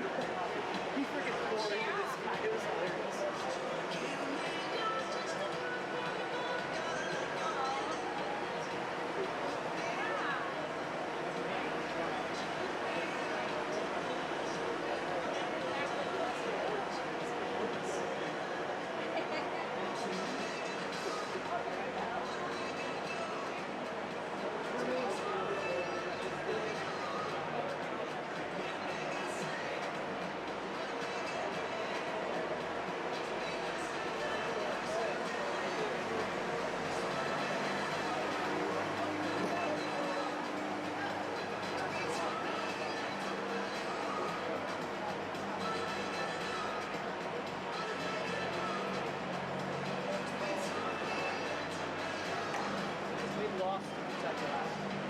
He freaking poured into this guy. It was hilarious. Lost to Kentucky last year.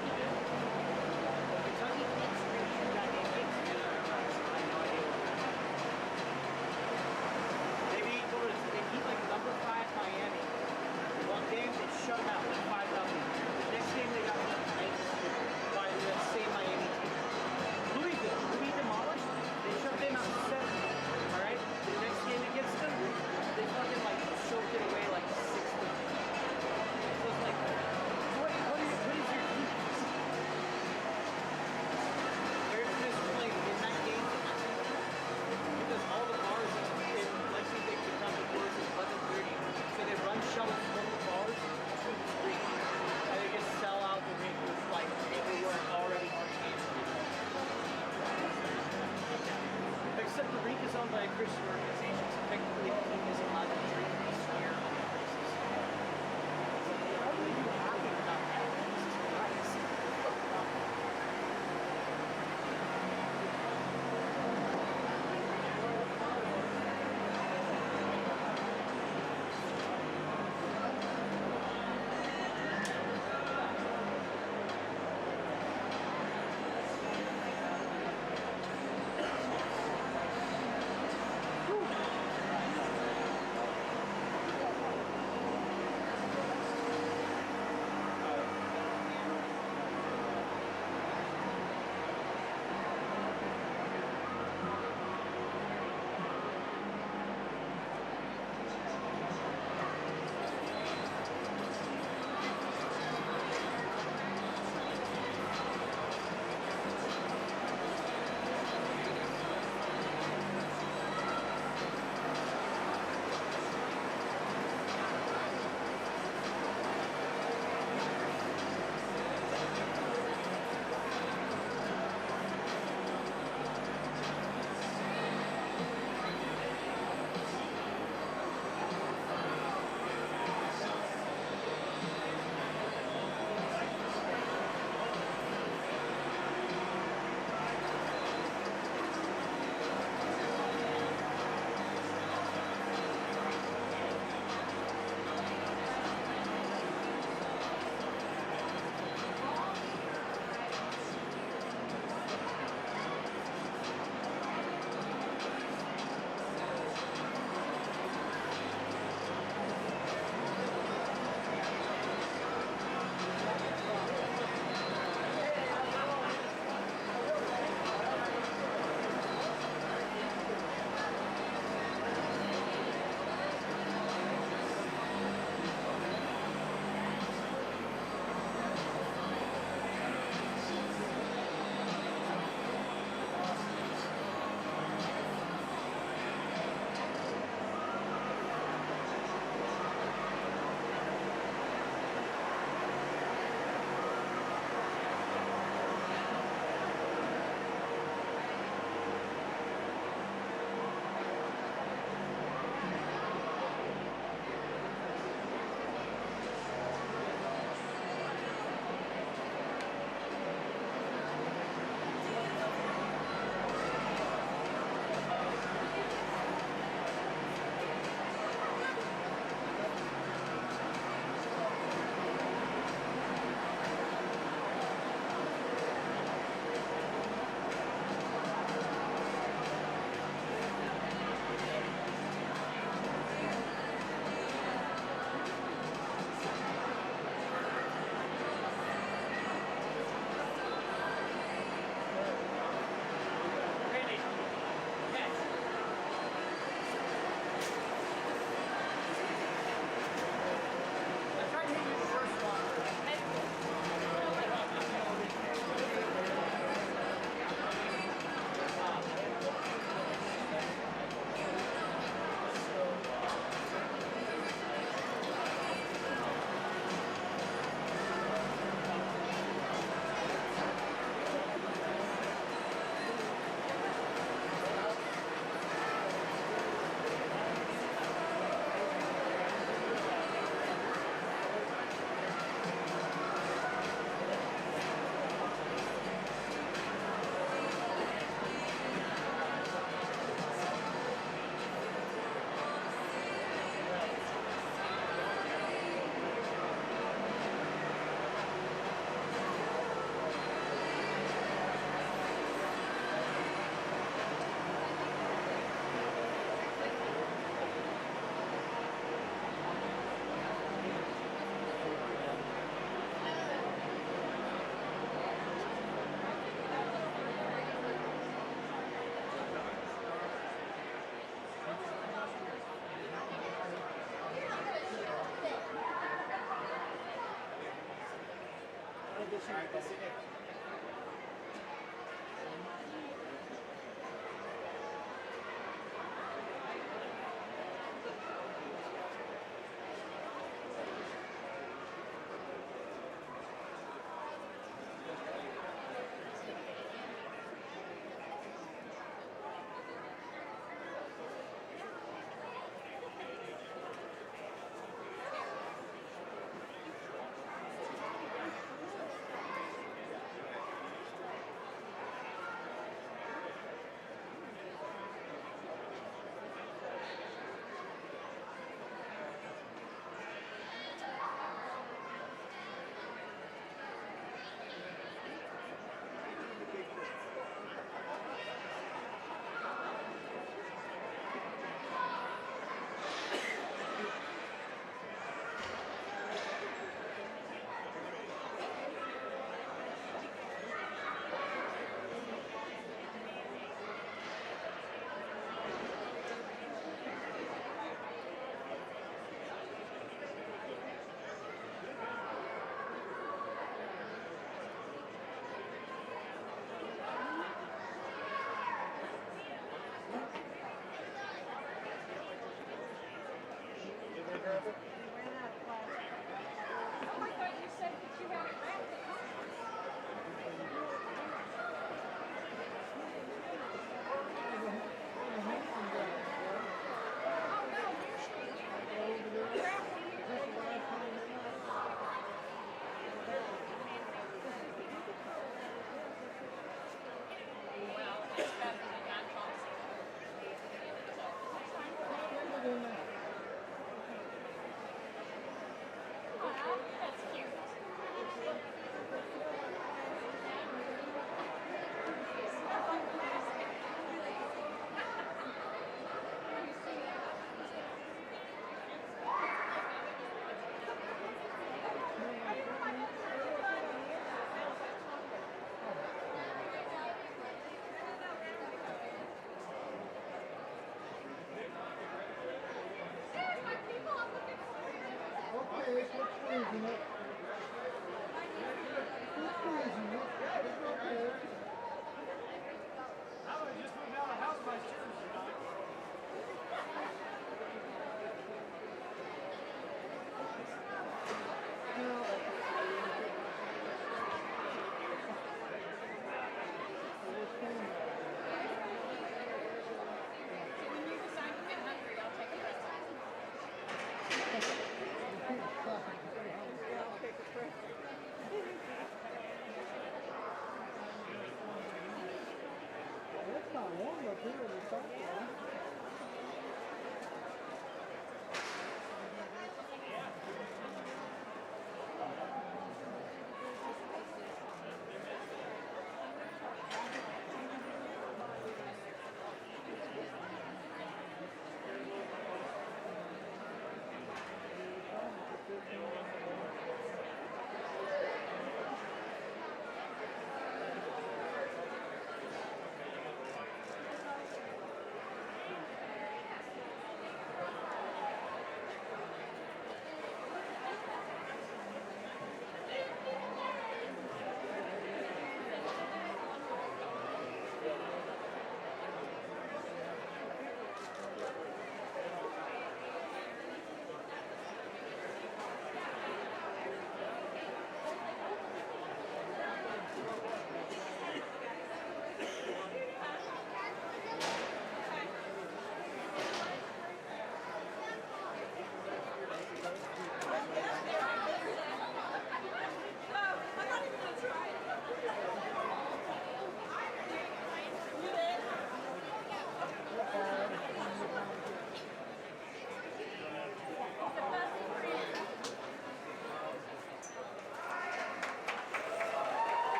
He did. Well, Kentucky keeps winning that game. I have no idea what happened. They beat like number 5 Miami. One game they shut them out like 5-0. The next game they got beat by the same Miami team. Louisville, who we demolished, they shut them out 7. Alright? The next game against them, they fucking like choked it away like 6-2. So it's like, what is your defense? They're just playing in that game because all the bars in Lexington become the worst at 11:30. So they run shuttles from the bars to the street and they just sell out the rink with like everywhere already on hand. Except the rink is owned by a Christian organization, so technically the team is allowed to drink this year on the premises. How are you happy about that? Jesus Christ. Whew.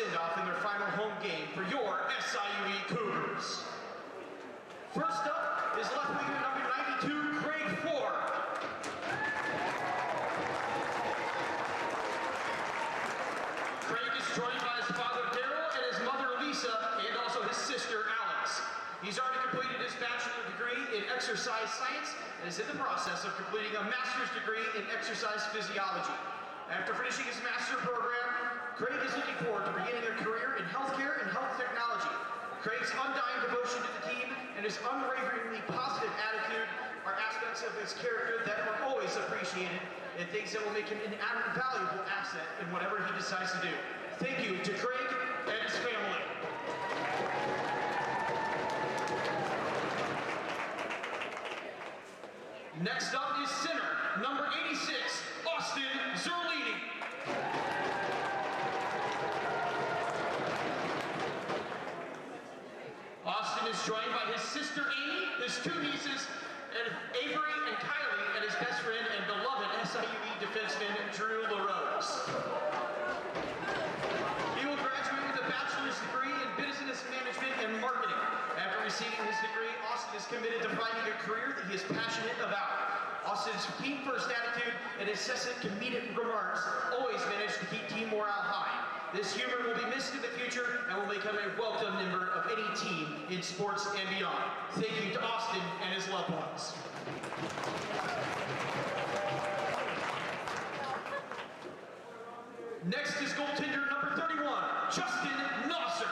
send-off in their final home game for your SIUE Cougars. First up is left winger number 92, Craig Ford. Craig is joined by his father Daryl and his mother Lisa, and also his sister Alex. He's already completed his bachelor degree in exercise science and is in the process of completing a master's degree in exercise physiology. After finishing his master program, Craig is looking forward to beginning a career in healthcare and health technology. Craig's undying devotion to the team and his unwaveringly positive attitude are aspects of his character that are always appreciated and things that will make him an invaluable asset in whatever he decides to do. Thank you to Craig and his family. Next up is center, number 86, Austin Zerlini. Austin is joined by his sister Amy, his two nieces, and Avery and Kylie, and his best friend and beloved SIUE defenseman, Drew LaRose. He will graduate with a bachelor's degree in business management and marketing. After receiving his degree, Austin is committed to finding a career that he is passionate about. Austin's team-first attitude and incessant comedic remarks always manage to keep team morale high. This humor will be missed in the future and will make him a welcome member of any team in sports and beyond. Thank you to Austin and his loved ones. Next is goaltender number 31, Justin Nosser.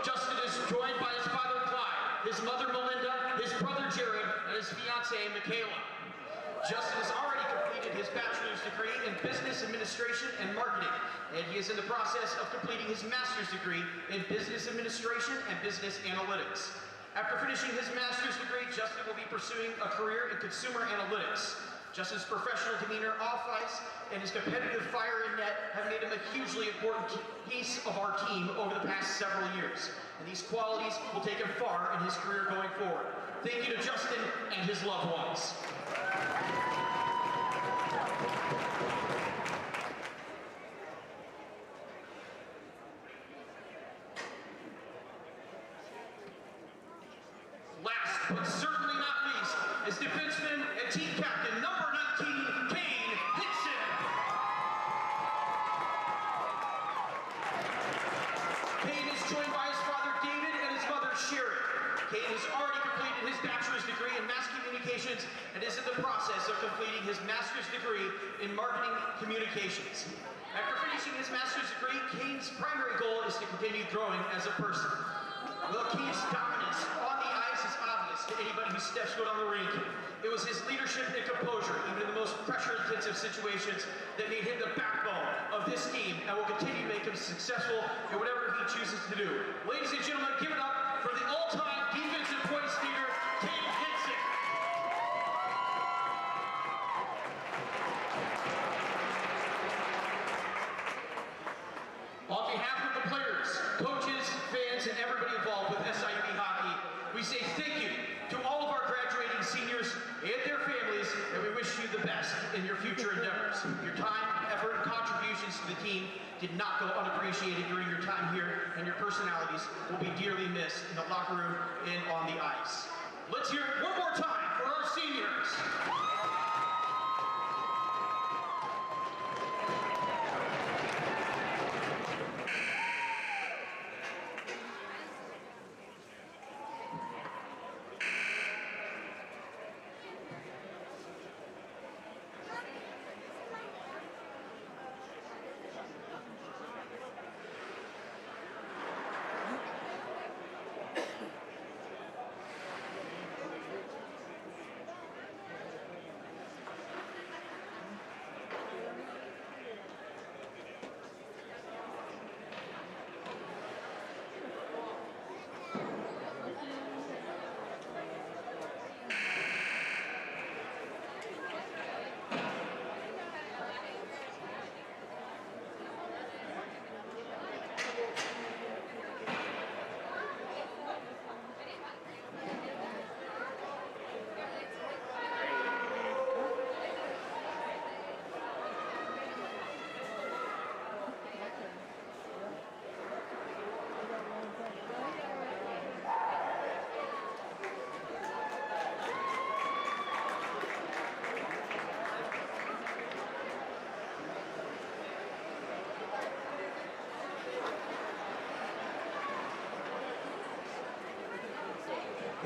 Justin is joined by his father Clyde, his mother Melinda, his brother Jared, and his fiancée Michaela. Justin has already completed his bachelor's degree in business administration and marketing, and he is in the process of completing his master's degree in business administration and business analytics. After finishing his master's degree, Justin will be pursuing a career in consumer analytics. Justin's professional demeanor off ice and his competitive fire in net have made him a hugely important piece of our team over the past several years, and these qualities will take him far in his career going forward. Thank you to Justin and his loved ones. Last but certainly not least is defenseman and team captain number 19, Kane Hickson. Kane is joined by his father David and his mother Sherry. Kane has already completed his bachelor's degree in mass communications and is in the process of completing his master's degree in marketing communications. After finishing his master's degree, Kane's primary goal is to continue growing as a person. While Kane's dominance on the ice is obvious to anybody who steps foot on the rink, it was his leadership and composure, even in the most pressure-intensive situations, that made him the backbone of this team and will continue to make him successful in whatever he chooses to do. Ladies and gentlemen, give it up for the all-time defensive points leader, Kane Hickson. On behalf of the players, coaches, fans, and everybody involved with SIUE hockey, we say thank you to all of our graduating seniors and their families, and we wish you the best in your future endeavors. Your time, effort, and contributions to the team did not go unappreciated during your time here, and your personalities will be dearly missed in the locker room and on the ice. Let's hear it one more time for our seniors.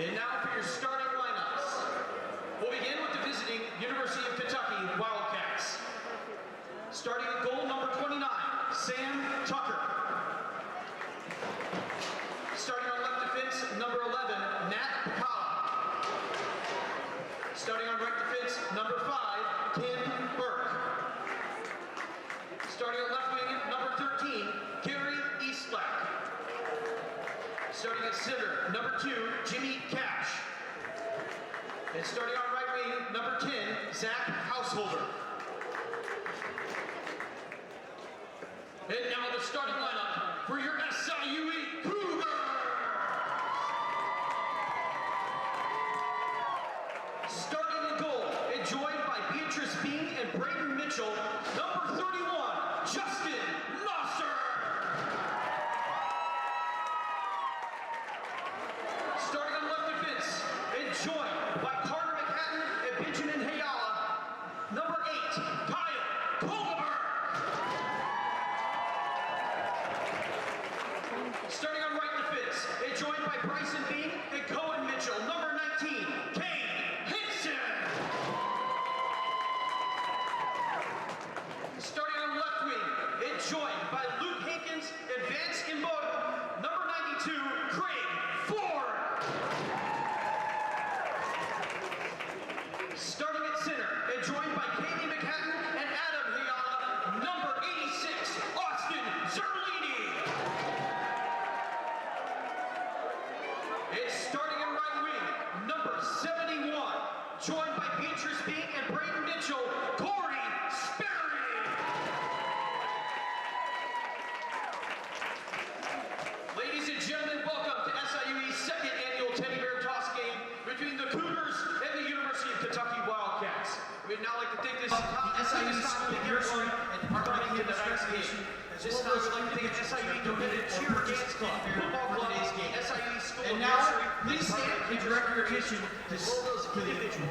And now for your starting lineups. We'll begin with the visiting University of Kentucky Wildcats. Starting at goal, number 29, Sam Tucker. Starting on left defense, number 11, Nat Pacala. Starting on right defense, number 5, Tim Burke. Starting on left wing, number 13, Gary Eastlack. Starting at center, number 2, Jimmy Cash. And starting on right wing, number 10, Zach Householder. And now the starting lineup for your SIUE Cougars. Starting in goal, and joined by Beatrice Bean and Braden Mitchell, number 31, Justin Nosser. Starting on left defense, and joined by Carter McHatton and Benjamin Hayala, number 8, Kyle Kohlberg. Starting on right defense, and joined by Bryson Bean and Cohen Mitchell, number 19, Kane Hinson. Starting on left wing, and joined by Luke Hankins and Vance Imboden, number 92, Craig Ford. Starting at center, and joined by Katie McHatton and Adam Hayala, number 86, Austin Zerlini. And starting in right wing, number 71, joined by Beatrice Bean and Braden Mitchell, Corey Sperry. Ladies and gentlemen, welcome to SIUE's second annual Teddy Bear Toss game between the Cougars and the University of Kentucky Wildcats. We'd now like to take this SIUE School Nursery and Department of Investigation. This time we'd like to take an SIUE donated cheer dance club, football club, SIUE School And now, please stand and direct your attention to the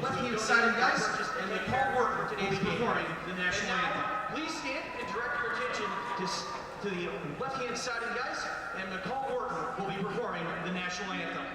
left-hand side of the ice, and Nicole Worker will be performing the national anthem. Please stand and direct your attention to the left-hand side of the ice, and Nicole Worker will be performing the national anthem.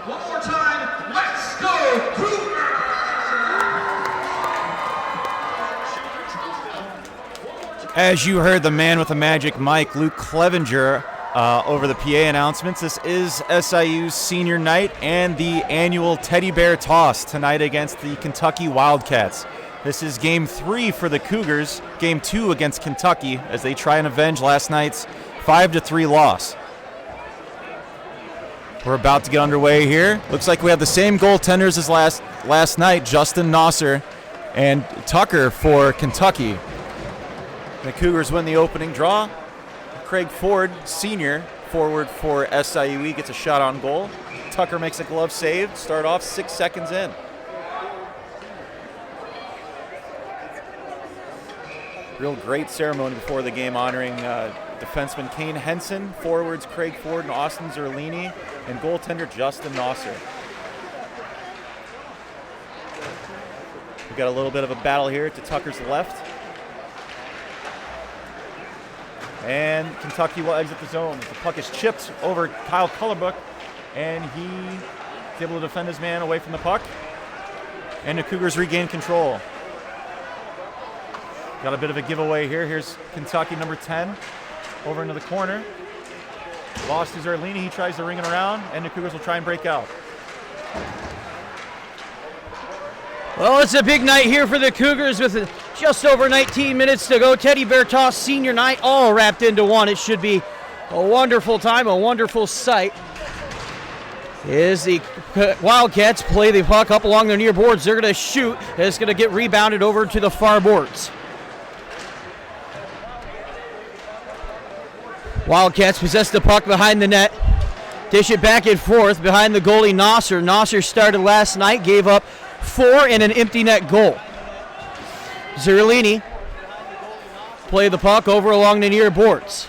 One more time, let's go, Cougars! As you heard the man with the magic mic, Luke Clevenger, over the PA announcements, this is SIU's senior night and the annual Teddy Bear Toss tonight against the Kentucky Wildcats. This is Game 3 for the Cougars, Game 2 against Kentucky as they try and avenge last night's 5-3 loss. We're about to get underway here. Looks like we have the same goaltenders as last night, Justin Nosser and Tucker for Kentucky. The Cougars win the opening draw. Craig Ford, senior, forward for SIUE, gets a shot on goal. Tucker makes a glove save. Start off 6 seconds in. Real great ceremony before the game honoring defenseman Kane Henson, forwards Craig Ford and Austin Zerlini, and goaltender Justin Nosser. We got a little bit of a battle here to Tucker's left. And Kentucky will exit the zone. The puck is chipped over Kyle Cullerbrook, and he's able to defend his man away from the puck. And the Cougars regain control. Got a bit of a giveaway here. Here's Kentucky number 10 over into the corner. Lost to Zerlini. He tries to ring it around, and the Cougars will try and break out. Well, it's a big night here for the Cougars with just over 19 minutes to go. Teddy Bear Toss senior night all wrapped into one. It should be a wonderful time, a wonderful sight. As the Wildcats play the puck up along the near boards, they're going to shoot. It's going to get rebounded over to the far boards. Wildcats possess the puck behind the net. Dish it back and forth behind the goalie Nosser. Nosser started last night, gave up 4 and an empty net goal. Zerlini play the puck over along the near boards.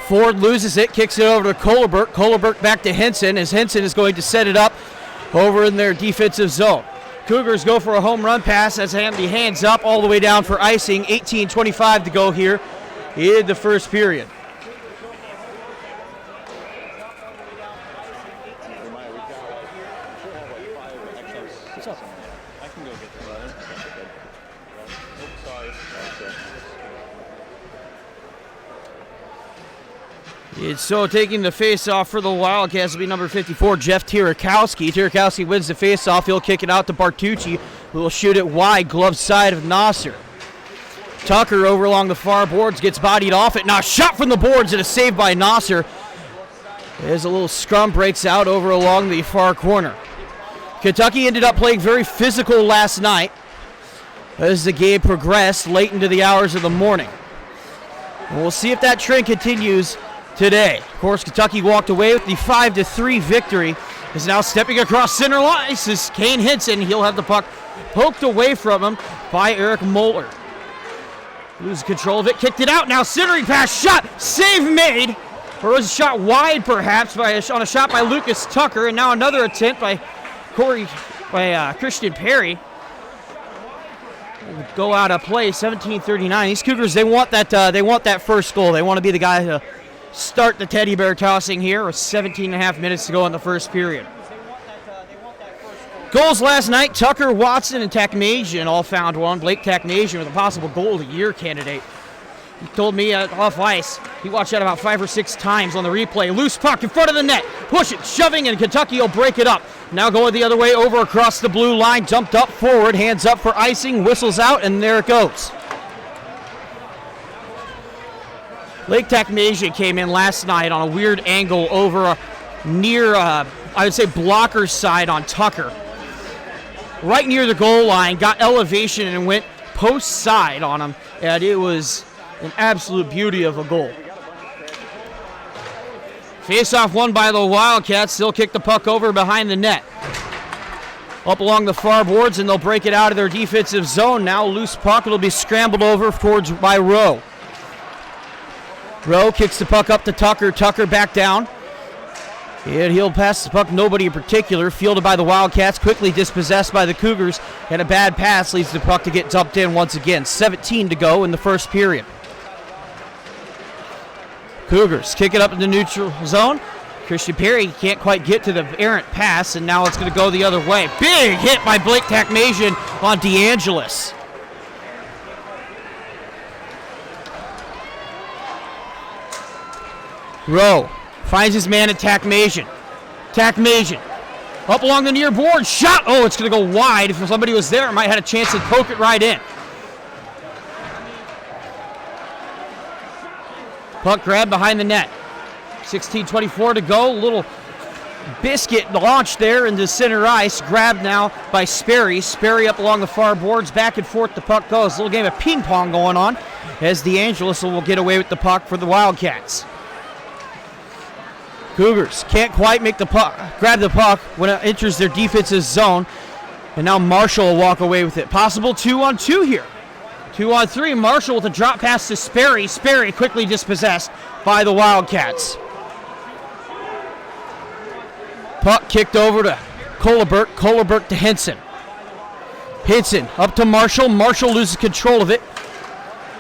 Ford loses it, kicks it over to Cullerbrook. Cullerbrook back to Henson as Henson is going to set it up over in their defensive zone. Cougars go for a home run pass as Handy hands up all the way down for icing. 18:25 to go here in the first period. It's so taking the face-off for the Wildcats will be number 54, Jeff Tirakowski. Tirakowski wins the face-off. He'll kick it out to Bartucci, who will shoot it wide, glove side of Nosser. Tucker over along the far boards gets bodied off it. Now shot from the boards and a save by Nosser. As a little scrum breaks out over along the far corner. Kentucky ended up playing very physical last night as the game progressed late into the hours of the morning. And we'll see if that trend continues today. Of course, Kentucky walked away with the 5-3 victory. Is now stepping across center line. This is Kane Henson. He'll have the puck poked away from him by Eric Moeller. Loses control of it, kicked it out. Now centering pass, shot, save made. Or was a shot wide perhaps on a shot by Lucas Tucker, and now another attempt by Christian Perry. Go out of play, 17:39. These Cougars, they want that first goal. They want to be the guy to start the Teddy Bear tossing here with 17.5 minutes to go in the first period. Goals last night, Tucker, Watson, and Takmajian all found one. Blake Takmajian with a possible goal of the year candidate. He told me off ice he watched that about 5 or 6 times on the replay. Loose puck in front of the net. Push it, shoving, and Kentucky will break it up. Now going the other way over across the blue line. Dumped up forward, hands up for icing, whistles out, and there it goes. Blake Takmajian came in last night on a weird angle over near, I would say, blocker's side on Tucker. Right near the goal line, got elevation and went post side on him, and it was an absolute beauty of a goal. Face-off won by the Wildcats. They'll kick the puck over behind the net. Up along the far boards, and they'll break it out of their defensive zone. Now loose puck. It'll be scrambled over towards by Rowe. Rowe kicks the puck up to Tucker. Tucker back down. And he'll pass the puck, nobody in particular. Fielded by the Wildcats, quickly dispossessed by the Cougars. And a bad pass leads the puck to get dumped in once again. 17 to go in the first period. Cougars kick it up in the neutral zone. Christian Perry can't quite get to the errant pass, and now it's going to go the other way. Big hit by Blake Takmajian on DeAngelis. Rowe finds his man at Takmajian. Takmajian up along the near board. Shot. Oh, it's going to go wide. If somebody was there, it might have had a chance to poke it right in. Puck grab behind the net. 16:24 to go. A little Biscuit launched there into center ice. Grabbed now by Sperry. Sperry up along the far boards. Back and forth the puck goes. A little game of ping pong going on as the Angeles will get away with the puck for the Wildcats. Cougars can't quite make the puck, grab the puck when it enters their defensive zone. And now Marshall will walk away with it. Possible 2-on-2 here. 2-on-3. Marshall with a drop pass to Sperry. Sperry quickly dispossessed by the Wildcats. Puck kicked over to Kohlberg. Kohlberg to Henson. Henson up to Marshall. Marshall loses control of it.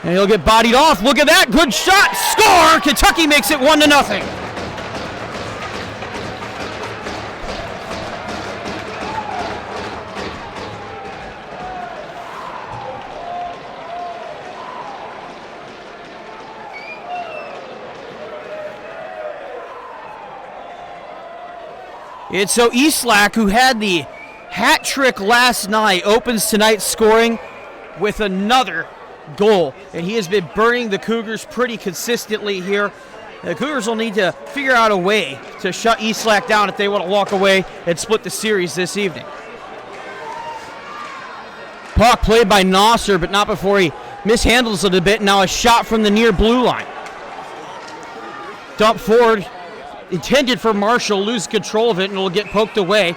And he'll get bodied off. Look at that. Good shot. Score! Kentucky makes it 1-0. It's so Eastlack, who had the hat trick last night, opens tonight's scoring with another goal. And he has been burning the Cougars pretty consistently here. The Cougars will need to figure out a way to shut Eastlack down if they want to walk away and split the series this evening. Puck played by Nosser, but not before he mishandles it a bit. Now a shot from the near blue line. Dump forward. Intended for Marshall, lose control of it, and it'll get poked away.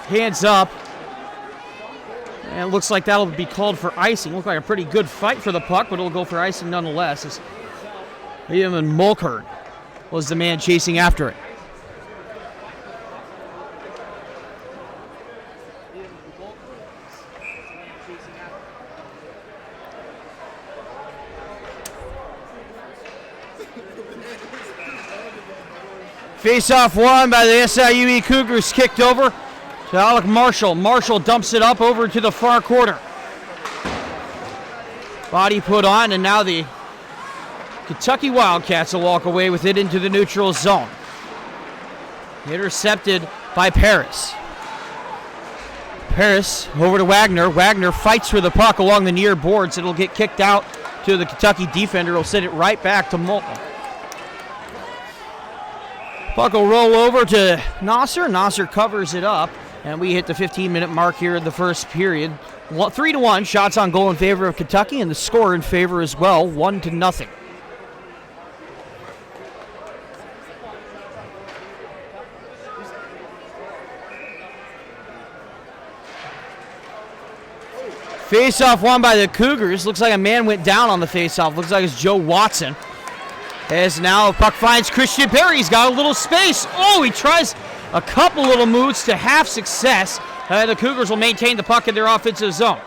Hands up. And it looks like that'll be called for icing. Looked like a pretty good fight for the puck, but it'll go for icing nonetheless. As even Mulkern was the man chasing after it. Face-off won by the SIUE Cougars, kicked over to Alec Marshall. Marshall dumps it up over to the far corner. Body put on, and now the Kentucky Wildcats will walk away with it into the neutral zone. Intercepted by Paris. Paris over to Wagner. Wagner fights for the puck along the near boards. It'll get kicked out to the Kentucky defender. He'll send it right back to Moulton. Puck will roll over to Nosser. Nosser covers it up, and we hit the 15-minute mark here in the first period. 3-1, shots on goal in favor of Kentucky, and the score in favor as well, 1-0. Face-off won by the Cougars. Looks like a man went down on the face-off. Looks like it's Joe Watson. As now puck finds Christian Perry. He's got a little space. Oh, he tries a couple little moves to half success. The Cougars will maintain the puck in their offensive zone.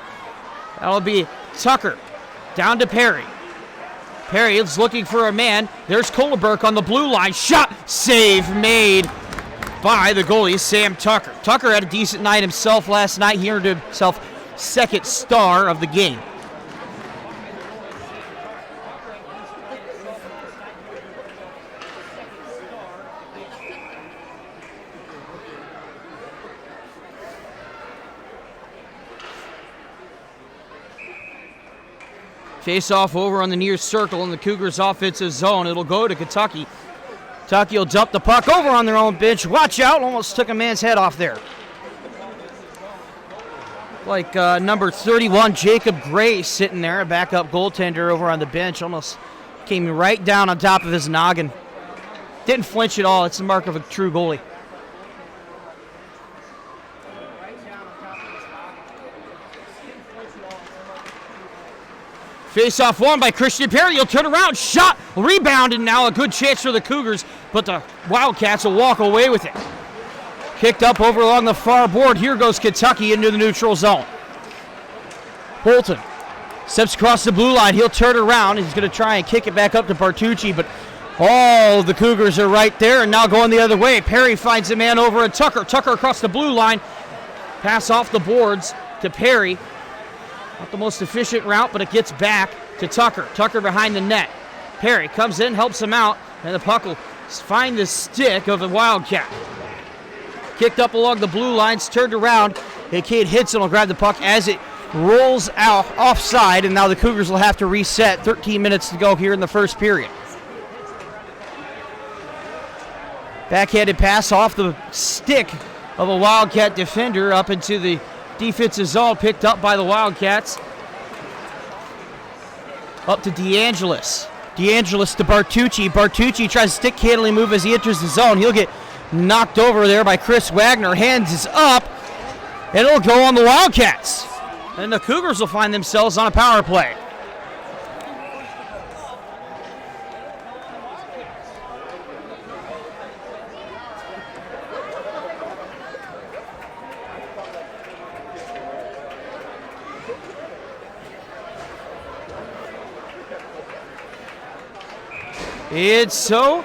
That'll be Tucker. Down to Perry. Perry is looking for a man. There's Kohlberg on the blue line. Shot. Save made by the goalie, Sam Tucker. Tucker had a decent night himself last night. He earned himself second star of the game. Face-off over on the near circle in the Cougars' offensive zone. It'll go to Kentucky. Kentucky will dump the puck over on their own bench. Watch out, almost took a man's head off there. Like number 31, Jacob Gray, sitting there, a backup goaltender over on the bench. Almost came right down on top of his noggin. Didn't flinch at all. It's the mark of a true goalie. Face-off won by Christian Perry. He'll turn around. Shot. Rebound, and now a good chance for the Cougars, but the Wildcats will walk away with it. Kicked up over along the far board. Here goes Kentucky into the neutral zone. Bolton steps across the blue line. He'll turn around. He's going to try and kick it back up to Bartucci, but all the Cougars are right there and now going the other way. Perry finds a man over at Tucker. Tucker across the blue line. Pass off the boards to Perry. Not the most efficient route, but it gets back to Tucker. Tucker behind the net. Perry comes in, helps him out, and the puck will find the stick of the Wildcat. Kicked up along the blue lines, turned around, and Cade Hinson will grab the puck as it rolls out offside, and now the Cougars will have to reset. 13 minutes to go here in the first period. Backhanded pass off the stick of a Wildcat defender up into the defensive zone, picked up by the Wildcats. Up to DeAngelis. DeAngelis to Bartucci. Bartucci tries a stick handling move as he enters the zone. He'll get knocked over there by Chris Wagner. Hands is up, and it'll go on the Wildcats. And the Cougars will find themselves on a power play. And so,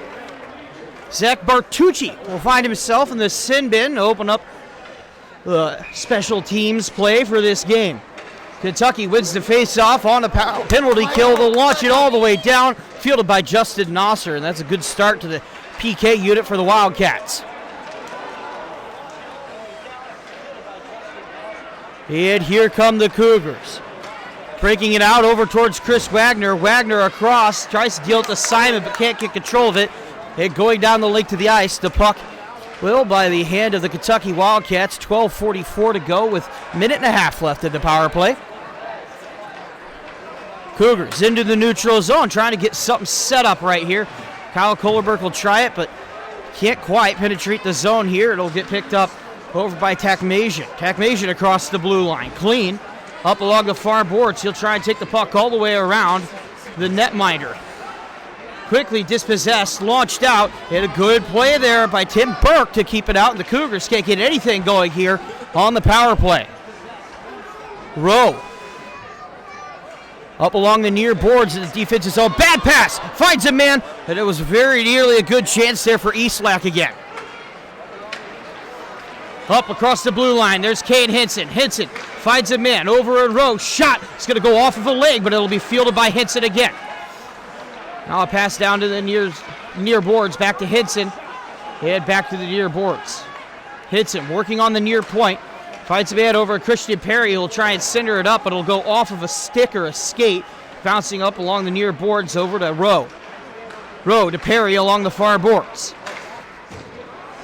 Zach Bartucci will find himself in the sin bin to open up the special teams play for this game. Kentucky wins the face-off on a penalty kill. They'll launch it all the way down, fielded by Justin Nosser, and that's a good start to the PK unit for the Wildcats. And here come the Cougars. Breaking it out over towards Chris Wagner. Wagner across, tries to deal with Simon, but can't get control of it. And going down the length of the ice, the puck will by the hand of the Kentucky Wildcats. 12:44 to go with a minute and a half left in the power play. Cougars into the neutral zone, trying to get something set up right here. Kyle Kohlerberg will try it, but can't quite penetrate the zone here. It'll get picked up over by Takmazian. Takmazian across the blue line. Clean. Up along the far boards, he'll try and take the puck all the way around the netminder. Quickly dispossessed, launched out, and a good play there by Tim Burke to keep it out, and the Cougars can't get anything going here on the power play. Rowe. Up along the near boards in the defensive zone. Bad pass, finds a man, and it was very nearly a good chance there for Eastlack again. Up across the blue line, there's Kane Henson. Henson finds a man over a row. Shot. It's going to go off of a leg, but it'll be fielded by Henson again. Now a pass down to the near boards. Back to Henson. Head back to the near boards. Henson working on the near point. Finds a man over Christian Perry. He'll try and center it up, but it'll go off of a stick or a skate. Bouncing up along the near boards over to Rowe. Rowe to Perry along the far boards.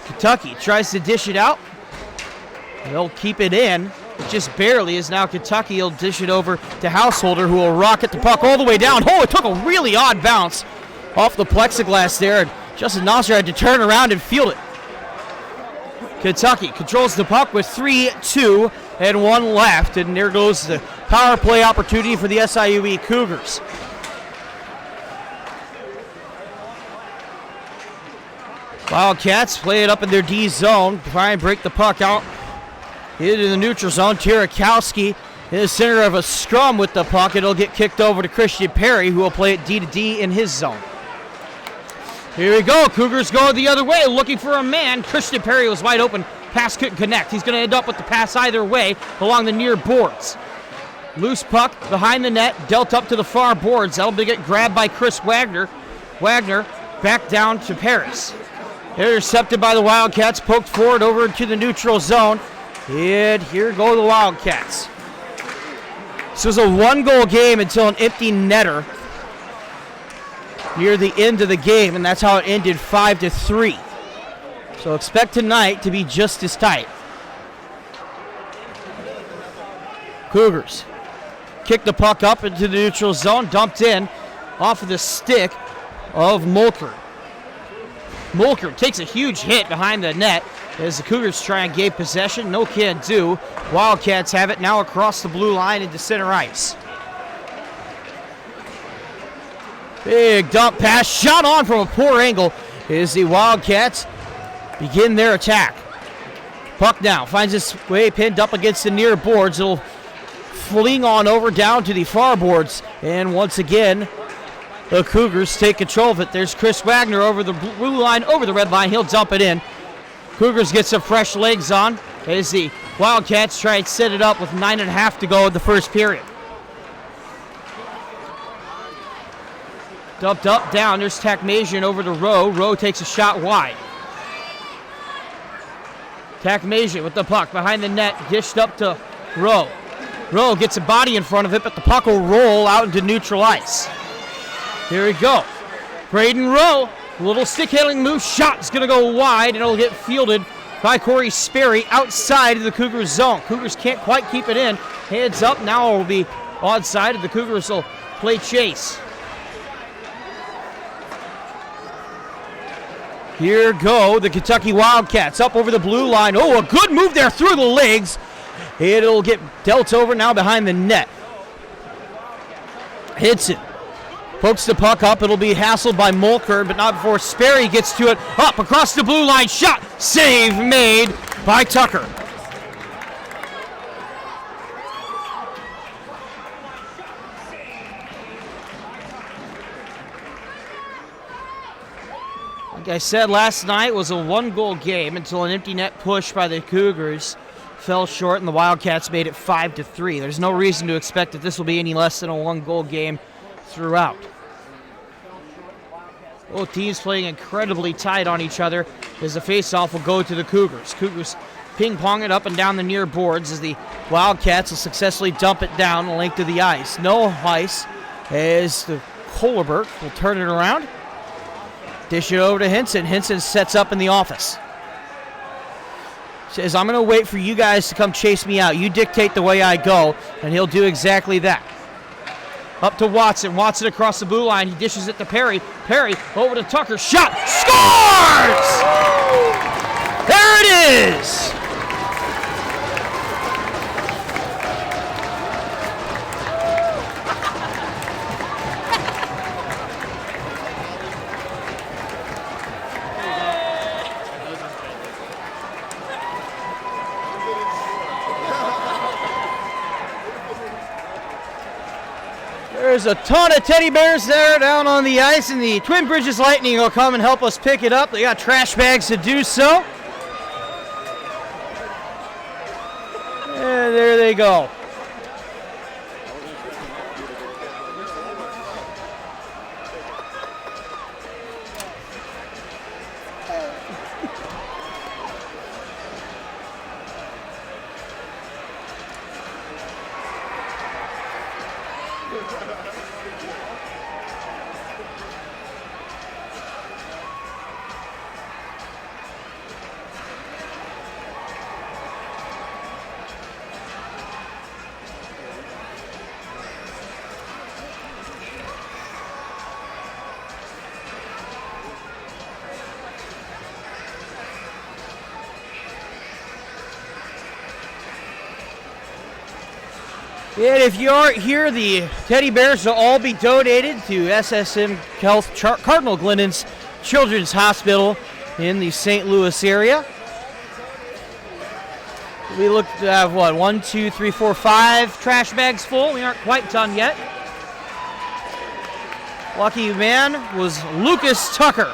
Kentucky tries to dish it out. They'll keep it in, just barely, as now Kentucky will dish it over to Householder, who will rocket the puck all the way down. Oh, it took a really odd bounce off the plexiglass there, and Justin Nosser had to turn around and field it. Kentucky controls the puck with 3-2 and 1 left, and there goes the power play opportunity for the SIUE Cougars. Wildcats play it up in their D zone, try and break the puck out into the neutral zone. Tirakowski in the center of a scrum with the puck. It'll get kicked over to Christian Perry, who will play it D to D in his zone. Here we go. Cougars go the other way, looking for a man. Christian Perry was wide open. Pass couldn't connect. He's going to end up with the pass either way along the near boards. Loose puck behind the net, dealt up to the far boards. That'll be get grabbed by Chris Wagner. Wagner back down to Paris. Intercepted by the Wildcats, poked forward over to the neutral zone. And here go the Wildcats. This was a one-goal game until an empty netter near the end of the game, and that's how it ended 5-3. So expect tonight to be just as tight. Cougars kick the puck up into the neutral zone, dumped in off of the stick of Mulker. Mulker takes a huge hit behind the net as the Cougars try and gain possession. No can do. Wildcats have it now across the blue line into center ice. Big dump pass, shot on from a poor angle as the Wildcats begin their attack. Puck now finds its way pinned up against the near boards. It'll fling on over down to the far boards, and once again the Cougars take control of it. There's Chris Wagner over the blue line, over the red line. He'll dump it in. Cougars get some fresh legs on as the Wildcats try and set it up with 9.5 to go in the first period. Dumped up, down. There's Takmazian over to Rowe. Rowe takes a shot wide. Takmazian with the puck behind the net, dished up to Rowe. Rowe gets a body in front of it, but the puck will roll out into neutral ice. Here we go. Braden Rowe A little stick-handling move. Shot's going to go wide, and it'll get fielded by Corey Sperry outside of the Cougars zone. Cougars can't quite keep it in. Hands up. Now it will be onside, and the Cougars will play chase. Here go the Kentucky Wildcats up over the blue line. Oh, a good move there through the legs. It'll get dealt over now behind the net. Hits it. Pokes the puck up. It'll be hassled by Mulkern, but not before Sperry gets to it. Up across the blue line. Shot. Save made by Tucker. Like I said, last night was a one-goal game until an empty net push by the Cougars fell short, and the Wildcats made it 5-3. There's no reason to expect that this will be any less than a one-goal game throughout. Both teams playing incredibly tight on each other as the face-off will go to the Cougars. Cougars ping-pong it up and down the near boards as the Wildcats will successfully dump it down the length of the ice. No ice as the Kohlerberg will turn it around. Dish it over to Henson. Henson sets up in the office. Says, I'm going to wait for you guys to come chase me out. You dictate the way I go, and he'll do exactly that. Up to Watson. Watson across the blue line. He dishes it to Perry. Perry over to Tucker. Shot. Scores! There it is! There's a ton of teddy bears there down on the ice, and the Twin Bridges Lightning will come and help us pick it up. They got trash bags to do so. And there they go. And if you aren't here, the teddy bears will all be donated to SSM Health Cardinal Glennon's Children's Hospital in the St. Louis area. We look to have, 1, 2, 3, 4, 5 trash bags full. We aren't quite done yet. Lucky man was Lucas Tucker.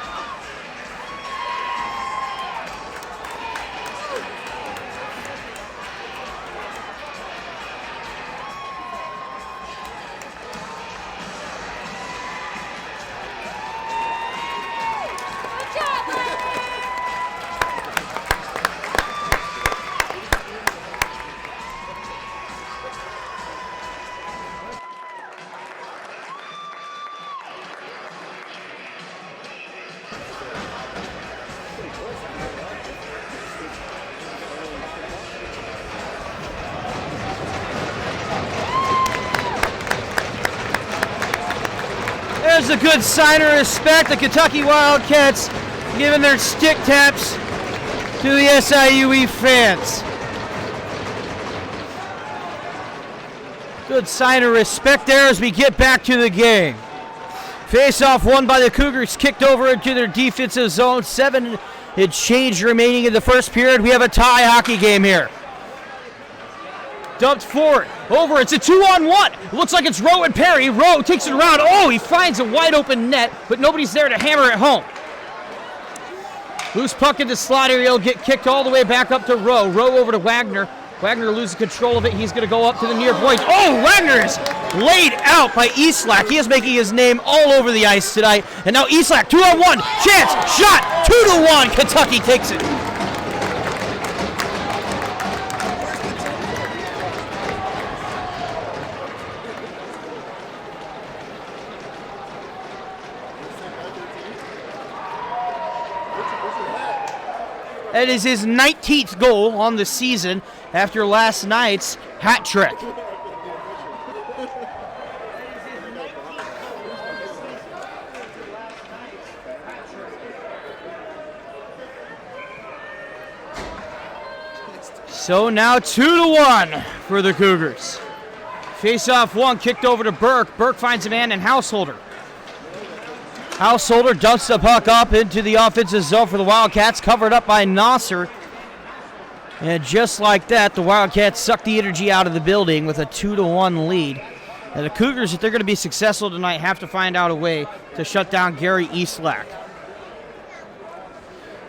There's a good sign of respect. The Kentucky Wildcats giving their stick taps to the SIUE fans. Good sign of respect there as we get back to the game. Face-off won by the Cougars, kicked over into their defensive zone. 7 had changed remaining in the first period. We have a tie hockey game here. Dumped forward, over, it's a 2-on-1. It looks like it's Rowe and Perry. Rowe takes it around. Oh, he finds a wide open net, but nobody's there to hammer it home. Loose puck into slot area. He'll get kicked all the way back up to Rowe. Rowe over to Wagner. Wagner loses control of it. He's going to go up to the near point. Oh, Wagner is laid out by Eastlack. He is making his name all over the ice tonight. And now Eastlack, 2-on-1. Chance, shot, 2-1. Kentucky takes it. That is his 19th goal on the season after last night's hat trick. So now 2-1 for the Cougars. Face-off one, kicked over to Burke. Burke finds a man in Householder. Householder dumps the puck up into the offensive zone for the Wildcats, covered up by Nasser. And just like that, the Wildcats suck the energy out of the building with a 2-1 lead. And the Cougars, if they're going to be successful tonight, have to find out a way to shut down Gary Eastlack.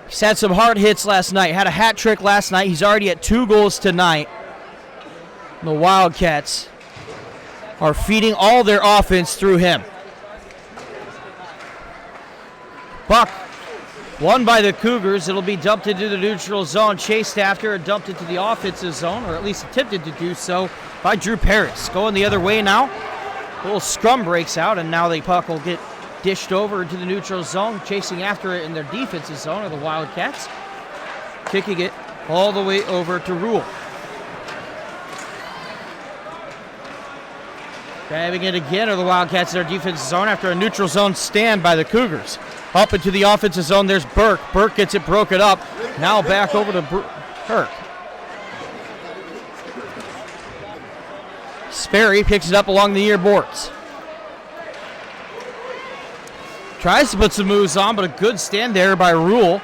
He's had some hard hits last night, had a hat trick last night. He's already at 2 goals tonight. The Wildcats are feeding all their offense through him. Puck won by the Cougars. It'll be dumped into the neutral zone, chased after and dumped into the offensive zone, or at least attempted to do so by Drew Paris. Going the other way now. A little scrum breaks out, and now the puck will get dished over into the neutral zone. Chasing after it in their defensive zone are the Wildcats. Kicking it all the way over to Rule. Grabbing it again are the Wildcats in their defensive zone after a neutral zone stand by the Cougars. Up into the offensive zone, there's Burke. Burke gets it broken up. Now back over to Burke. Sperry picks it up along the near boards. Tries to put some moves on, but a good stand there by Rule.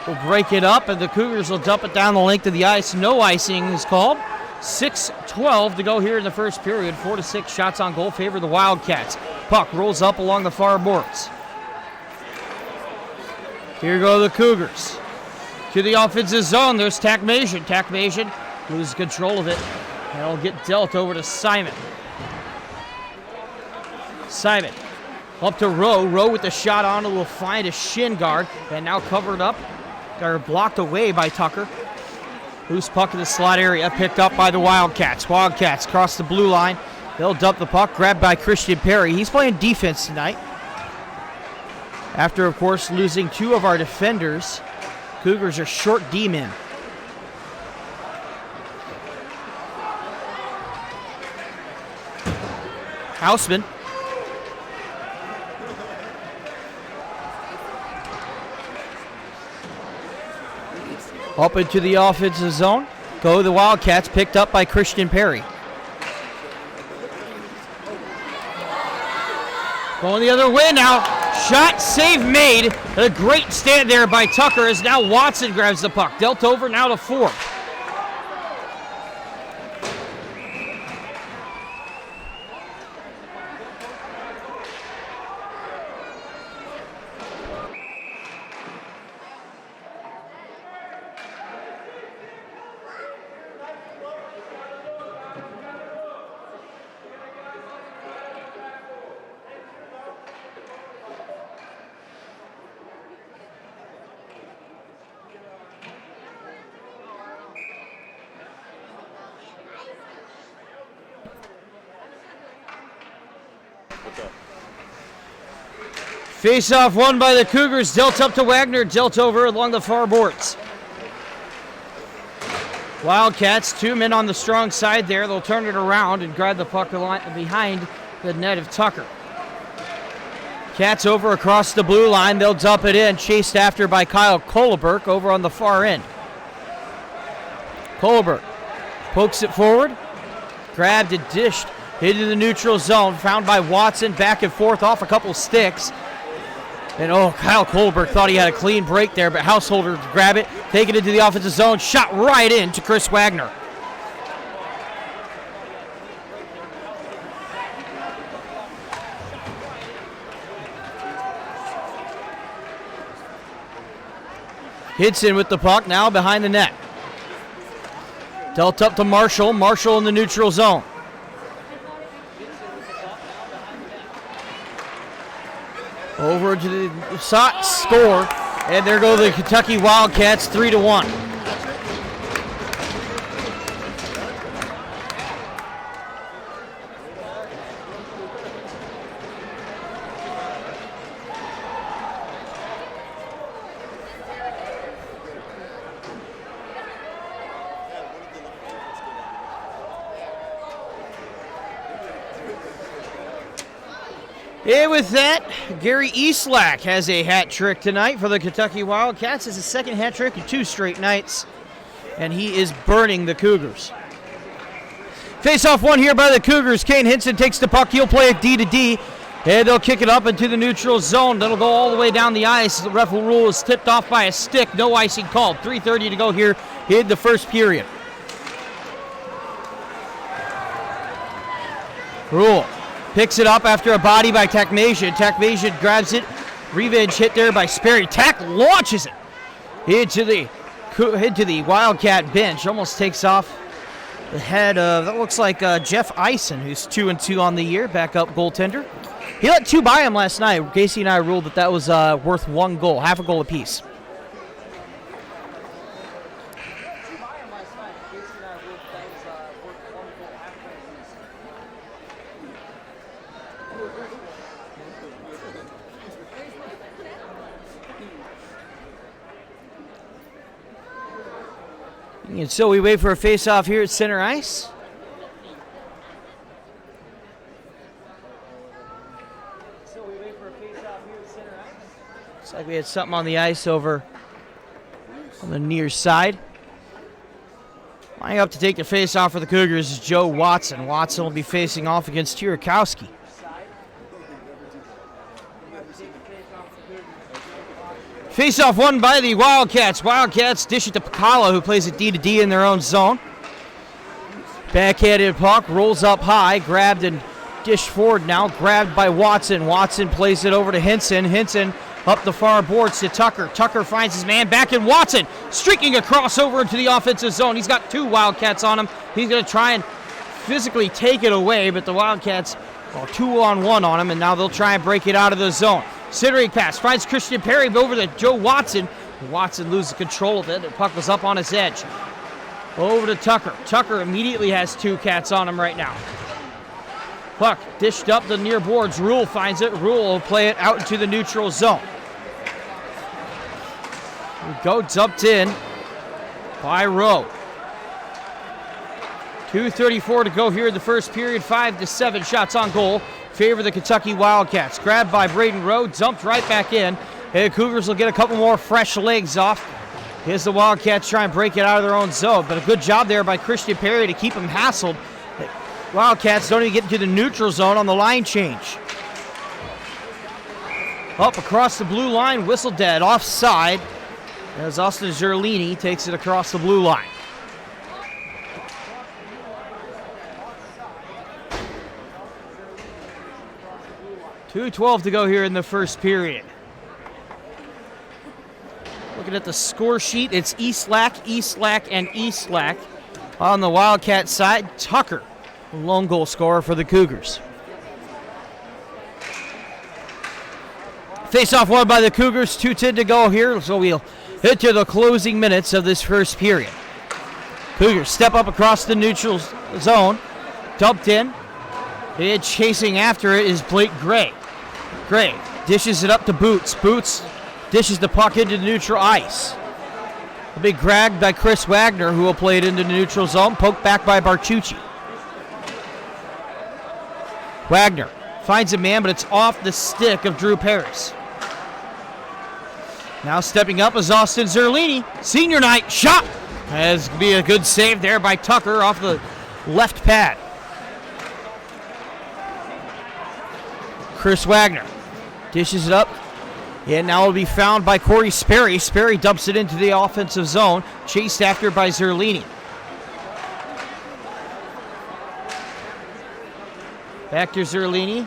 Will break it up, and the Cougars will dump it down the length of the ice. No icing is called. 6:12 to go here in the first period. 4-6 shots on goal favor the Wildcats. Puck rolls up along the far boards. Here go the Cougars. To the offensive zone, there's Takmasian. Takmasian loses control of it, and it'll get dealt over to Simon. Simon up to Rowe. Rowe with the shot on it will find a shin guard, and now covered up, or blocked away by Tucker. Loose puck in the slot area, picked up by the Wildcats. Wildcats cross the blue line. They'll dump the puck, grabbed by Christian Perry. He's playing defense tonight. After, of course, losing 2 of our defenders, Cougars are short D-men. Houseman. Up into the offensive zone. Go the Wildcats, picked up by Christian Perry. Going the other way now. Shot, save made. A great stand there by Tucker as now Watson grabs the puck. Dealt over now to Ford. Face-off won by the Cougars, dealt up to Wagner, dealt over along the far boards. Wildcats, 2 men on the strong side there. They'll turn it around and grab the puck behind the net of Tucker. Cats over across the blue line. They'll dump it in, chased after by Kyle Kohlberg over on the far end. Kohlberg pokes it forward, grabbed and dished into the neutral zone, found by Watson, back and forth off a couple sticks. And Kyle Kohlberg thought he had a clean break there, but Householder to grab it, take it into the offensive zone, shot right into Chris Wagner. Hits in with the puck, now behind the net. Dealt up to Marshall, Marshall in the neutral zone. Over to the shot, score, and there go the Kentucky Wildcats, 3-1. And with that, Gary Eastlack has a hat trick tonight for the Kentucky Wildcats. It's his second hat trick in 2 straight nights, and he is burning the Cougars. Face-off one here by the Cougars. Kane Hinson takes the puck. He'll play it D to D, and they'll kick it up into the neutral zone. That'll go all the way down the ice. The ref rule is tipped off by a stick. No icing called. 3:30 to go here in the first period. Rule picks it up after a body by Takmasian. Takmasian grabs it. Revenge hit there by Sperry. Tak launches it into the Wildcat bench. Almost takes off the head of, that looks like Jeff Eisen, who's 2-2 on the year, backup goaltender. He let 2 by him last night. Casey and I ruled that was worth 1 goal, half a goal apiece. And so we wait for a face-off here at center ice. Looks like we had something on the ice over on the near side. Lining up to take the face-off for the Cougars is Joe Watson. Watson will be facing off against Tirakowski. Face-off won by the Wildcats. Wildcats dish it to Pacala, who plays it D to D in their own zone. Backhanded puck, rolls up high, grabbed and dished forward now, grabbed by Watson. Watson plays it over to Hinson. Hinson up the far boards to Tucker. Tucker finds his man back, and Watson streaking across over into the offensive zone. He's got 2 Wildcats on him. He's going to try and physically take it away, but the Wildcats are 2-on-1 on him, and now they'll try and break it out of the zone. Centering pass finds Christian Perry over to Joe Watson. Watson loses control of it. The puck was up on his edge. Over to Tucker. Tucker immediately has 2 cats on him right now. Puck dished up the near boards. Rule finds it. Rule will play it out into the neutral zone. Go dumped in by Rowe. 2:34 to go here in the first period. 5-7 shots on goal. Favor the Kentucky Wildcats. Grabbed by Braden Rowe, dumped right back in. And the Cougars will get a couple more fresh legs off. Here's the Wildcats trying to break it out of their own zone. But a good job there by Christian Perry to keep them hassled. The Wildcats don't even get into the neutral zone on the line change. Up across the blue line, whistle dead, offside. As Austin Zerlini takes it across the blue line. .212 to go here in the first period. Looking at the score sheet, it's Eastlack, and Eastlack. On the Wildcat side, Tucker, lone goal scorer for the Cougars. Face-off won by the Cougars, 2:10 to go here, so we'll hit to the closing minutes of this first period. Cougars step up across the neutral zone, dumped in, and chasing after it is Blake Gray. Gray dishes it up to Boots. Boots dishes the puck into the neutral ice. A big grab by Chris Wagner, who will play it into the neutral zone, poked back by Bartucci. Wagner finds a man, but it's off the stick of Drew Paris. Now stepping up is Austin Zerlini. Senior night shot. Has to be a good save there by Tucker off the left pad. Chris Wagner dishes it up, and now will be found by Corey Sperry. Sperry dumps it into the offensive zone, chased after by Zerlini. Back to Zerlini.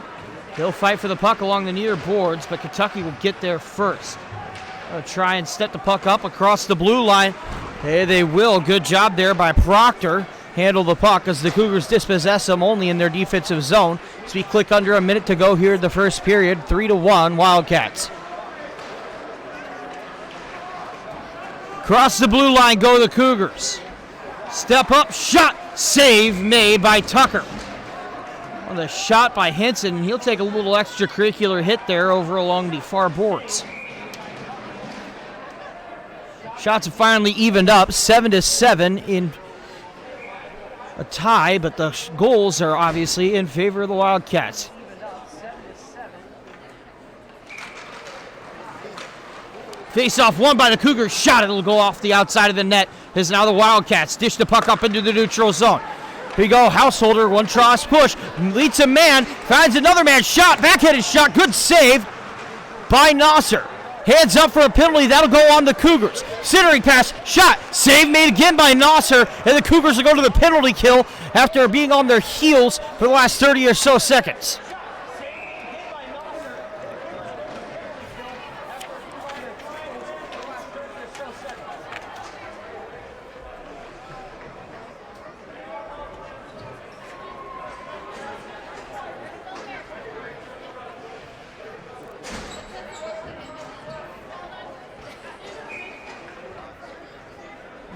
He'll fight for the puck along the near boards, but Kentucky will get there first. They'll try and step the puck up across the blue line. Hey, they will. Good job there by Proctor. Handle the puck as the Cougars dispossess them only in their defensive zone. So we click under a minute to go here in the first period. 3-1 Wildcats. Across the blue line go the Cougars. Step up, shot, save made by Tucker. On the shot by Hinson, he'll take a little extracurricular hit there over along the far boards. Shots have finally evened up, 7-7 in a tie, but the goals are obviously in favor of the Wildcats. Face-off won by the Cougars. Shot. It'll go off the outside of the net as now the Wildcats dish the puck up into the neutral zone. Here you go. Householder, one cross push. Leads a man. Finds another man. Shot. Backhanded shot. Good save by Nasser. Hands up for a penalty. That'll go on the Cougars. Centering pass. Shot. Save made again by Nasser. And the Cougars will go to the penalty kill after being on their heels for the last 30 or so seconds.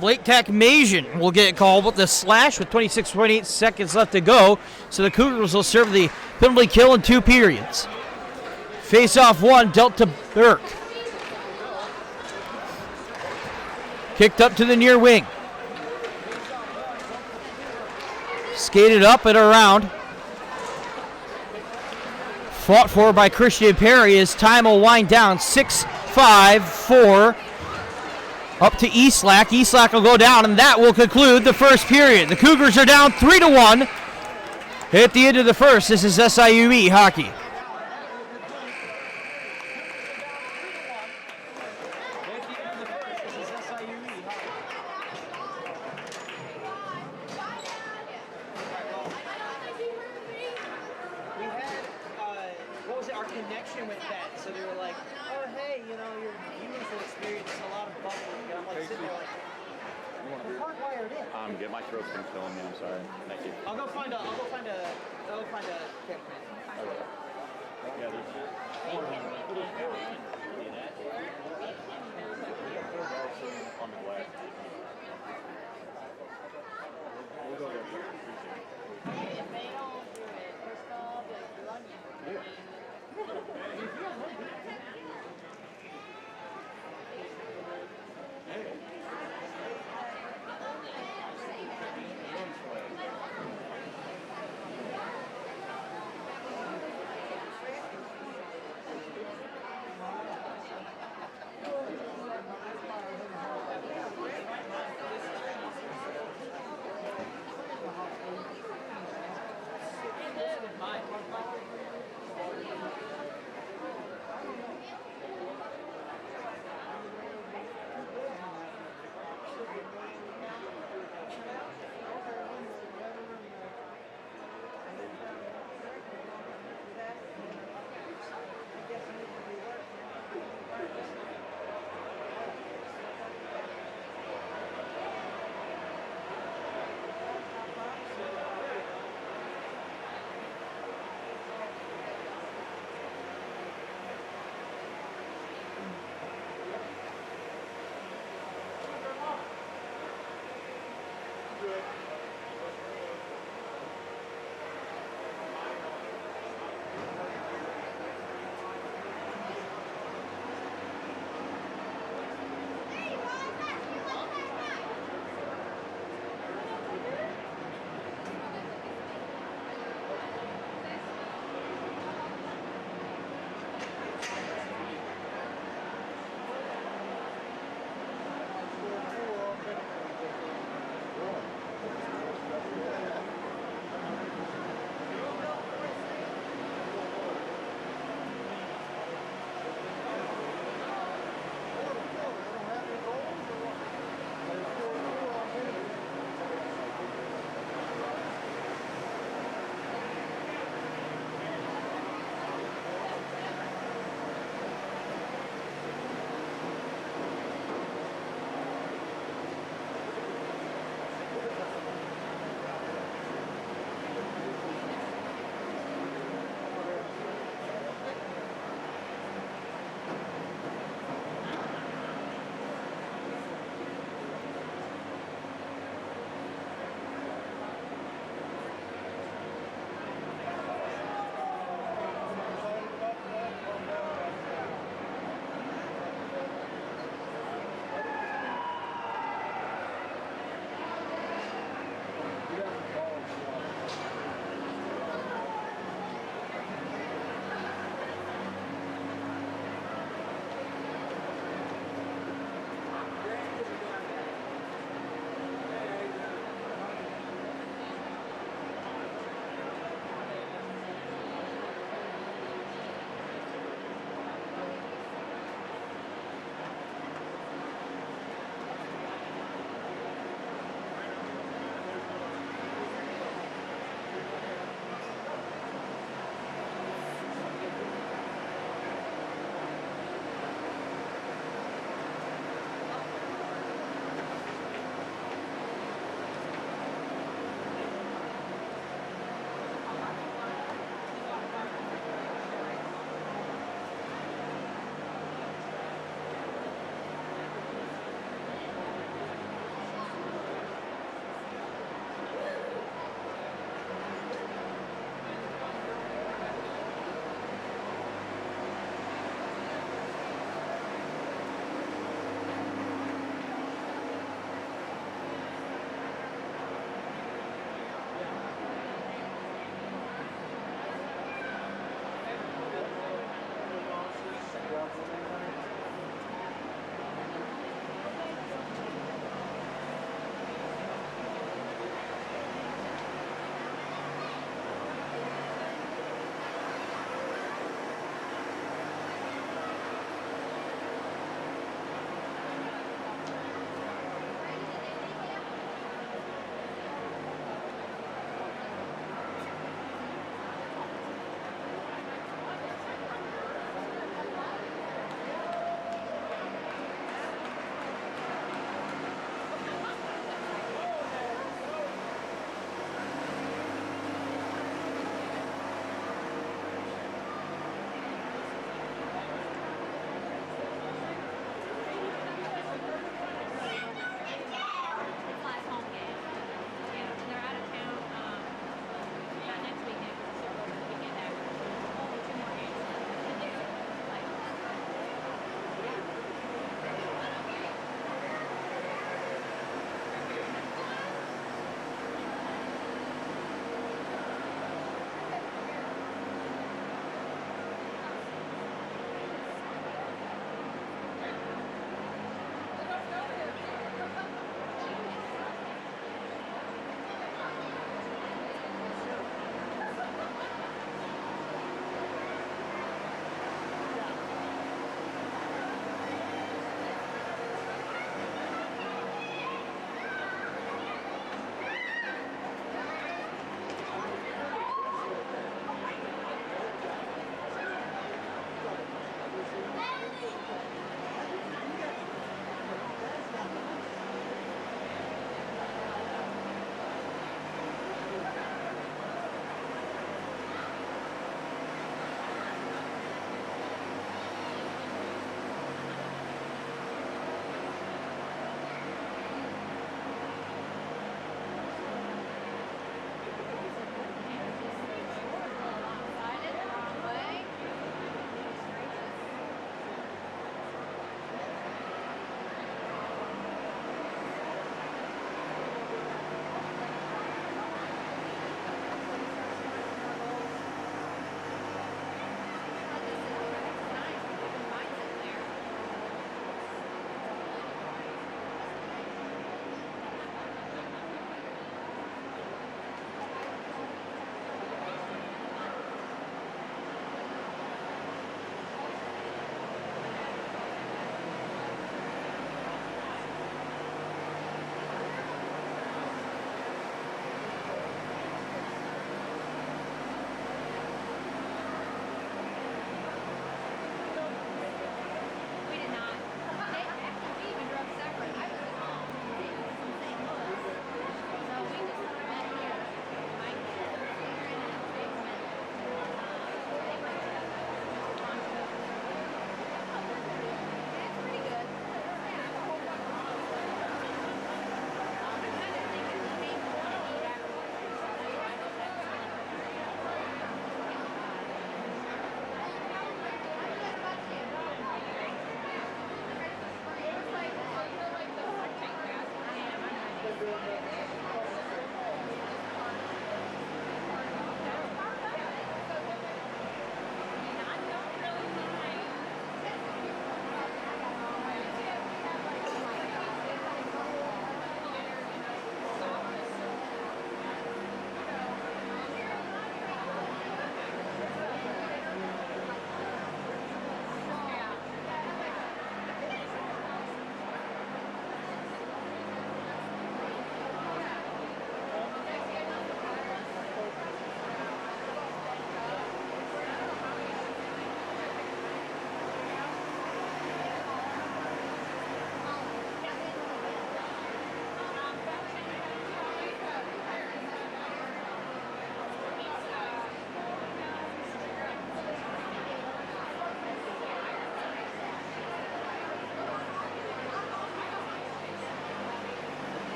Blake Takmazian will get called with the slash with 26.8 seconds left to go. So the Cougars will serve the penalty kill in 2 periods. Face-off one dealt to Burke. Kicked up to the near wing. Skated up and around. Fought for by Christian Perry as time will wind down. 6-5-4. Up to Eastlack. Eastlack will go down, and that will conclude the first period. The Cougars are down 3-1 at the end of the first. This is SIUE hockey. Our connection with that, so they were like, oh hey, you know, your beautiful experience is a lot of bubbling. And I'm like sitting there like, we're hardwired in. Get my throat's been killing me. I'm sorry. Thank you. I'll go find a camp. Yeah, there's on the way. We'll go there.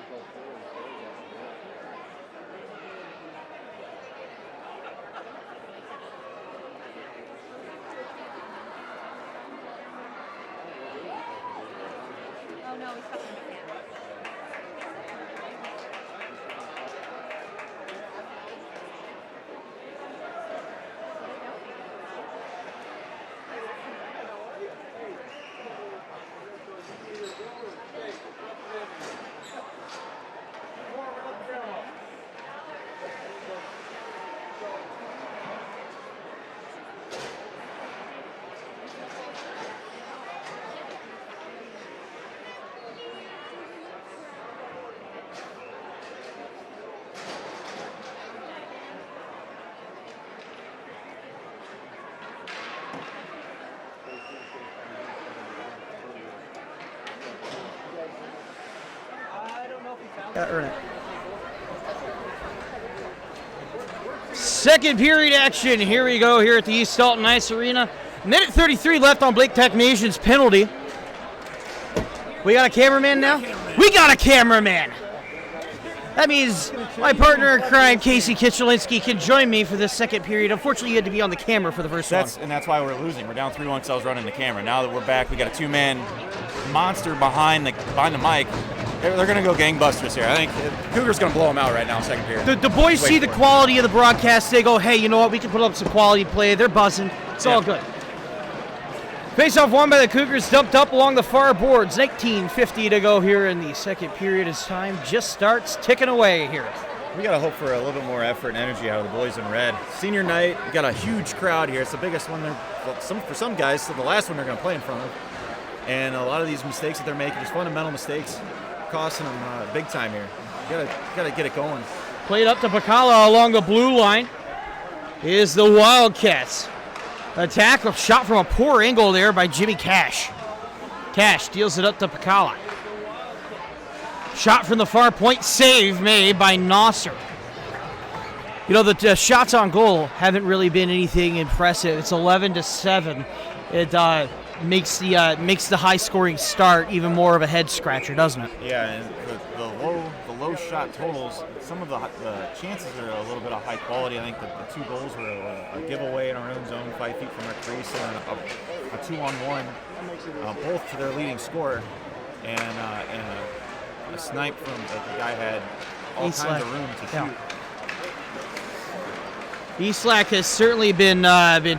Oh no, he's stuck in the can. Gotta earn it. Second period action. Here we go here at the East Dalton Ice Arena. Minute 33 left on Blake Technasian's penalty. We got a cameraman now? We got a cameraman! That means my partner in crime, Casey Kitchelinski, can join me for this second period. Unfortunately, you had to be on the camera for the first one. And that's why we're losing. We're down 3-1 because I was running the camera. Now that we're back, we got a two-man monster behind the mic. They're going to go gangbusters here. I think Cougar's going to blow them out right now, second period. The boys see the quality of the broadcast. They go, hey, you know what? We can put up some quality play. They're buzzing. It's all good. Face-off won by the Cougars, dumped up along the far boards. 19:50 to go here in the second period as time just starts ticking away here. We got to hope for a little bit more effort and energy out of the boys in red. Senior night, we got a huge crowd here. It's the biggest one for some guys, so the last one they're going to play in front of. And a lot of these mistakes that they're making, just fundamental mistakes, costing them big time here. You gotta get it going. Played up to Pacala along the blue line is the Wildcats. A tackle shot from a poor angle there by Jimmy Cash. Cash deals it up to Pacala. Shot from the far point, save made by Nosser. You know, the shots on goal haven't really been anything impressive. It's 11-7. It makes the high-scoring start even more of a head-scratcher, doesn't it? Yeah, and the low shot totals, some of the chances are a little bit of high quality. I think the two goals were a giveaway in our own zone, 5 feet from our crease, and a 2-on-1, both to their leading scorer, and a snipe from the guy had all kinds of room to shoot. Eastlack has certainly been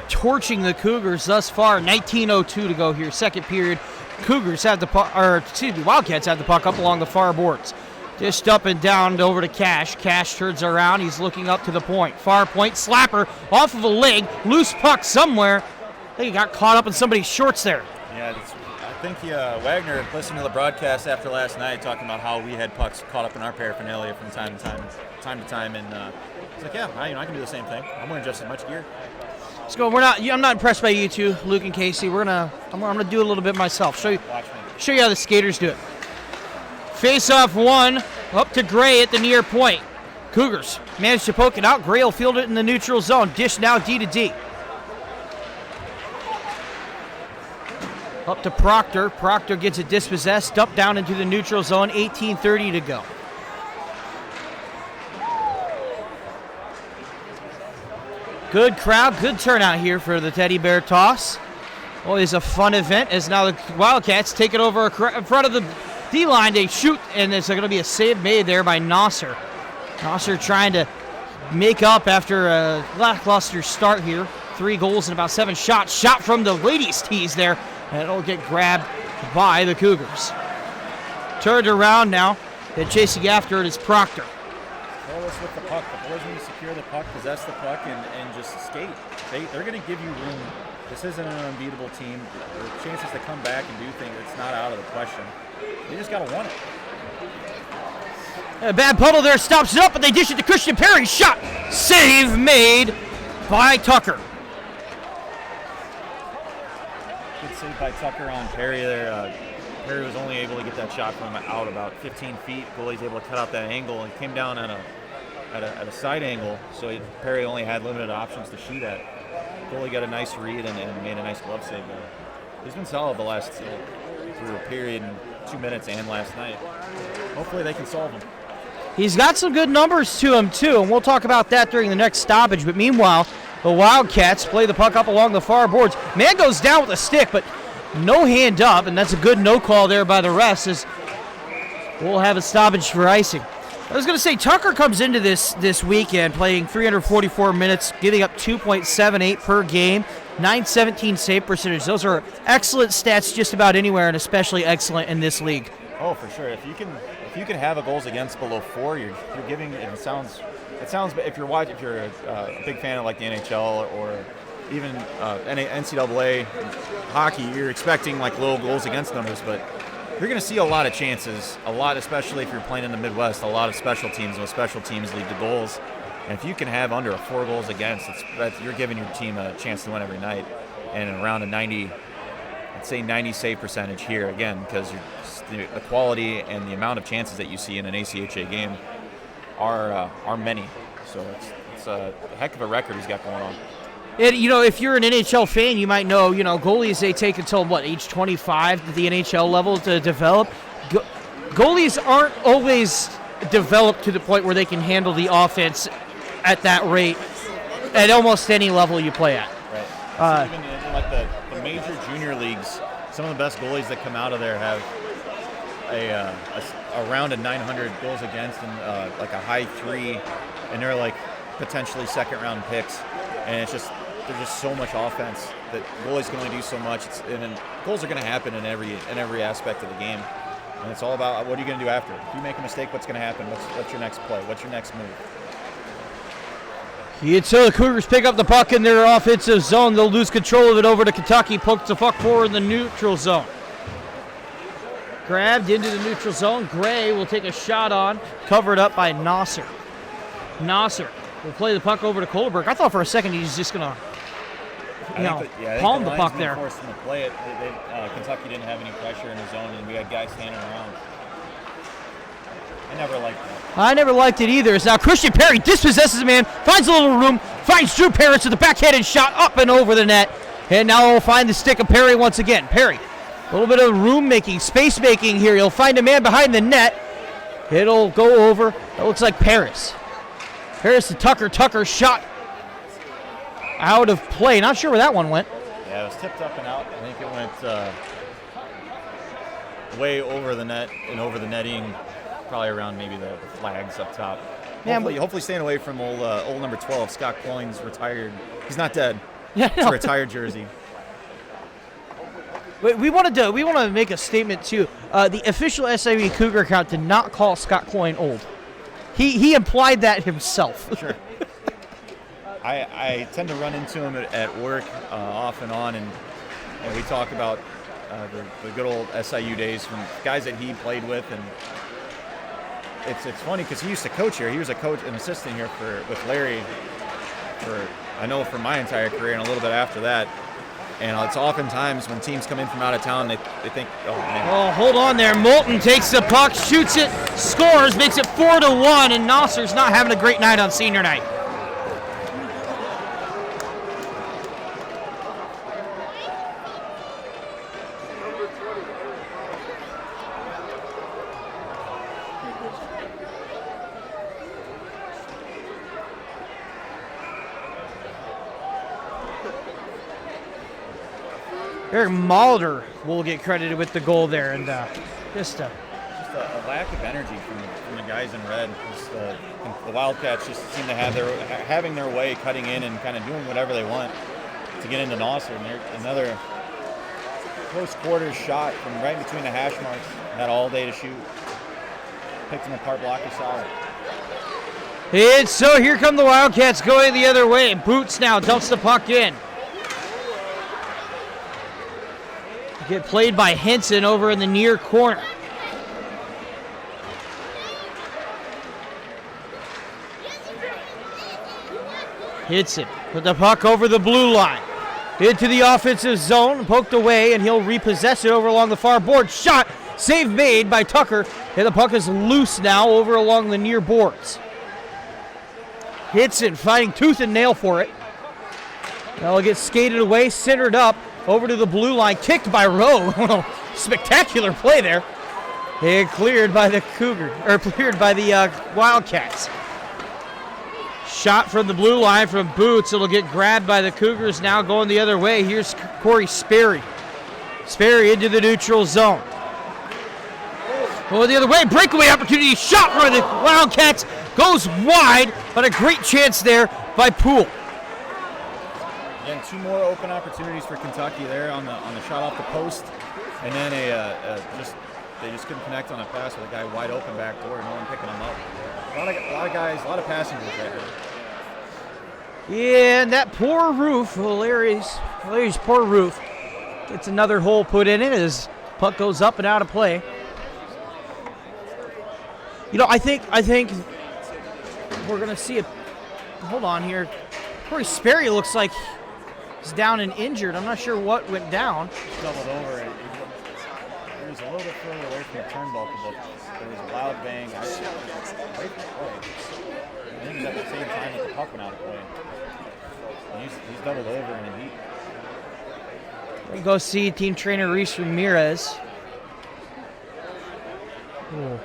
torching the Cougars thus far. 19:02 to go here, second period. Cougars have the puck, Wildcats have the puck up along the far boards. Dished up and down over to Cash. Cash turns around. He's looking up to the point. Far point slapper off of a leg. Loose puck somewhere. I think he got caught up in somebody's shorts there. Yeah, I think Wagner listened to the broadcast after last night talking about how we had pucks caught up in our paraphernalia from time to time, and it's like, yeah, I can do the same thing. I'm wearing just as much gear. Let's go. I'm not impressed by you two, Luke and Casey. I'm gonna do a little bit myself. Show you how the skaters do it. Face-off one, up to Gray at the near point. Cougars managed to poke it out. Gray will field it in the neutral zone. Dish now D to D. Up to Proctor. Proctor gets it dispossessed. Up down into the neutral zone. 18:30 to go. Good crowd, good turnout here for the Teddy Bear Toss. Always a fun event as now the Wildcats take it over in front of the D-line. They shoot, and there's going to be a save made there by Nosser. Nosser trying to make up after a lackluster start here. 3 goals and about 7 shots. Shot from the ladies' tees there, and it'll get grabbed by the Cougars. Turned around now. They're chasing after it is Proctor. Careless with the puck. The boys need to secure the puck, possess the puck, and just skate. They're going to give you room. This isn't an unbeatable team. The chances to come back and do things, it's not out of the question. They just got to want it. A bad puddle there, stops it up, but they dish it to Christian Perry. Shot! Save made by Tucker. Good save by Tucker on Perry there. Perry was only able to get that shot from out about 15 feet. Goalie's able to cut out that angle and came down at a side angle, so Perry only had limited options to shoot at. Goalie got a nice read and made a nice glove save there. He's been solid the last through a period and 2 minutes and last night. Hopefully they can solve them. He's got some good numbers to him, too, and we'll talk about that during the next stoppage. But meanwhile, the Wildcats play the puck up along the far boards. Man goes down with a stick, but no hand up, and that's a good no call there by the refs, as we'll have a stoppage for icing. I was going to say, Tucker comes into this weekend playing 344 minutes, giving up 2.78 per game, 917 save percentage. Those are excellent stats just about anywhere, and especially excellent in this league. Oh, for sure. If you can have a goals against below 4, you're giving. It sounds. If you're a big fan of like the NHL or even NCAA hockey, you're expecting like low goals against numbers, but you're going to see a lot of chances, especially if you're playing in the Midwest, a lot of special teams, and those special teams lead to goals. And if you can have under 4 goals against, you're giving your team a chance to win every night. And around a 90 save percentage here, again, because the quality and the amount of chances that you see in an ACHA game are many. So it's a heck of a record he's got going on. And, if you're an NHL fan, you might know, goalies, they take until, age 25 at the NHL level to develop. Goalies aren't always developed to the point where they can handle the offense at that rate at almost any level you play at. Right. So even in like the major junior leagues, some of the best goalies that come out of there have around a 900 goals against and like a high 3, and they're like potentially second-round picks. And there's just so much offense that goalies can only do so much. And goals are going to happen in every aspect of the game. And it's all about what are you going to do after. If you make a mistake, what's going to happen? What's your next play? What's your next move? So the Cougars pick up the puck in their offensive zone. They'll lose control of it over to Kentucky. Pokes the puck forward in the neutral zone. Grabbed into the neutral zone. Gray will take a shot on. Covered up by Nasser. Nasser will play the puck over to Kohlerberg. I thought for a second he was just going to palm the puck there. Forced them to play it. Kentucky didn't have any pressure in the zone, and we had guys standing around. I never liked that. I never liked it either. Now Christian Perry dispossesses a man, finds a little room, finds Drew Parents with a backhanded shot up and over the net. And now we'll find the stick of Perry once again. Perry, a little bit of room making, space making here. He'll find a man behind the net. It'll go over. That looks like Paris. Paris to Tucker. Tucker shot out of play. Not sure where that one went. Yeah, it was tipped up and out. I think it went way over the net and over the netting, probably around maybe the flags up top. Yeah, hopefully staying away from old number 12. Scott Kloing's retired. He's not dead. Yeah, it's a retired jersey. We want to make a statement too. The official SIUE Cougar account did not call Scott Kloing old. He implied that himself. Sure. I tend to run into him at work off and on, and we talk about the good old SIU days from guys that he played with, and it's funny because he used to coach here. He was an assistant here with Larry for my entire career and a little bit after that. And it's oftentimes when teams come in from out of town, they think, oh, man. Oh, hold on there. Moulton takes the puck, shoots it, scores, makes it 4-1, and Nasser's not having a great night on senior night. Eric Mulder will get credited with the goal there, and just a lack of energy from the guys in red. The Wildcats just seem to have having their way, cutting in and kind of doing whatever they want to get into Nasser. And another close quarters shot from right between the hash marks. Had all day to shoot. Picked them apart, blocker solid. And so here come the Wildcats going the other way. Boots now dumps the puck in. Get played by Henson over in the near corner. Hits it. Put the puck over the blue line. Into the offensive zone. Poked away, and he'll repossess it over along the far board. Shot. Save made by Tucker. And the puck is loose now over along the near boards. Hits it, fighting tooth and nail for it. Now it'll get skated away, centered up. Over to the blue line, kicked by Rowe. Spectacular play there. And cleared by the cleared by the Wildcats. Shot from the blue line from Boots. It'll get grabbed by the Cougars now going the other way. Here's Corey Sperry. Sperry into the neutral zone. Going the other way. Breakaway opportunity. Shot for the Wildcats. Goes wide, but a great chance there by Poole. Again, 2 more open opportunities for Kentucky there on the shot off the post. And then they just couldn't connect on a pass with a guy wide open back door, no one picking him up. A lot of guys, a lot of passengers right here. Yeah, and that poor roof, Larry's poor roof, gets another hole put in it as puck goes up and out of play. You know, I think we're gonna see it. Hold on here. Corey Sperry looks like he's down and injured. I'm not sure what went down. Doubled over. He was a little bit further away from the turnbuckle, but there was a loud bang. I was right from play. And then he's at the same time that the puck went out of play. And he's doubled over in the heat. We go see team trainer Reese Ramirez. We'll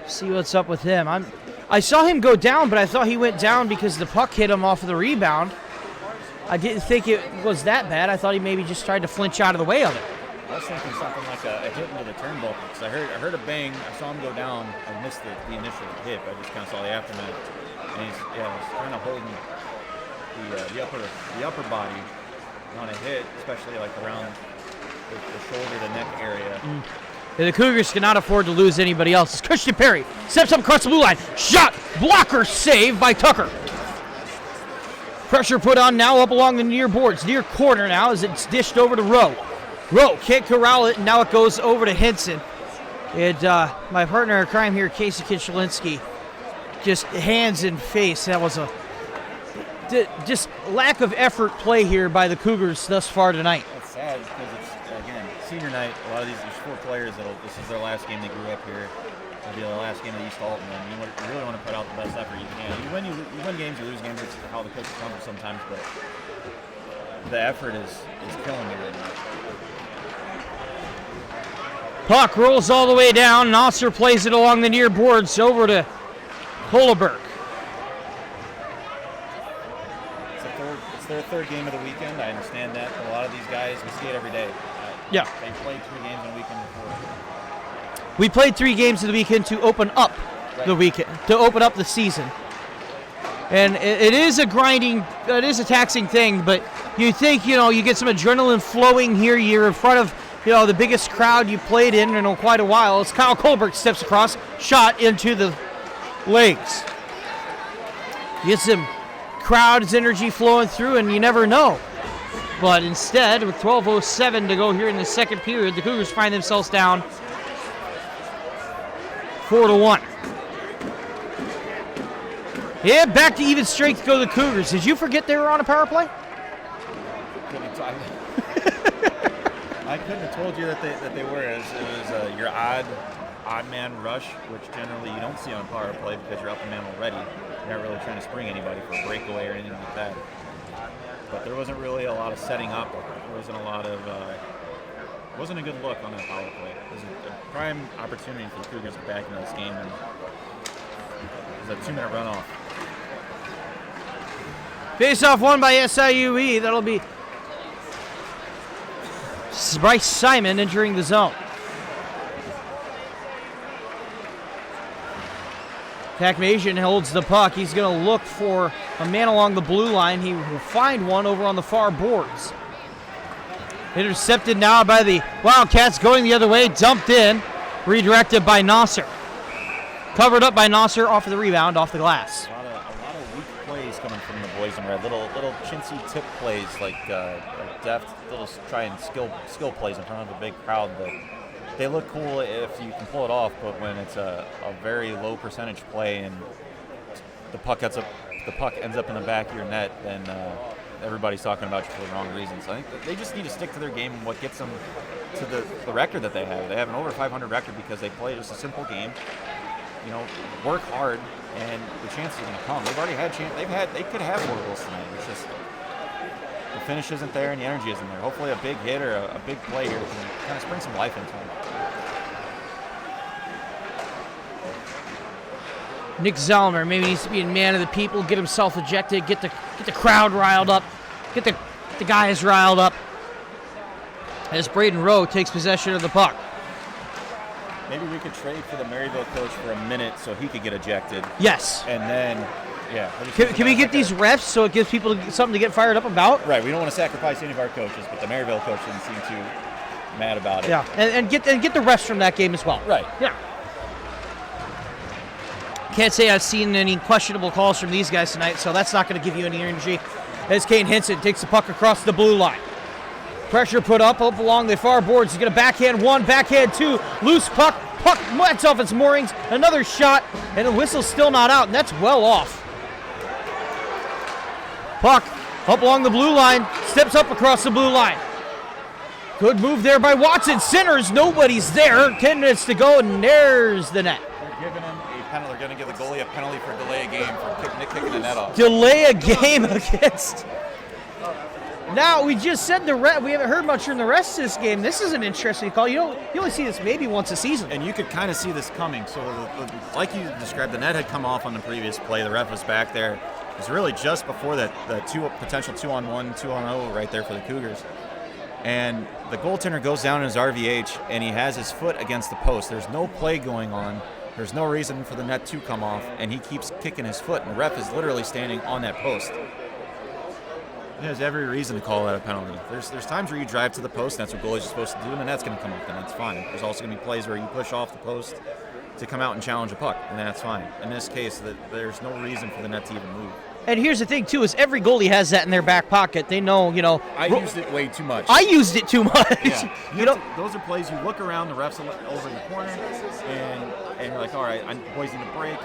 see what's up with him. I saw him go down, but I thought he went down because the puck hit him off of the rebound. I didn't think it was that bad. I thought he maybe just tried to flinch out of the way of it. I was thinking something like a hit into the turnbuckle because I heard a bang. I saw him go down. I missed the initial hit. I just kind of saw the aftermath. And he's kind of holding the upper body on a hit, especially like around the shoulder to neck area. And the Cougars cannot afford to lose anybody else. It's Christian Perry steps up across the blue line. Shot, blocker, save by Tucker. Pressure put on now up along the near boards. Near corner now as it's dished over to Rowe. Rowe can't corral it, and now it goes over to Henson. And my partner in crime here, Casey Kichlinski, just hands in face. That was a just lack of effort play here by the Cougars thus far tonight. It's sad because it's, again, senior night. A lot of there's 4 players this is their last game they grew up here. It'll be the last game at East Alton, and you really want to put out the best effort you can. You win games, you lose games. It's how the coaches come sometimes, but the effort is killing me right now. Puck rolls all the way down. Nosser plays it along the near boards over to Holoberg. It's their 3rd game of the weekend. I understand that. But a lot of these guys, we see it every day. Yeah. They played 3 games in a weekend before. We played 3 games of the weekend to open up the weekend, to open up the season. And it is a taxing thing, but you think, you get some adrenaline flowing here. You're in front of, the biggest crowd you played in quite a while. As Kyle Kohlberg steps across, shot into the legs. Get some crowd's energy flowing through, and you never know. But instead, with 12:07 to go here in the second period, the Cougars find themselves down 4-1. Yeah, back to even strength go the Cougars. Did you forget they were on a power play? I couldn't have told you that they were. It was your odd man rush, which generally you don't see on a power play because you're up a man already. You're not really trying to spring anybody for a breakaway or anything like that. But there wasn't really a lot of setting up. There wasn't a lot of. It wasn't a good look on that power play. It was a prime opportunity for the Cougars to get back into this game, and it was a 2-minute runoff. Face-off won by SIUE. That'll be Bryce Simon entering the zone. Takmasian holds the puck. He's going to look for a man along the blue line. He will find one over on the far boards. Intercepted now by the Wildcats, going the other way. Dumped in. Redirected by Nosser. Covered up by Nosser off of the rebound, off the glass. A lot of weak plays coming from the boys in red. Little chintzy tip plays like deft, little try and skill plays in front of a big crowd that they look cool if you can pull it off. But when it's a very low percentage play and the puck ends up in the back of your net, then everybody's talking about you for the wrong reasons. I think they just need to stick to their game and what gets them to the record that they have. They have an over 500 record because they play just a simple game. Work hard, and the chances are going to come. They've already had they could have 4 goals tonight. It's just the finish isn't there and the energy isn't there. Hopefully a big hit or a big play here can kind of spring some life into them. Nick Zellmer maybe needs to be a man of the people, get himself ejected, get the crowd riled up, get the guys riled up. As Braden Rowe takes possession of the puck. Maybe we could trade for the Maryville coach for a minute so he could get ejected. Yes. And then, yeah. Can we get these refs so it gives people something to get fired up about? Right. We don't want to sacrifice any of our coaches, but the Maryville coach didn't seem too mad about it. Yeah. And get the refs from that game as well. Right. Yeah. Can't say I've seen any questionable calls from these guys tonight, so that's not going to give you any energy. As Kane Hinson takes the puck across the blue line. Pressure put up along the far boards. He's going to backhand one, backhand two. Loose puck. Puck wets off its moorings. Another shot, and the whistle's still not out, and that's well off. Puck up along the blue line. Steps up across the blue line. Good move there by Watson. Centers. Nobody's there. 10 minutes to go, and there's the net. They're giving him a penalty. They're going to give the goalie a penalty for delay a game for kicking the net off. Delay a game against... Now, we just said we haven't heard much from the rest of this game. This is an interesting call. You only see this maybe once a season. And you could kind of see this coming. So, like you described, the net had come off on the previous play. The ref was back there. It was really just before the potential 2-on-1, 2-on-0 right there for the Cougars. And the goaltender goes down in his RVH, and he has his foot against the post. There's no play going on. There's no reason for the net to come off, and he keeps kicking his foot, and the ref is literally standing on that post. He has every reason to call that a penalty. There's times where you drive to the post, and that's what goalies are supposed to do, and the net's going to come off, and that's fine. There's also going to be plays where you push off the post to come out and challenge a puck, and that's fine. In this case, there's no reason for the net to even move. And here's the thing, too, is every goalie has that in their back pocket. They know, I used it way too much. I used it too much. Yeah. Those are plays you look around, the ref's over in the corner, and you're like, all right, boys need a break.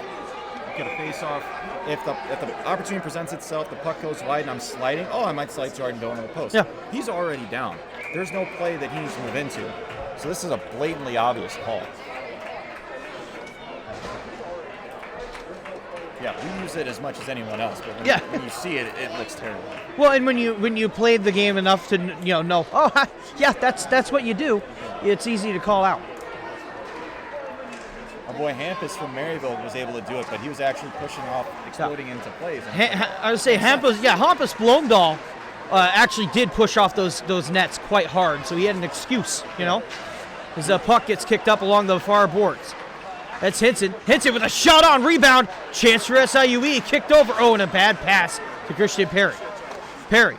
Get a face-off. If the opportunity presents itself, the puck goes wide and I'm sliding, I might slide too hard and go into the post. Yeah. He's already down. There's no play that he needs to move into. So this is a blatantly obvious call. Yeah, we use it as much as anyone else, but when you see it, it looks terrible. Well, and when you played the game enough to know, that's what you do. It's easy to call out. Our boy Hampus from Maryville was able to do it, but he was actually pushing off, exploding into plays. I would say Hampus Blomdahl actually did push off those nets quite hard, so he had an excuse, as the puck gets kicked up along the far boards. That's Hinson. Hinson with a shot on rebound. Chance for SIUE. Kicked over. And a bad pass to Christian Perry. Perry.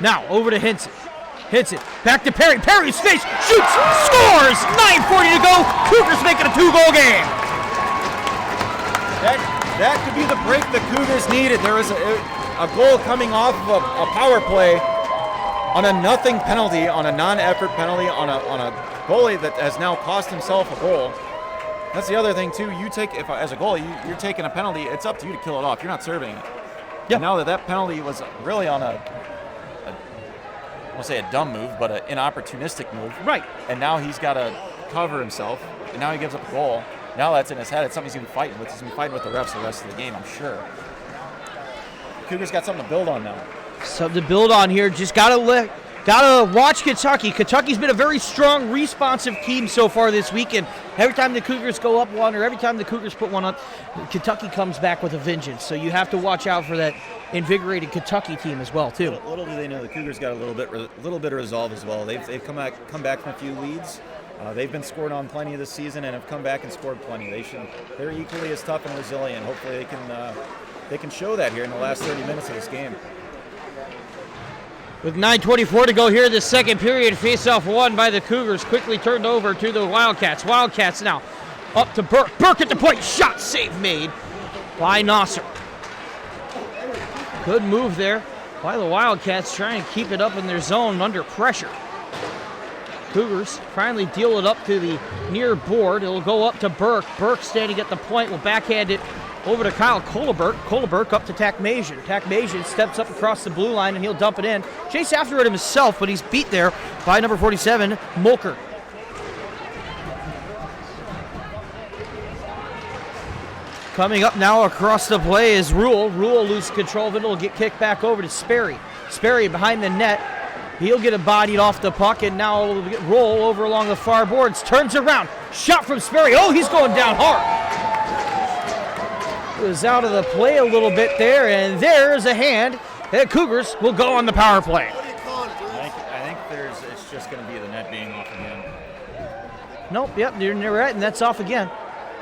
Now over to Hinson. Hinson. Back to Perry. Perry's face. Shoots. Scores. 9:40 to go. Cougars making a 2-goal game. That could be the break the Cougars needed. There was a goal coming off of a power play on a nothing penalty, on a non-effort penalty, on a goalie that has now cost himself a goal. That's the other thing too. As a goalie, you're taking a penalty. It's up to you to kill it off. You're not serving it. Yeah. Now that penalty was really on I won't say a dumb move, but an inopportunistic move. Right. And now he's got to cover himself. And now he gives up a goal. Now that's in his head. It's something he's going to be fighting with. He's going to be fighting with the refs the rest of the game, I'm sure. Cougars got something to build on now. Something to build on here. Just gotta watch Kentucky. Kentucky's been a very strong, responsive team so far this weekend. Every time the Cougars go up one, or every time the Cougars put one up, Kentucky comes back with a vengeance. So you have to watch out for that invigorated Kentucky team as well, too. Little do they know the Cougars got a little bit of resolve as well. They've come back from a few leads. They've been scored on plenty this season and have come back and scored plenty. They're equally as tough and resilient. Hopefully they can show that here in the last 30 minutes of this game. With 9:24 to go here in the second period, face-off won by the Cougars, quickly turned over to the Wildcats. Wildcats now up to Burke. Burke at the point, shot save made by Nasser. Good move there by the Wildcats, trying to keep it up in their zone under pressure. Cougars finally deal it up to the near board. It'll go up to Burke. Burke standing at the point will backhand it over to Kyle Koloberg. Koloberg up to Takmazian. Takmazian steps up across the blue line and he'll dump it in. Chase after it himself, but he's beat there by number 47, Mulker. Coming up now across the play is Rule. Rule loses control of it. It'll get kicked back over to Sperry. Sperry behind the net. He'll get it bodied off the puck and now it'll roll over along the far boards. Turns around. Shot from Sperry. He's going down hard. was out of the play a little bit there, and there's a hand. The Cougars will go on the power play. I think it's just going to be the net being off again. Nope, yep, you're right, and that's off again.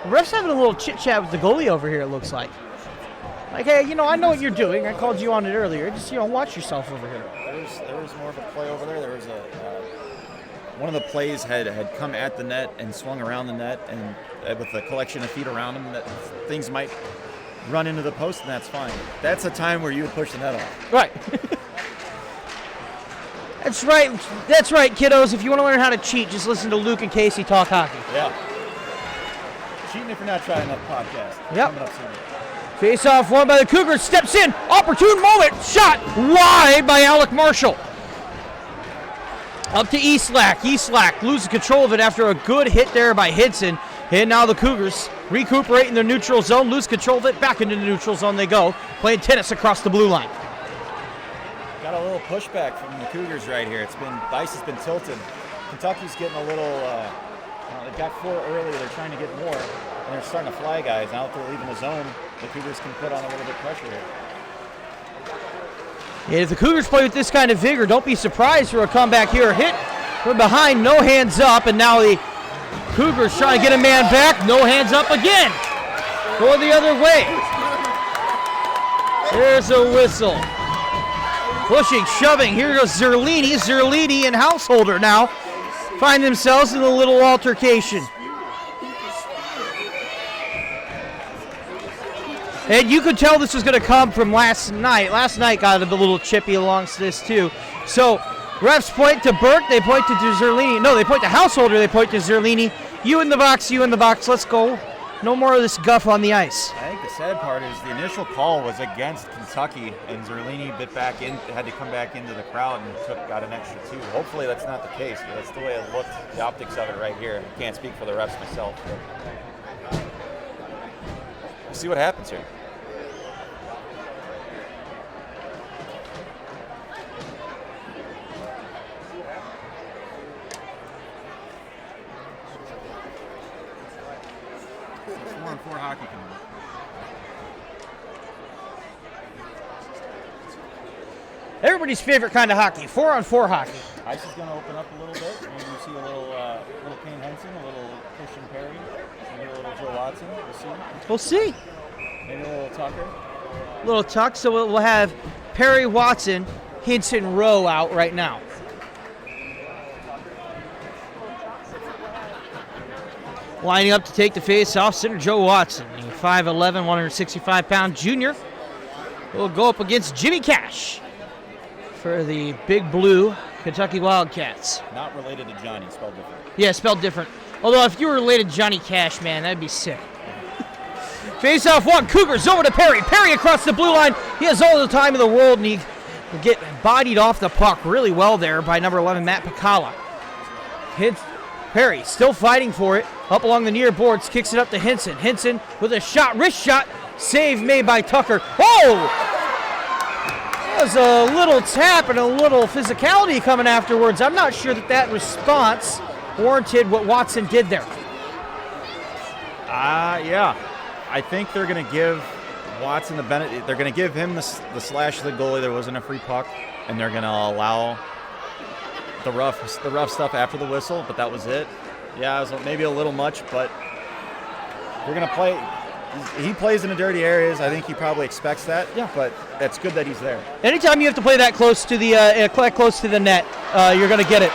The ref's having a little chit-chat with the goalie over here, it looks like. Like, hey, I know what you're doing. I called you on it earlier. Just, watch yourself over here. There was more of a play over there. There was one of the plays had come at the net and swung around the net, and with a collection of feet around him, that things might run into the post, and that's fine. That's a time where you would push the net off. Right. That's right, kiddos. If you want to learn how to cheat, just listen to Luke and Casey talk hockey. Yeah. Cheating if you're not trying enough podcast. Yep. Coming up soon. Face-off won by the Cougars. Steps in. Opportune moment. Shot wide by Alec Marshall. Up to Eastlack. Eastlack loses control of it after a good hit there by Hinson. And now the Cougars recuperate in their neutral zone, lose control of it. Back into the neutral zone they go, playing tennis across the blue line. Got a little pushback from the Cougars right here. The ice has been tilted. Kentucky's getting a little. They got 4 earlier. They're trying to get more, and they're starting to fly guys. Now that they're leaving the zone, the Cougars can put on a little bit of pressure here. And if the Cougars play with this kind of vigor, don't be surprised for a comeback here. Hit from behind, no hands up, and now the Cougars trying to get a man back. No hands up again. Go the other way. There's a whistle. Pushing, shoving. Here goes Zerlini. Zerlini and Householder now find themselves in a little altercation. And you could tell this was going to come from last night. Last night got a little chippy along this too. So refs point to Burke. They point to Zerlini. No, they point to Householder. They point to Zerlini. You in the box. You in the box. Let's go. No more of this guff on the ice. I think the sad part is the initial call was against Kentucky, and Zerlini bit back in, had to come back into the crowd and got an extra 2. Hopefully that's not the case, but that's the way it looked, the optics of it right here. I can't speak for the refs myself, but we'll see what happens here. It's 4-on-4 hockey coming up. Everybody's favorite kind of hockey, 4-on-4 hockey. Ice is going to open up a little bit. Maybe you see a little Kane Henson, a little Christian Perry, maybe a little Joe Watson. We'll see. Maybe a little Tucker. Little tuck, so we'll have Perry, Watson, Hinson, Rowe out right now. Lining up to take the face-off, center Joe Watson, a 5'11", 165-pound junior. Will go up against Jimmy Cash for the Big Blue Kentucky Wildcats. Not related to Johnny, spelled different. Yeah, spelled different. Although if you were related to Johnny Cash, man, that'd be sick. Face-off one, Cougars over to Perry. Perry across the blue line. He has all the time in the world, and he will get bodied off the puck really well there by number 11, Matt Picala. Hits Perry still fighting for it. Up along the near boards, kicks it up to Hinson. Hinson with a shot, wrist shot. Save made by Tucker. Oh! That was a little tap and a little physicality coming afterwards. I'm not sure that response warranted what Watson did there. Yeah. I think they're going to give Watson the benefit. They're going to give him the slash of the goalie. There wasn't a free puck, and they're going to allow the rough stuff after the whistle, but that was it. Yeah, it was maybe a little much, but we're going to play. He plays in the dirty areas. I think he probably expects that. Yeah, but that's good that he's there. Anytime you have to play that close to the net, you're going to get it.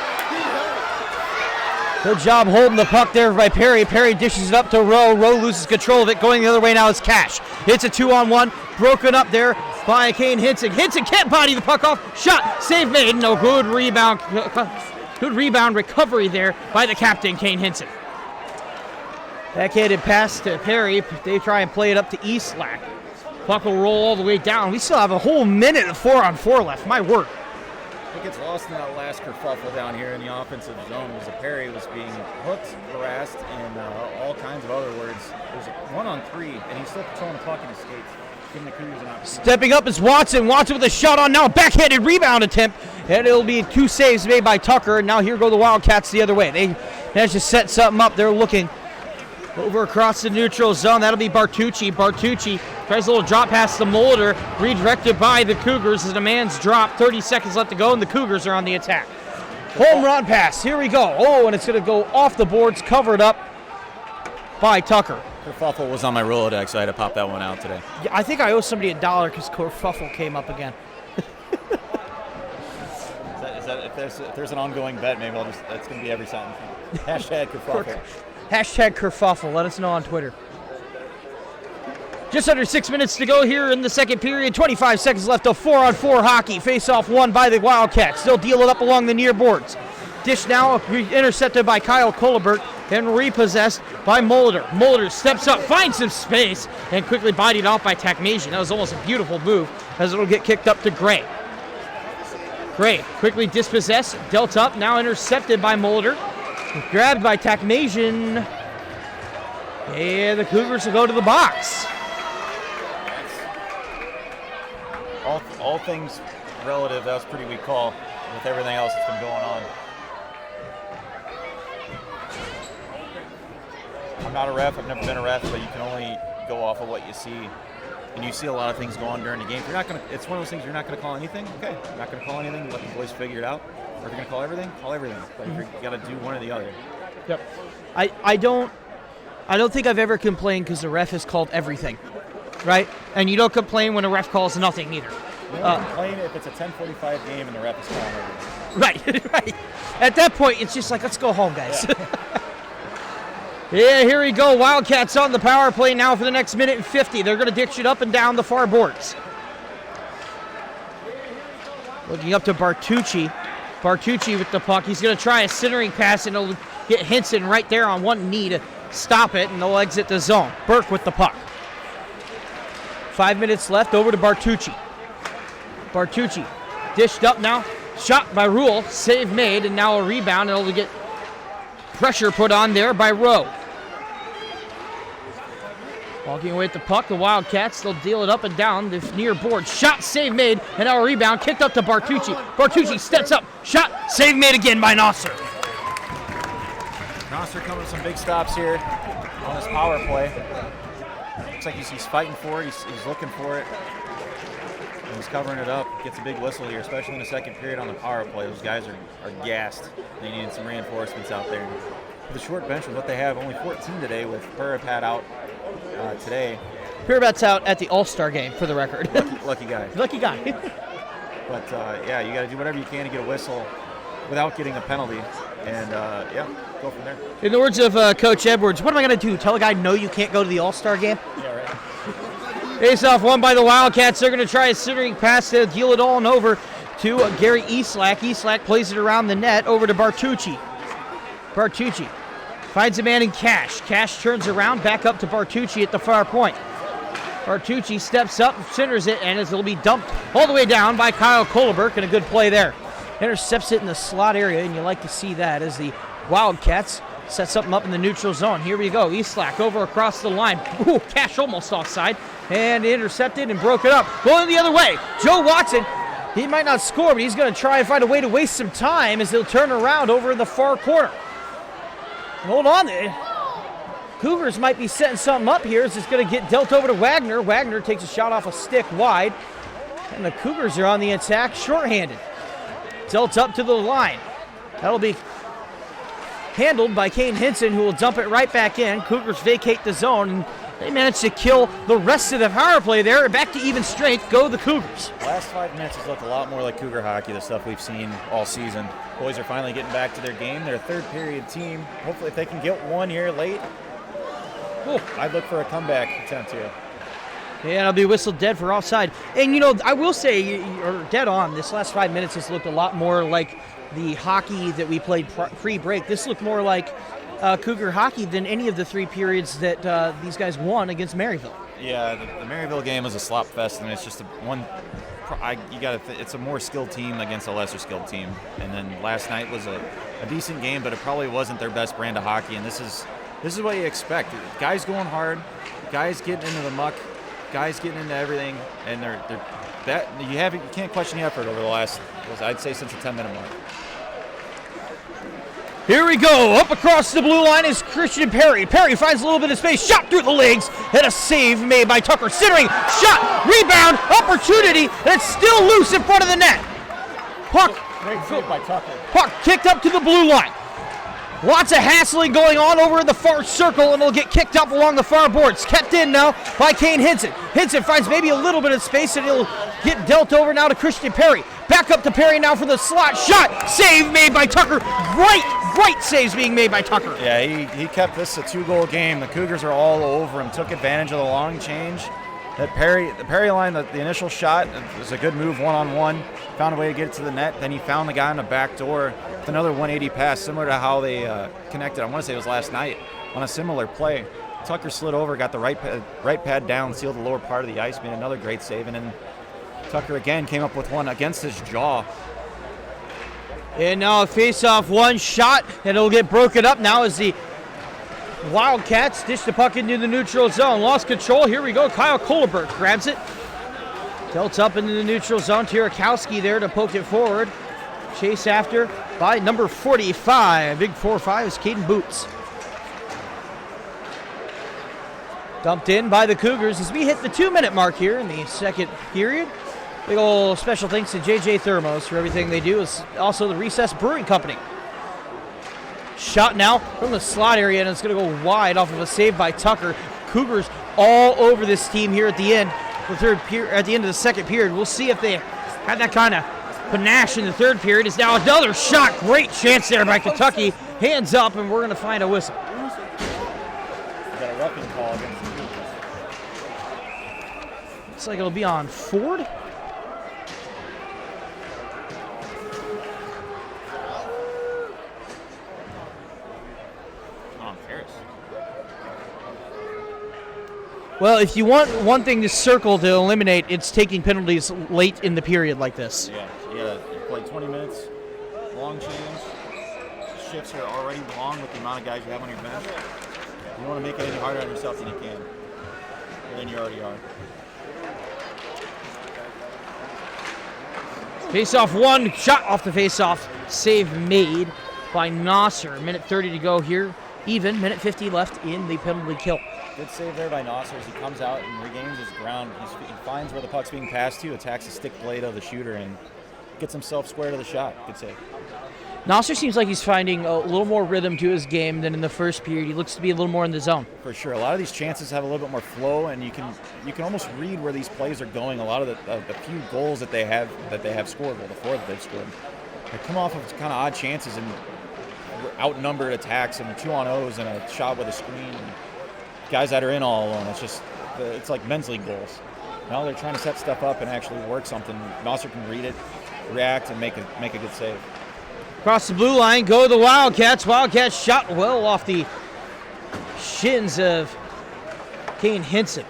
Good job holding the puck there by Perry. Perry dishes it up to Rowe. Rowe loses control of it. Going the other way now is Cash. It's a 2-on-1. Broken up there by Kane Hinson. Hinson can't body the puck off. Shot. Save made. No good rebound. Good rebound recovery there by the captain, Kane Hinson. Backhanded pass to Perry. They try and play it up to Eastlack. Puck will roll all the way down. We still have a whole minute of 4-on-4 left. My word. What gets lost in that last kerfuffle down here in the offensive zone was that Perry was being hooked, harassed, and all kinds of other words. It was a 1-on-3, and he's still controlling the puck in his skates, giving the Cougars an opportunity. Stepping up is Watson. Watson with a shot on now. Backhanded rebound attempt, and it'll be 2 saves made by Tucker. And now here go the Wildcats the other way. They managed to set something up. They're looking Over across the neutral zone, that'll be Bartucci. Bartucci tries a little drop pass to Mulder, redirected by the Cougars as a man's drop. 30 seconds left to go, and the Cougars are on the attack. Home run pass, here we go. Oh, and it's going to go off the boards, covered up by Tucker. Kerfuffle was on my Rolodex, so I had to pop that one out today. Yeah, I think I owe somebody $1 because Kerfuffle came up again. If there's an ongoing bet, maybe that's going to be every sentence. Hashtag Kerfuffle. Hashtag Kerfuffle. Let us know on Twitter. Just under 6 minutes to go here in the second period. 25 seconds left of 4-on-4 hockey. Face-off won by the Wildcats. They'll deal it up along the near boards. Dish now intercepted by Kyle Colbert and repossessed by Mulder. Mulder steps up, finds some space, and quickly bodied off by Takmasian. That was almost a beautiful move as it'll get kicked up to Gray. Gray quickly dispossessed, dealt up, now intercepted by Mulder. Grabbed by Takmasian. And the Cougars will go to the box. All things relative, that was a pretty weak call with everything else that's been going on. I'm not a ref, I've never been a ref, but you can only go off of what you see. And you see a lot of things go on during the game. It's one of those things you're not going to call anything. Okay, I'm not going to call anything. Let the boys figure it out. Or if you're going to call everything, call everything. But you got to do one or the other. Yep. I don't think I've ever complained because the ref has called everything, right? And you don't complain when a ref calls nothing either. You only complain if it's a 10:45 game and the ref is calling everything. Right, right. At that point, it's just like, let's go home, guys. Yeah, here we go. Wildcats on the power play now for the next minute and 50. They're going to dish it up and down the far boards. Looking up to Bartucci. Bartucci with the puck. He's going to try a centering pass, and he'll get Hinson right there on one knee to stop it, and they'll exit the zone. Burke with the puck. 5 minutes left, over to Bartucci. Bartucci dished up now. Shot by Rule. Save made, and now a rebound, and it'll get pressure put on there by Rowe. Walking away with the puck, the Wildcats, they'll deal it up and down the near board. Shot, save made, and now a rebound, kicked up to Bartucci. Bartucci steps up, shot, save made again by Nasser. Nasser coming with some big stops here on his power play. Looks like he's fighting for it, he's looking for it. And he's covering it up, gets a big whistle here, especially in the second period on the power play. Those guys are gassed. They need some reinforcements out there. With the short bench with what they have, only 14 today with Purapat out today. Purapat's out at the All-Star game, for the record. Lucky guy. Lucky guy. But yeah, you got to do whatever you can to get a whistle without getting a penalty. And yeah, go from there. In the words of Coach Edwards, what am I going to do? Tell a guy no, you can't go to the All-Star game? Yeah, right. Face-off won by the Wildcats. They're going to try a centering pass to deal it all and over to Gary Eastlack. Eastlack plays it around the net over to Bartucci. Bartucci finds a man in Cash. Cash turns around, back up to Bartucci at the far point. Bartucci steps up, centers it, and it'll be dumped all the way down by Kyle Kohlberg, and a good play there. Intercepts it in the slot area, and you like to see that as the Wildcats set something up in the neutral zone. Here we go. Eastlack over across the line. Ooh, Cash almost offside, and intercepted and broke it up. Going the other way. Joe Watson, he might not score, but he's going to try and find a way to waste some time as he'll turn around over in the far corner. Hold on there. Cougars might be setting something up here as it's going to get dealt over to Wagner. Wagner takes a shot off a stick wide, and the Cougars are on the attack shorthanded. Dealt up to the line. That'll be handled by Kane Hinson, who will dump it right back in. Cougars vacate the zone, and they manage to kill the rest of the power play there. Back to even strength. Go the Cougars. Last 5 minutes has looked a lot more like Cougar hockey, the stuff we've seen all season. Boys are finally getting back to their game. They're a third period team. Hopefully if they can get one here late, I'd look for a comeback attempt here. Yeah, it'll be whistled dead for offside. And, you know, I will say, you're dead on. This last 5 minutes has looked a lot more like the hockey that we played pre-break. This looked more like Cougar hockey than any of the 3 periods that these guys won against Maryville. Yeah, the Maryville game was a slop fest, and it's just it's a more skilled team against a lesser skilled team. And then last night was a decent game, but it probably wasn't their best brand of hockey. And this is what you expect. Guys going hard, guys getting into the muck, guys getting into everything, and you can't question the effort over the last, I'd say, since the 10-minute mark. Here we go. Up across the blue line is Christian Perry. Perry finds a little bit of space. Shot through the legs. And a save made by Tucker. Centering. Shot. Rebound. Opportunity. And it's still loose in front of the net. Puck. Great save by Tucker. Puck kicked up to the blue line. Lots of hassling going on over in the far circle, and it'll get kicked up along the far boards. Kept in now by Kane Hinson. Hinson finds maybe a little bit of space, and he'll get dealt over now to Christian Perry. Back up to Perry now for the slot shot. Save made by Tucker. Great saves being made by Tucker. Yeah, he kept this a 2-goal game. The Cougars are all over him. Took advantage of the long change. The Perry line, the initial shot was a good move one-on-one. Found a way to get it to the net. Then he found the guy on the back door with another 180 pass, similar to how they connected. I want to say it was last night on a similar play. Tucker slid over, got the right pad down, sealed the lower part of the ice, made another great save, and then Tucker again came up with one against his jaw. And now a face-off, one shot, and it'll get broken up now as the Wildcats dish the puck into the neutral zone. Lost control. Here we go. Kyle Kohlerberg grabs it. Dealt up into the neutral zone. Tirakowski there to poke it forward. Chase after by number 45. Big 4-5 is Caden Boots. Dumped in by the Cougars as we hit the 2-minute mark here in the second period. Big ol' special thanks to JJ Thermos for everything they do. It's also the Recess Brewing Company. Shot now from the slot area, and it's going to go wide off of a save by Tucker. Cougars all over this team here at the end. At the end of the second period. We'll see if they have that kind of panache in the third period. It's now another shot. Great chance there by Kentucky. Hands up, and we're going to find a whistle. Got a roughing call against the Cougars. Looks like it'll be on Ford. Well, if you want one thing to circle to eliminate, it's taking penalties late in the period like this. Yeah, you play 20 minutes, long change. Shifts are already long with the amount of guys you have on your bench. You don't want to make it any harder on yourself than you can. Than you already are. Face-off one, shot off the face-off. Save made by Nasser. Minute 30 to go here. Even, minute 50 left in the penalty kill. Good save there by Nasser as he comes out and regains his ground. He finds where the puck's being passed to, attacks the stick blade of the shooter, and gets himself square to the shot. Good save. Nasser seems like he's finding a little more rhythm to his game than in the first period. He looks to be a little more in the zone. For sure. A lot of these chances have a little bit more flow, and you can almost read where these plays are going. A lot of the few goals that they have scored, well, the 4 that they've scored, they come off of kind of odd chances and outnumbered attacks and 2-on-0s and a shot with a screen. And guys that are in all alone. It's like men's league goals. Now they're trying to set stuff up and actually work something. Nasser can read it, react, and make a good save. Across the blue line go the Wildcats. Wildcats shot well off the shins of Kane Hinson.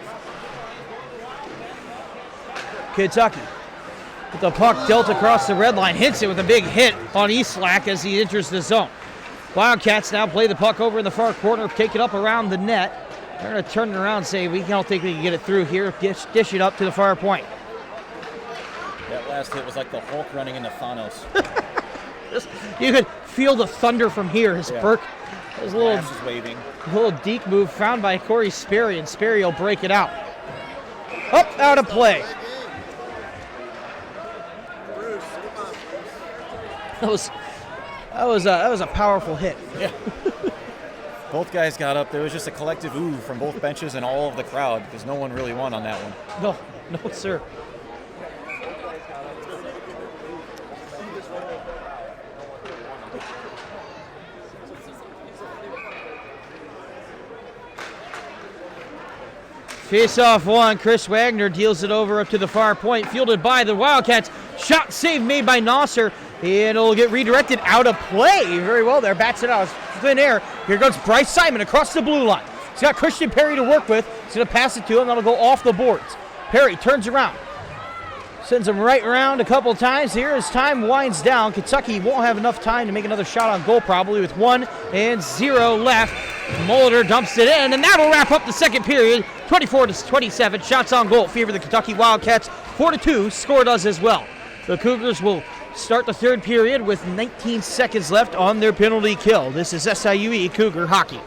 Kentucky with the puck dealt across the red line. Hinson with a big hit on Eastlack as he enters the zone. Wildcats now play the puck over in the far corner, take it up around the net. They're going to turn it around and say, we don't think we can get it through here. Dish it up to the far point. That last hit was like the Hulk running into Thanos. You could feel the thunder from here. His Burke, his little deke move found by Corey Sperry, and Sperry will break it out. Up, out of play. That was a powerful hit. Yeah. Both guys got up. There was just a collective ooh from both benches and all of the crowd because no one really won on that one. No, sir. Face-off one. Chris Wagner deals it over up to the far point. Fielded by the Wildcats. Shot save made by Nasser. And it'll get redirected out of play. Very well there. Bats it out of thin air. Here goes Bryce Simon across the blue line. He's got Christian Perry to work with. He's going to pass it to him. That'll go off the boards. Perry turns around. Sends him right around a couple times here as time winds down. Kentucky won't have enough time to make another shot on goal probably with 1-0 left. Molitor dumps it in, and that'll wrap up the second period. 24-27. Shots on goal favor the Kentucky Wildcats. 4-2. Score does as well. The Cougars will start the third period with 19 seconds left on their penalty kill. This is SIUE Cougar hockey.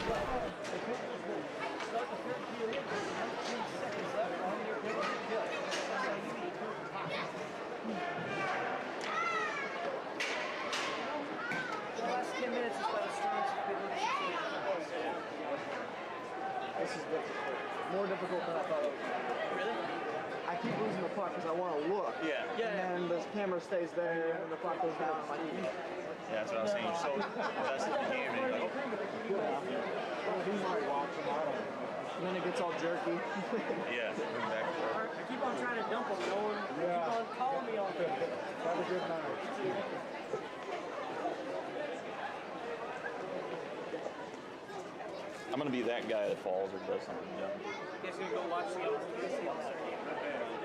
This is difficult. More difficult than I thought it would be. Really? I keep losing the puck because I want to look. Yeah. And then the camera stays there, and the puck goes down. I'm like, Yeah, that's what I was saying. You're so invested in the game, and you're like, he might watch him. I don't know. And then it gets all jerky. yeah, moving back and forth. I keep on trying to dump them, no one keep on calling me on it. Have a good night. I'm gonna be that guy that falls or does something dumb. You guys gonna go watch the All-Star game?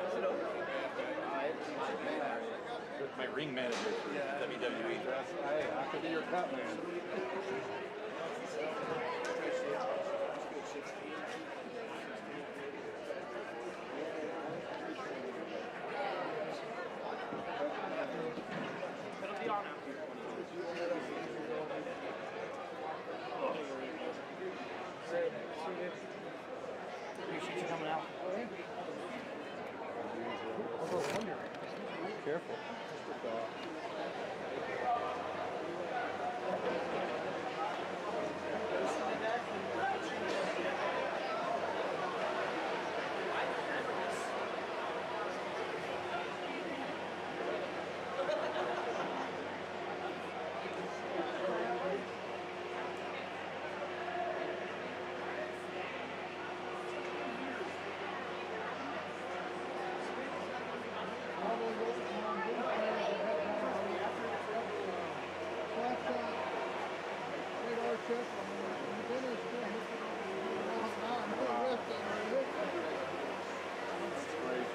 Is it over? My ring manager for WWE. Hey, I could be your cut man. It'll be on now. Appreciate you coming out. Careful.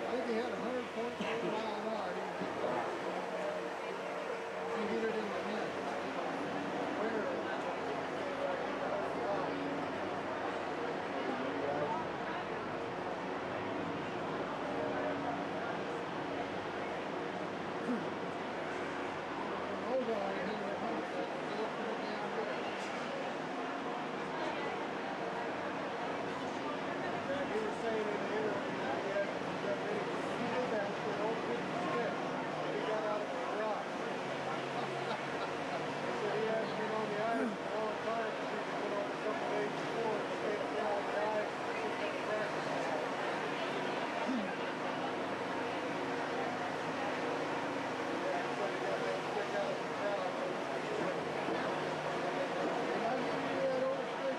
I think he had 100 points per mile an hour. He hit it in the net. Hold on, he hit it 100. They'll put it down there. He was saying in the interview that he did that for an old 50 stick. He got out of the garage. He said he hadn't been on the ice for a long time because he'd been on a couple days before and stayed down on the ice and took that practice. So he got that stick out of the garage. And I just see that old stick.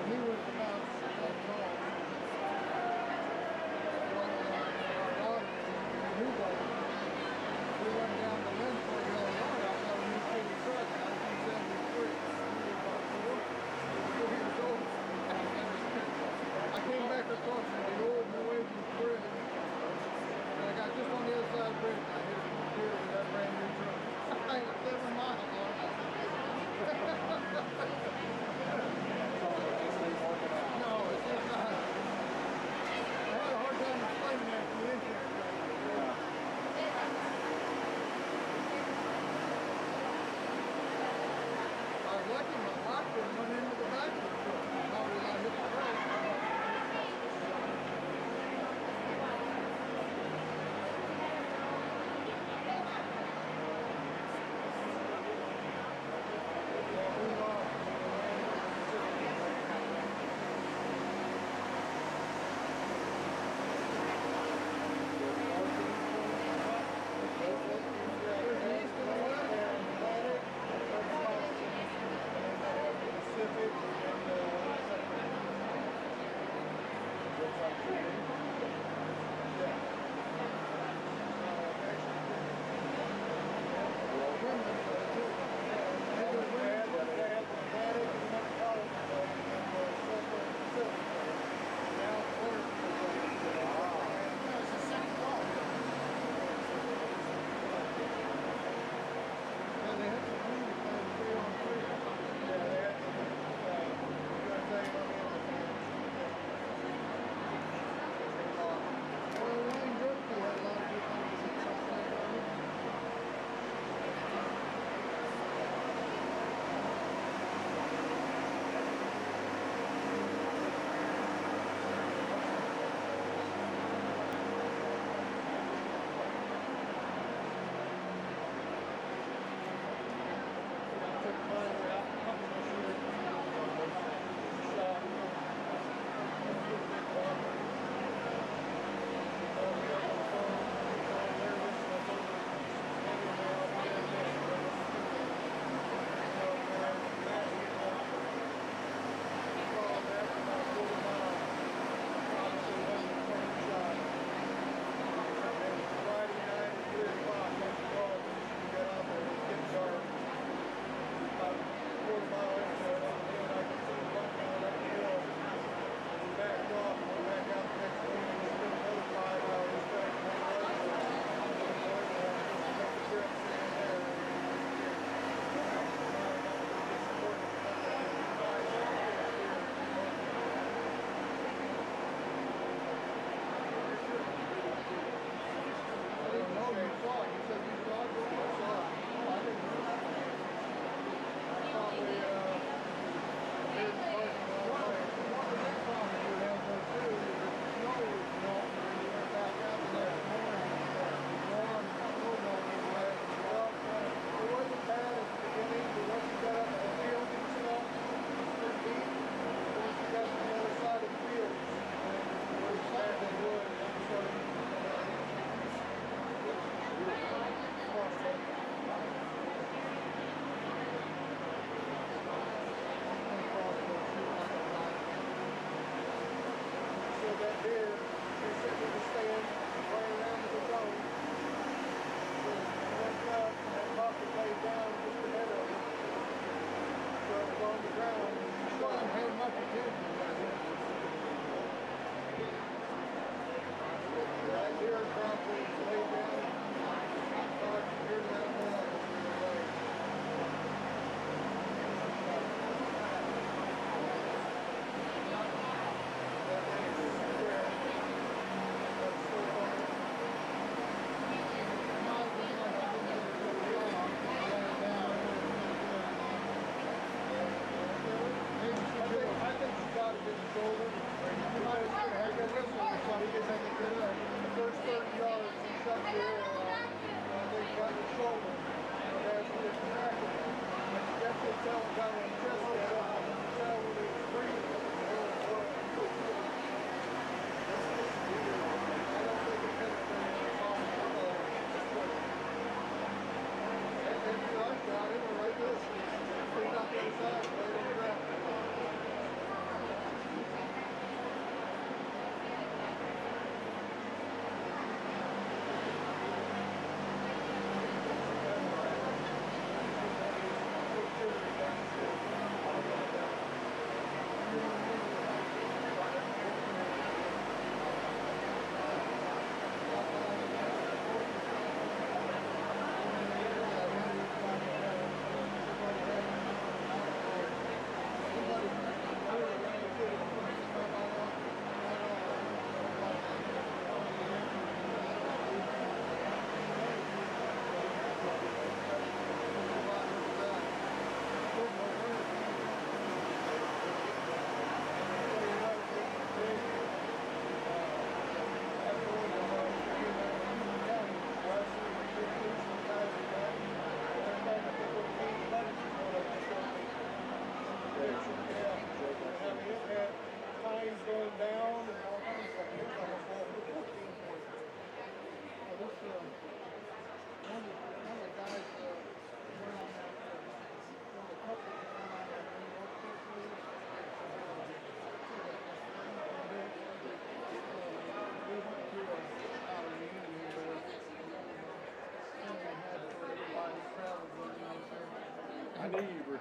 He was about that tall. We went down the length for the other yard. I got a new city truck, 1973. He was about 4 years old. I came back across the old New England bridge. And I got just on the other side of the bridge. I hit a pier with that brand new truck. I was 7 miles on it. No, it's just not. Thank you.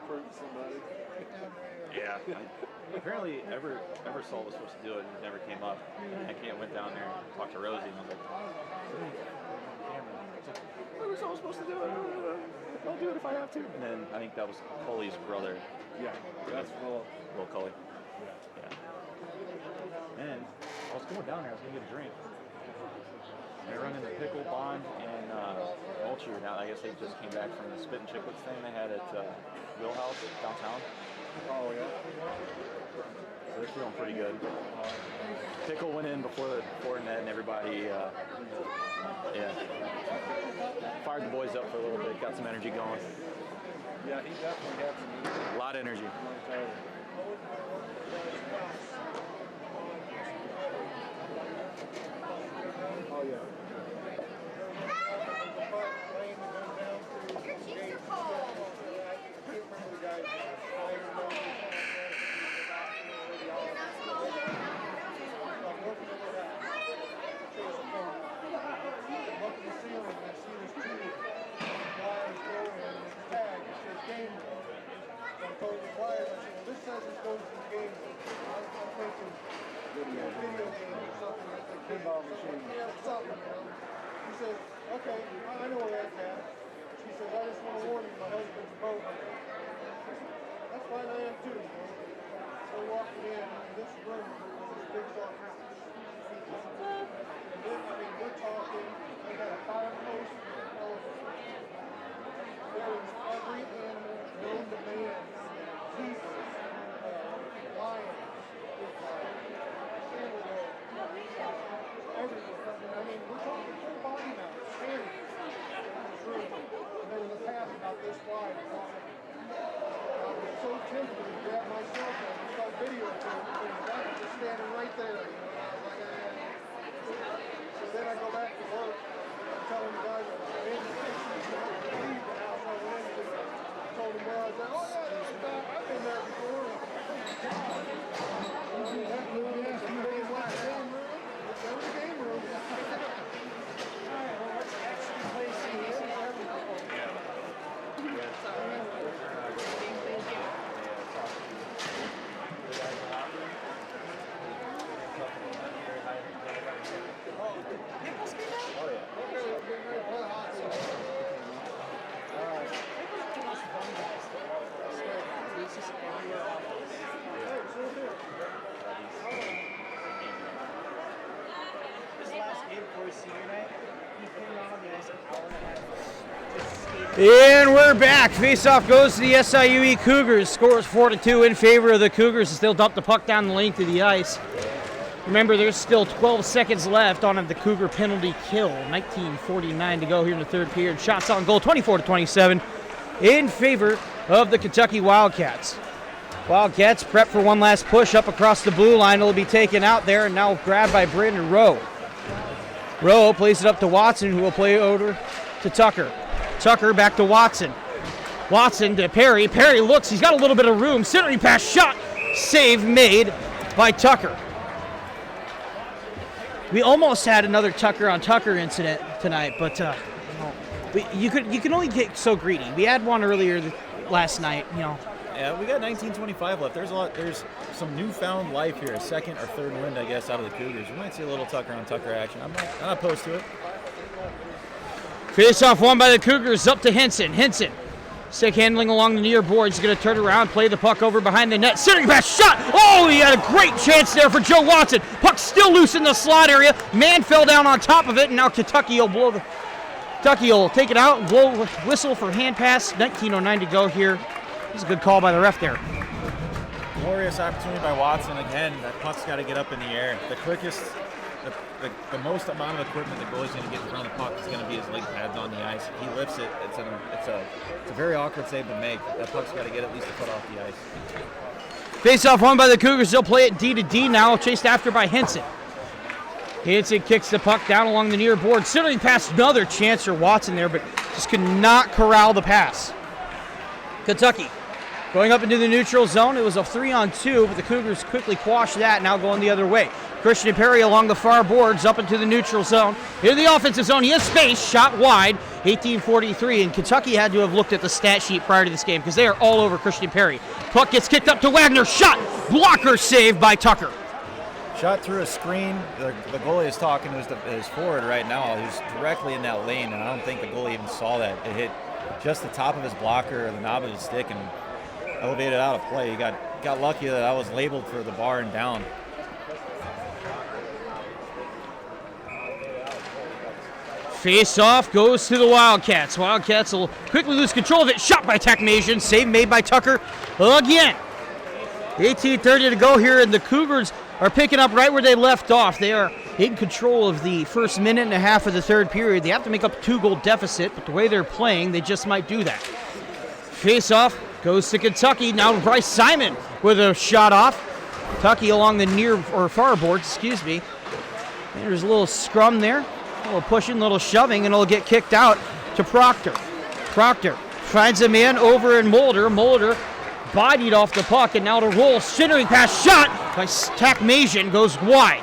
fruit to somebody. Yeah. Apparently, Eversole was supposed to do it and it never came up. I went down there and talked to Rosie and I was like, Eversole was supposed to do it. I'll do it if I have to. And then I think that was Coley's brother. Yeah, that's Will. Will Coley. Yeah. And I was going down there. I was going to get a drink. And I run into Pickle, Bond, and Vulture. Now, I guess they just came back from the Spit and Chicklets thing they had at Wheelhouse downtown. Oh, yeah. So they're feeling pretty good. Pickle went in before Ned and everybody, fired the boys up for a little bit, got some energy going. Yeah, he definitely had some. A lot of energy. Oh, yeah. Your cheeks are cold. Pinball machine. Yeah, something, you know. He says, okay, I know where that's at. She says, I just want to warn you, my husband's a boat. That's fine, I am too. So walking in this room was this big soft house. And then, I mean, we're talking, they got a firepost, there was every animal known to man. Zebras, lions, everywhere. I mean, we're talking full body now, standing in this room. And there was a path about this wide. I was so tempted to grab my cell phone and start videotaping things. I was just standing right there. You know, I was like, So then I go back to work. I'm telling the guys I'm in the kitchen. I leave the house. I went in and told them where I was at. Oh, yeah, this is back. I've been there before. There was a game room. And we're back. Face-off goes to the SIUE Cougars. Score is 4-2 in favor of the Cougars. They'll dump the puck down the length of the ice. Remember, there's still 12 seconds left on the Cougar penalty kill. 19:49 to go here in the third period. Shots on goal, 24-27 in favor of the Kentucky Wildcats. Wildcats prep for one last push up across the blue line. It'll be taken out there and now grabbed by Brandon Rowe. Rowe plays it up to Watson, who will play over to Tucker. Tucker back to Watson. Watson to Perry. Perry looks. He's got a little bit of room. Centering pass shot. Save made by Tucker. We almost had another Tucker on Tucker incident tonight, but you can only get so greedy. We had one earlier last night. Yeah, we got 19:25 left. There's some newfound life here. A second or third wind, I guess, out of the Cougars. We might see a little Tucker on Tucker action. I'm not opposed to it. Face-off won by the Cougars, up to Henson. Henson, stick handling along the near board. He's going to turn around, play the puck over behind the net. Centering pass, shot! Oh, he had a great chance there for Joe Watson. Puck still loose in the slot area. Man fell down on top of it, and now Kentucky will take it out and blow whistle for hand pass. 19:09 to go here. This is a good call by the ref there. Glorious opportunity by Watson. Again, that puck's got to get up in the air. The quickest, the most amount of equipment the goalie's going to get in front of the puck is going to be his leg pads on the ice. He lifts it. It's a very awkward save to make. That puck's got to get at least a foot off the ice. Face-off won by the Cougars. They'll play it D to D now, chased after by Henson. Henson kicks the puck down along the near board. Centering past another chance for Watson there, but just could not corral the pass. Kentucky Going up into the neutral zone, it was a 3-on-2, but the Cougars quickly quashed that, now going the other way. Christian Perry along the far boards, up into the neutral zone. Into the offensive zone, he has space, shot wide, 18-43, and Kentucky had to have looked at the stat sheet prior to this game because they are all over Christian Perry. Puck gets kicked up to Wagner, shot, blocker saved by Tucker. Shot through a screen. The goalie is talking to his forward right now, who's directly in that lane, and I don't think the goalie even saw that. It hit just the top of his blocker or the knob of his stick and elevated out of play. He got lucky that I was labeled for the bar and down. Face off goes to the Wildcats. Wildcats will quickly lose control of it. Shot by Technasian. Save made by Tucker again. 18:30 to go here, and the Cougars are picking up right where they left off. They are in control of the first minute and a half of the third period. They have to make up a 2-goal deficit, but the way they're playing, they just might do that. Face off goes to Kentucky. Now Bryce Simon with a shot off. Kentucky along the near or far boards, excuse me. And there's a little scrum there. A little pushing, little shoving, and it'll get kicked out to Proctor. Proctor finds a man over in Mulder. Mulder bodied off the puck, and now to roll. Centering pass shot by Takmasian goes wide.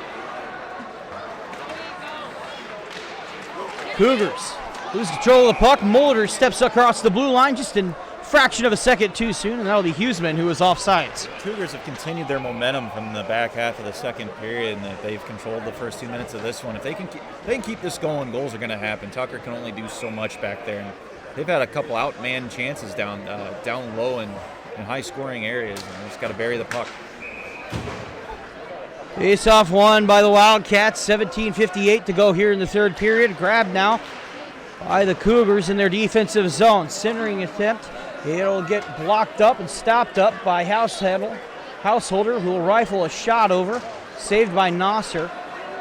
Cougars lose control of the puck. Mulder steps across the blue line just in fraction of a second too soon, and that'll be Huseman who is offsides. Cougars have continued their momentum from the back half of the second period, and they've controlled the first 2 minutes of this one. If they can keep this going, goals are going to happen. Tucker can only do so much back there, and they've had a couple outman chances down low in high-scoring areas, and they just got to bury the puck. Face-off won by the Wildcats. 17:58 to go here in the third period. Grabbed now by the Cougars in their defensive zone. Centering attempt. It'll get blocked up and stopped up by Householder, who will rifle a shot over. Saved by Nasser.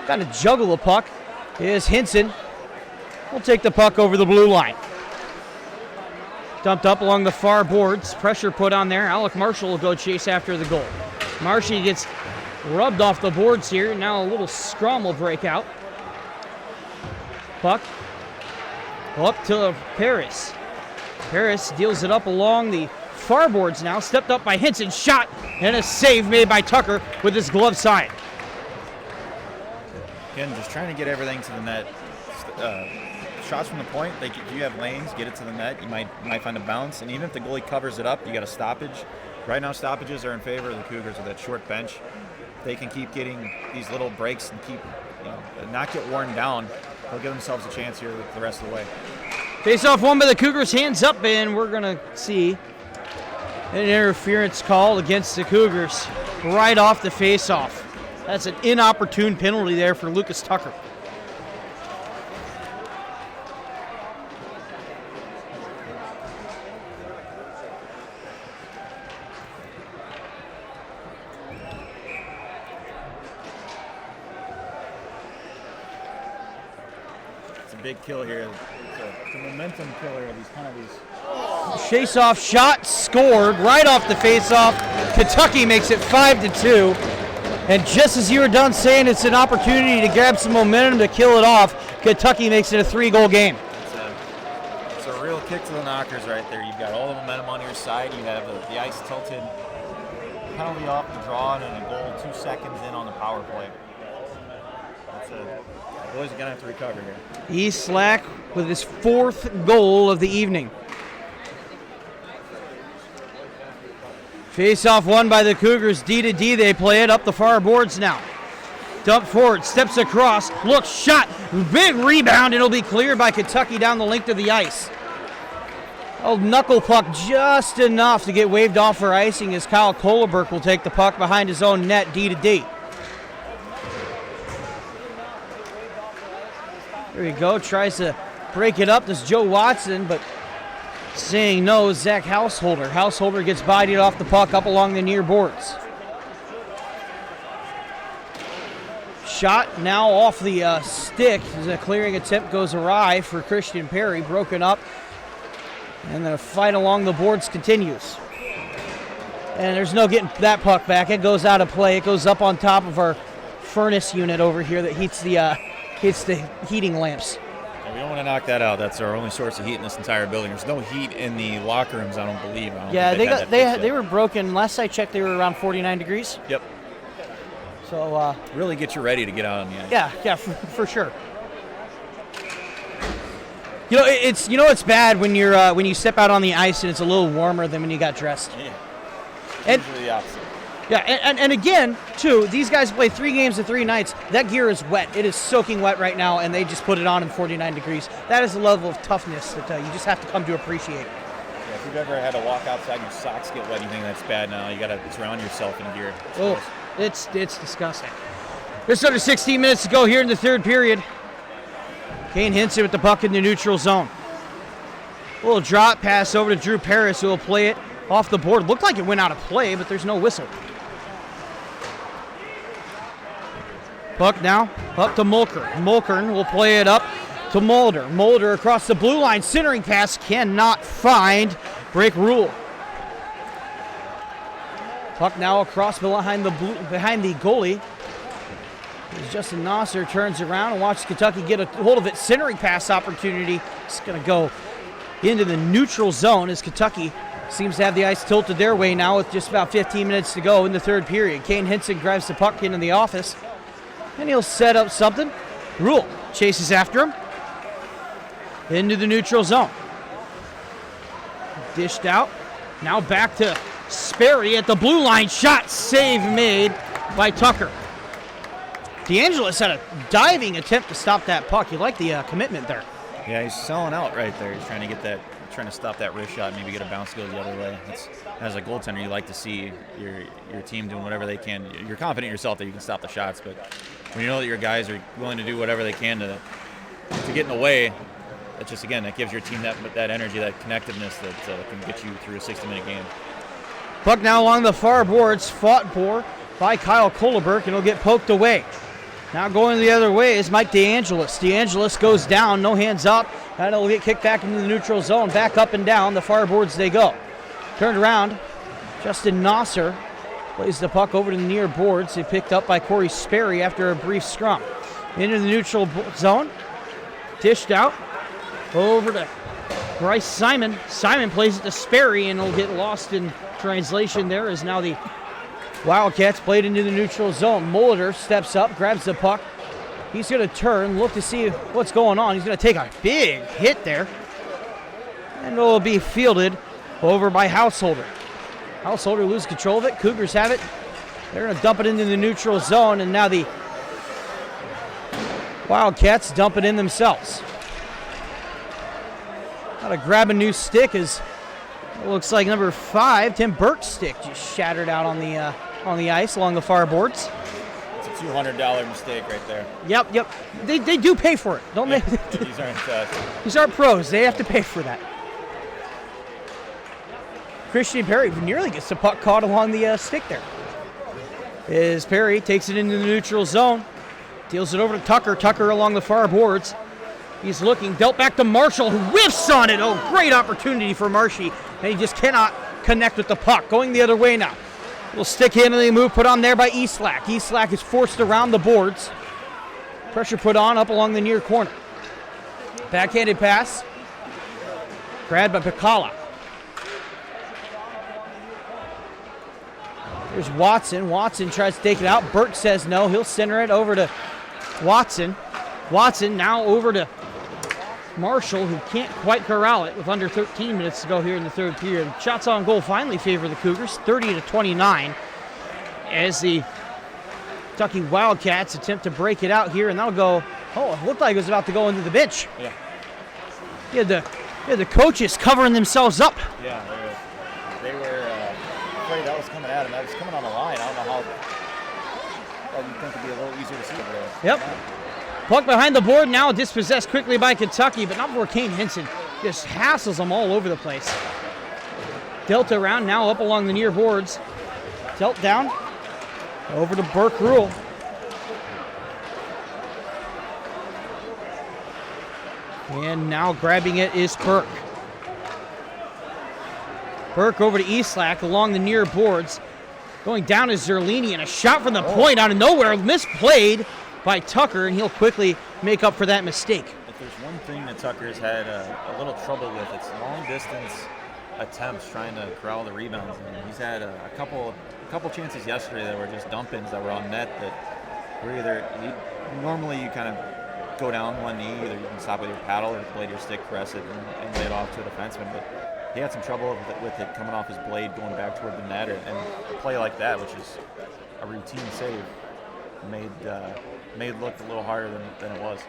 Got to juggle the puck is Hinson. We'll take the puck over the blue line. Dumped up along the far boards. Pressure put on there. Alec Marshall will go chase after the goal. Marshall gets rubbed off the boards here. Now a little scrum will break out. Puck up to Paris. Paris deals it up along the far boards now. Stepped up by Hinson. Shot and a save made by Tucker with his glove side. Again, just trying to get everything to the net. Shots from the point, you have lanes, get it to the net. You might find a bounce, and even if the goalie covers it up, you got a stoppage. Right now, stoppages are in favor of the Cougars with that short bench. They can keep getting these little breaks and keep, not get worn down. They'll give themselves a chance here the rest of the way. Face-off won by the Cougars, hands up, and we're going to see an interference call against the Cougars right off the face-off. That's an inopportune penalty there for Lucas Tucker. It's a big kill here. It's a momentum killer of these Face-off shot scored right off the face-off. Kentucky makes it 5-2. And just as you were done saying it's an opportunity to grab some momentum to kill it off, Kentucky makes it a 3-goal game. It's a real kick to the knockers right there. You've got all the momentum on your side. You have the ice tilted, penalty off the draw, and a goal 2 seconds in on the power play. The boys are going to have to recover here. East Slack with his 4th goal of the evening. Face-off won by the Cougars. D-to-D, they play it up the far boards now. Dump forward, steps across, looks, shot, big rebound, and it'll be cleared by Kentucky down the length of the ice. Old knuckle puck just enough to get waved off for icing as Kyle Kohleberg will take the puck behind his own net, D-to-D. There we go, tries to break it up. This is Joe Watson, but saying no, Zach Householder. Householder gets bodied off the puck up along the near boards. Shot now off the stick as a clearing attempt goes awry for Christian Perry, broken up. And then a fight along the boards continues. And there's no getting that puck back. It goes out of play. It goes up on top of our furnace unit over here that heats the heating lamps. Yeah, we don't want to knock that out. That's our only source of heat in this entire building. There's no heat in the locker rooms, I don't believe. Yeah, they were broken. Last I checked, they were around 49 degrees. Yep. So really get you ready to get out on the ice. Yeah, for sure. It's bad when you're when you step out on the ice and it's a little warmer than when you got dressed. Yeah. And, Usually the opposite. Yeah, and again, too, these guys play 3 games in 3 nights. That gear is wet. It is soaking wet right now, and they just put it on in 49 degrees. That is a level of toughness that you just have to come to appreciate. Yeah, if you've ever had to walk outside and your socks get wet, you think that's bad now. You got to drown yourself in gear. It's disgusting. Just under 16 minutes to go here in the third period. Kane Hinson with the puck in the neutral zone. A little drop pass over to Drew Paris, who will play it off the board. Looked like it went out of play, but there's no whistle. Puck now up to Mulkern. Mulkern will play it up to Mulder. Mulder across the blue line. Centering pass cannot find break rule. Puck now across behind the goalie. As Justin Nasser turns around and watches Kentucky get a hold of it. Centering pass opportunity. It's going to go into the neutral zone as Kentucky seems to have the ice tilted their way now with just about 15 minutes to go in the third period. Kane Hinson drives the puck into the office, and he'll set up something. Rule chases after him into the neutral zone. Dished out. Now back to Sperry at the blue line. Shot save made by Tucker. DeAngelis had a diving attempt to stop that puck. You like the commitment there. Yeah, he's selling out right there. He's trying to stop that wrist shot and maybe get a bounce go the other way. As a goaltender, you like to see your team doing whatever they can. You're confident in yourself that you can stop the shots, but when you know that your guys are willing to do whatever they can to get in the way, that just, again, that gives your team that energy, that connectiveness that can get you through a 60-minute game. Puck now along the far boards, fought for by Kyle Kohlberg, and he'll get poked away. Now going the other way is Mike DeAngelis. DeAngelis goes down, no hands up, and it'll get kicked back into the neutral zone. Back up and down the far boards they go. Turned around, Justin Nasser plays the puck over to the near boards. He picked up by Corey Sperry after a brief scrum. Into the neutral zone, dished out, over to Bryce Simon. Simon plays it to Sperry, and it'll get lost in translation there as now the Wildcats played into the neutral zone. Molitor steps up, grabs the puck. He's going to turn, look to see what's going on. He's going to take a big hit there. And it'll be fielded over by Householder. Householder loses control of it. Cougars have it. They're going to dump it into the neutral zone, and now the Wildcats dump it in themselves. Got to grab a new stick as it looks like number 5, Tim Burke's stick, just shattered out on the ice along the far boards. It's a $200 mistake right there. Yep. They do pay for it, don't they? These aren't pros. They have to pay for that. Christian Perry nearly gets the puck caught along the stick there. As Perry takes it into the neutral zone, deals it over to Tucker. Tucker along the far boards. He's looking, dealt back to Marshall, who whiffs on it. Oh, great opportunity for Marshy, and he just cannot connect with the puck. Going the other way now. Little stick handling move put on there by Eastlack. Eastlack is forced around the boards. Pressure put on up along the near corner. Backhanded pass. Grabbed by Picala. There's Watson. Watson tries to take it out. Burke says no. He'll center it over to Watson. Watson now over to Marshall, who can't quite corral it with under 13 minutes to go here in the third period. Shots on goal finally favor the Cougars, 30-29, as the Kentucky Wildcats attempt to break it out here, and that'll go, it looked like it was about to go into the bench. Yeah. You had the coaches covering themselves up. Yeah, they were afraid that was coming at them. That was coming on the line. I don't know how you'd think it'd be a little easier to see over there. Yep. Puck behind the board now, dispossessed quickly by Kentucky, but not before Kane Hinson just hassles them all over the place. Dealt around now up along the near boards. Dealt down over to Burke Rule. And now grabbing it is Burke. Burke over to Eastlack along the near boards. Going down is Zerlini, and a shot from the point out of nowhere, misplayed by Tucker, and he'll quickly make up for that mistake. If there's one thing Tucker's had a little trouble with. It's long distance attempts trying to corral the rebounds. And he's had a couple chances yesterday that were just dump-ins that were on net that were normally you kind of go down one knee, either you can stop with your paddle or blade your stick, press it, and lay it off to a defenseman. But he had some trouble with it coming off his blade, going back toward the net, and a play like that, which is a routine save, made it look a little harder than it was.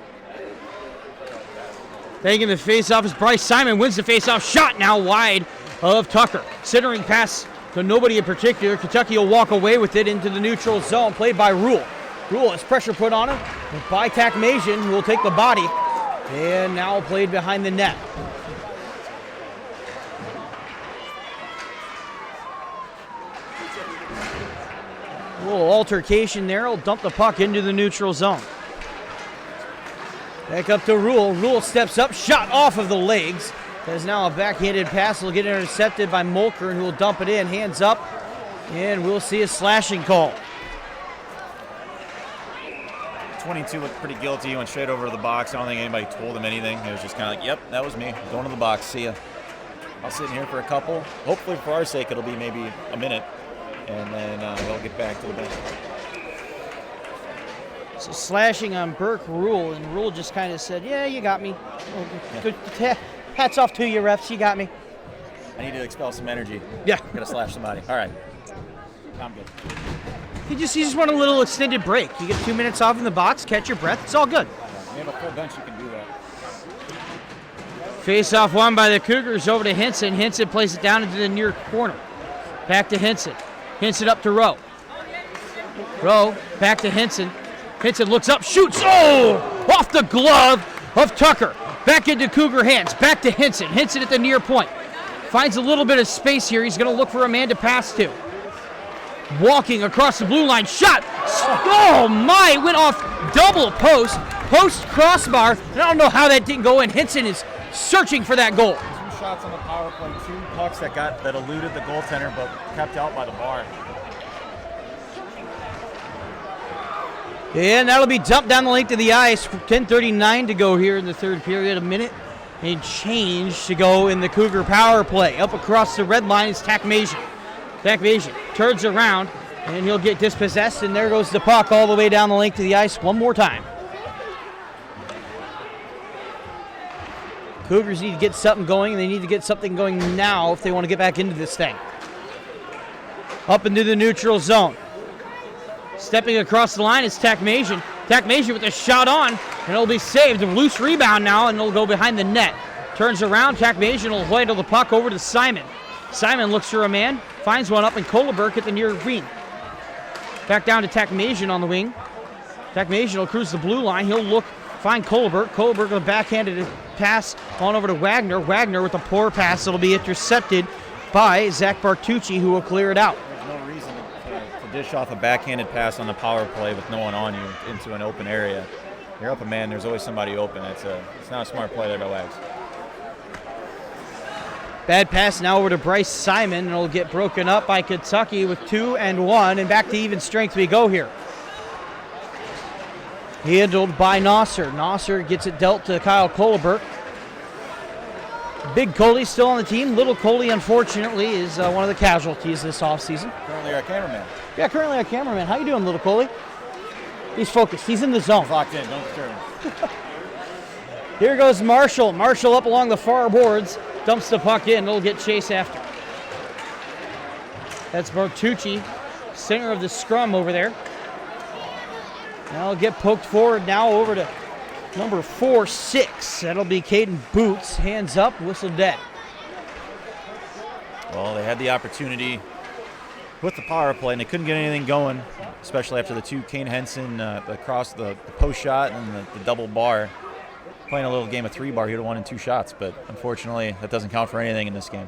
Taking the face-off is Bryce Simon, wins the face-off, shot now wide of Tucker. Centering pass to nobody in particular. Kentucky will walk away with it into the neutral zone, played by Rule. Rule has pressure put on him by Takmasian, who will take the body, and now played behind the net. A little altercation there, will dump the puck into the neutral zone. Back up to Rule. Rule steps up, shot off of the legs. There's now a backhanded pass. Will get intercepted by Mulkern, who will dump it in. Hands up, and we'll see a slashing call. 22 looked pretty guilty. He went straight over to the box. I don't think anybody told him anything. It was just kind of like, yep, that was me. Going to the box. See ya. I'll sit in here for a couple. Hopefully for our sake, it'll be maybe a minute, and then they'll get back to the bench. So slashing on Burke Rule, and Rule just kind of said, yeah, you got me. Good. Hats off to you, refs. You got me. I need to expel some energy. Yeah. Gotta slash somebody. All right. I'm good. You just want a little extended break. You get 2 minutes off in the box, catch your breath. It's all good. You have a full bench, you can do that. Face-off won by the Cougars over to Henson. Henson plays it down into the near corner. Back to Henson. Henson up to Rowe. Rowe back to Henson. Henson looks up, shoots. Oh! Off the glove of Tucker. Back into Cougar hands. Back to Henson. Henson at the near point. Finds a little bit of space here. He's going to look for a man to pass to. Walking across the blue line. Shot. Oh, my. Went off double post. Post crossbar. And I don't know how that didn't go in. Henson is searching for that goal. 2 shots on the power play, 2 pucks that eluded the goaltender but kept out by the bar. And that'll be dumped down the length of the ice. 10:39 to go here in the third period. A minute and change to go in the Cougar power play. Up across the red line is Takmasian. Takmasian turns around, and he'll get dispossessed, and there goes the puck all the way down the length of the ice one more time. Cougars need to get something going, and they need to get something going now if they want to get back into this thing. Up into the neutral zone. Stepping across the line is Takmasian. Takmasian with a shot on, and it'll be saved. A loose rebound now, and it'll go behind the net. Turns around, Takmasian will handle the puck over to Simon. Simon looks for a man, finds one up in Koloberg at the near wing. Back down to Takmasian on the wing. Takmasian will cruise the blue line. He'll look, find Koloberg. Koloberg with a backhanded pass on over to Wagner. Wagner with a poor pass. It'll be intercepted by Zach Bartucci, who will clear it out. There's no reason to dish off a backhanded pass on the power play with no one on you into an open area. You're up a man, there's always somebody open. It's not a smart play there by Wags. Bad pass now over to Bryce Simon, and it'll get broken up by Kentucky with 2-1, and back to even strength we go here. Handled by Nasser. Nasser gets it dealt to Kyle Koloberg. Big Coley still on the team. Little Coley, unfortunately, is one of the casualties this offseason. Currently our cameraman. Yeah, currently our cameraman. How you doing, Little Coley? He's focused. He's in the zone. He's locked in. Don't disturb him. Here goes Marshall. Marshall up along the far boards. Dumps the puck in. It'll get chased after. That's Bartucci, center of the scrum over there. Now it'll get poked forward now over to number 4-6. That'll be Caden Boots. Hands up, whistle dead. Well, they had the opportunity with the power play, and they couldn't get anything going, especially after the 2 Kane Henson across the post shot and the double bar. Playing a little game of 3-bar, he would have won in 2 shots, but unfortunately, that doesn't count for anything in this game.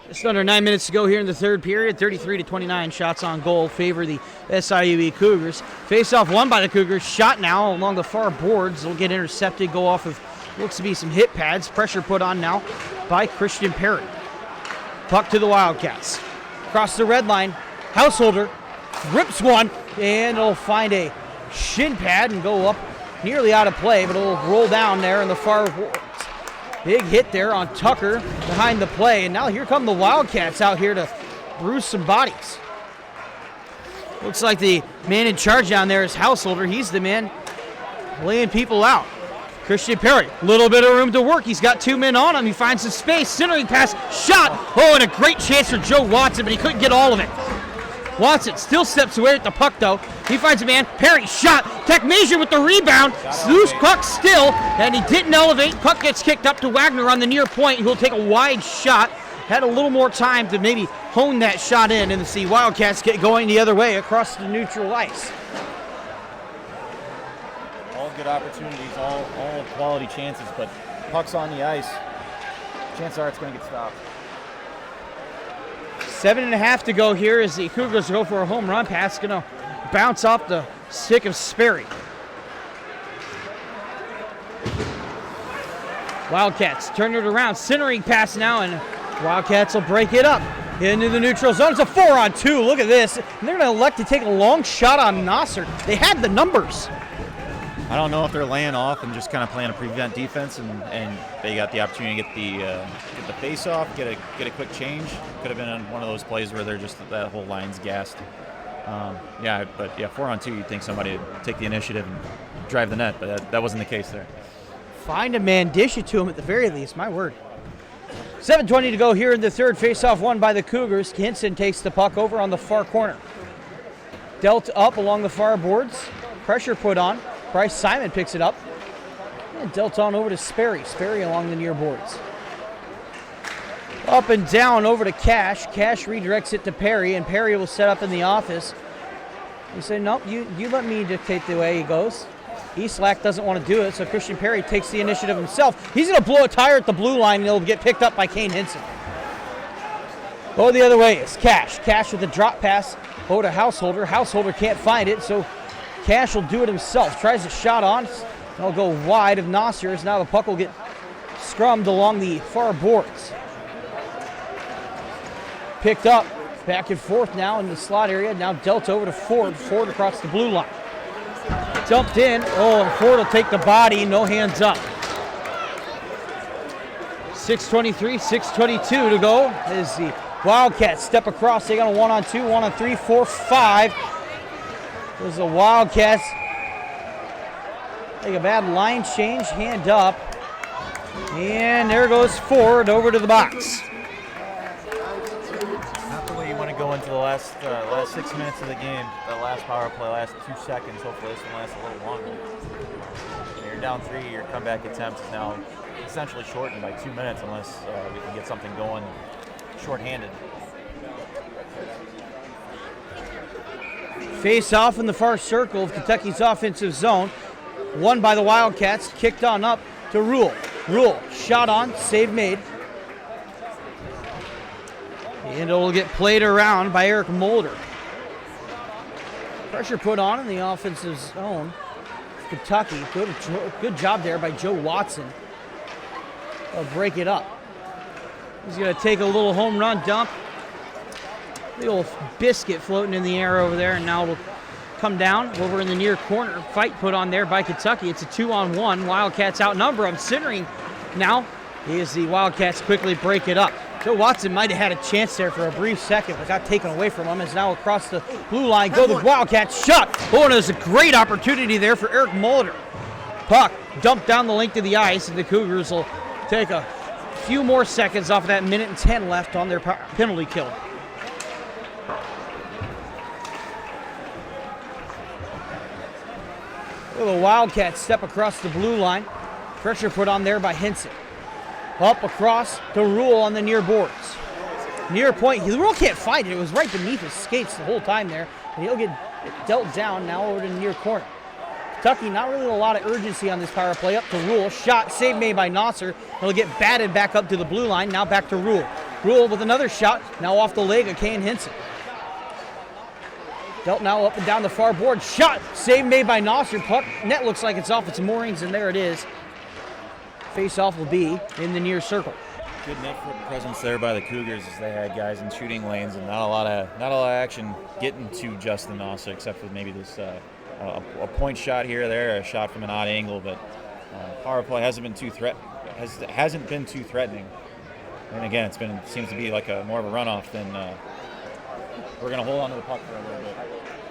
Just under 9 minutes to go here in the third period. 33-29 shots on goal favor the SIUE Cougars. Face-off won by the Cougars. Shot now along the far boards. It'll get intercepted, go off of looks to be some hit pads. Pressure put on now by Christian Perry. Puck to the Wildcats. Across the red line. Householder rips one, and it'll find a shin pad and go up nearly out of play, but it'll roll down there in the far boards. Big hit there on Tucker behind the play, and now here come the Wildcats out here to bruise some bodies. Looks like the man in charge down there is Householder. He's the man laying people out. Christian Perry, a little bit of room to work. He's got 2 men on him. He finds some space. Centering pass, shot. Oh, and a great chance for Joe Watson, but he couldn't get all of it. Watson still steps away at the puck, though. He finds a man. Perry, shot. Technesian with the rebound. Loose puck still, and he didn't elevate. Puck gets kicked up to Wagner on the near point. He'll take a wide shot. Had a little more time to maybe hone that shot in and see Wildcats get going the other way across the neutral ice. All good opportunities, all quality chances, but puck's on the ice. Chances are it's going to get stopped. 7.5 to go here as the Cougars go for a home run pass. Going to bounce off the stick of Sperry. Wildcats turn it around. Centering pass now, and Wildcats will break it up into the neutral zone. It's a 4-on-2. Look at this. And they're going to elect to take a long shot on Nasser. They had the numbers. I don't know if they're laying off and just kind of playing a prevent defense, and they got the opportunity to get the face off, get a quick change. Could have been on one of those plays where they're just that whole line's gassed. 4-on-2. You'd think somebody would take the initiative and drive the net, but that wasn't the case there. Find a man, dish it to him at the very least. My word. 7:20 to go here in the third. Face-off won by the Cougars. Hinson takes the puck over on the far corner. Dealt up along the far boards. Pressure put on. Bryce Simon picks it up. And dealt on over to Sperry. Sperry along the near boards. Up and down over to Cash. Cash redirects it to Perry, and Perry will set up in the office. He said, nope, you let me dictate the way he goes. Eastlack doesn't want to do it, so Christian Perry takes the initiative himself. He's going to blow a tire at the blue line, and it'll get picked up by Kane Hinson. Go the other way is Cash. Cash with the drop pass. Go to Householder. Householder can't find it, so Cash will do it himself. Tries a shot on. It'll go wide of Nasser's. Now the puck will get scrummed along the far boards. Picked up. Back and forth now in the slot area. Now dealt over to Ford. Ford across the blue line. Dumped in. Oh, and Ford will take the body. No hands up. 6:23, 6:22 to go as the Wildcats step across. They got a 1-on-2, 1-on-3, 4-5. There's the Wildcats. Take a bad line change. Hand up. And there goes Ford over to the box. Not the way you want to go into the last 6 minutes of the game. The last power play, last 2 seconds. Hopefully this one lasts a little longer. You're down 3. Your comeback attempt is now essentially shortened by 2 minutes unless we can get something going shorthanded. Face off in the far circle of Kentucky's offensive zone. Won by the Wildcats. Kicked on up to Rule. Rule shot on. Save made. And it will get played around by Eric Mulder. Pressure put on in the offensive zone. Kentucky. Good job there by Joe Watson. They'll break it up. He's going to take a little home run dump. The old biscuit floating in the air over there, and now it'll come down over in the near corner. Fight put on there by Kentucky. It's a 2-on-1. Wildcats outnumber them. Centering now is the Wildcats quickly break it up. Joe Watson might have had a chance there for a brief second, but got taken away from him. Is now across the blue line. Go the Wildcats. Shot. Oh, and there's a great opportunity there for Eric Mulder. Puck dumped down the length of the ice, and the Cougars will take a few more seconds off of that 1:10 left on their penalty kill. The Wildcats step across the blue line. Pressure put on there by Hinson. Up across to Rule on the near boards. Near point. Rule can't find it. It was right beneath his skates the whole time there. And he'll get dealt down now over to the near corner. Kentucky, not really a lot of urgency on this power play. Up to Rule. Shot, save made by Nasser. He'll get batted back up to the blue line. Now back to Rule. Rule with another shot. Now off the leg of Kane Hinson. Dealt now up and down the far board. Shot, save made by Nasser. Puck, net looks like it's off its moorings, and there it is. Face-off will be in the near circle. Good net presence there by the Cougars as they had guys in shooting lanes and not a lot of action getting to Justin Nasser except for maybe this a point shot here or there, a shot from an odd angle, but power play hasn't been too threatening. And again, seems to be like more of a runoff than we're going to hold on to the puck for a little bit.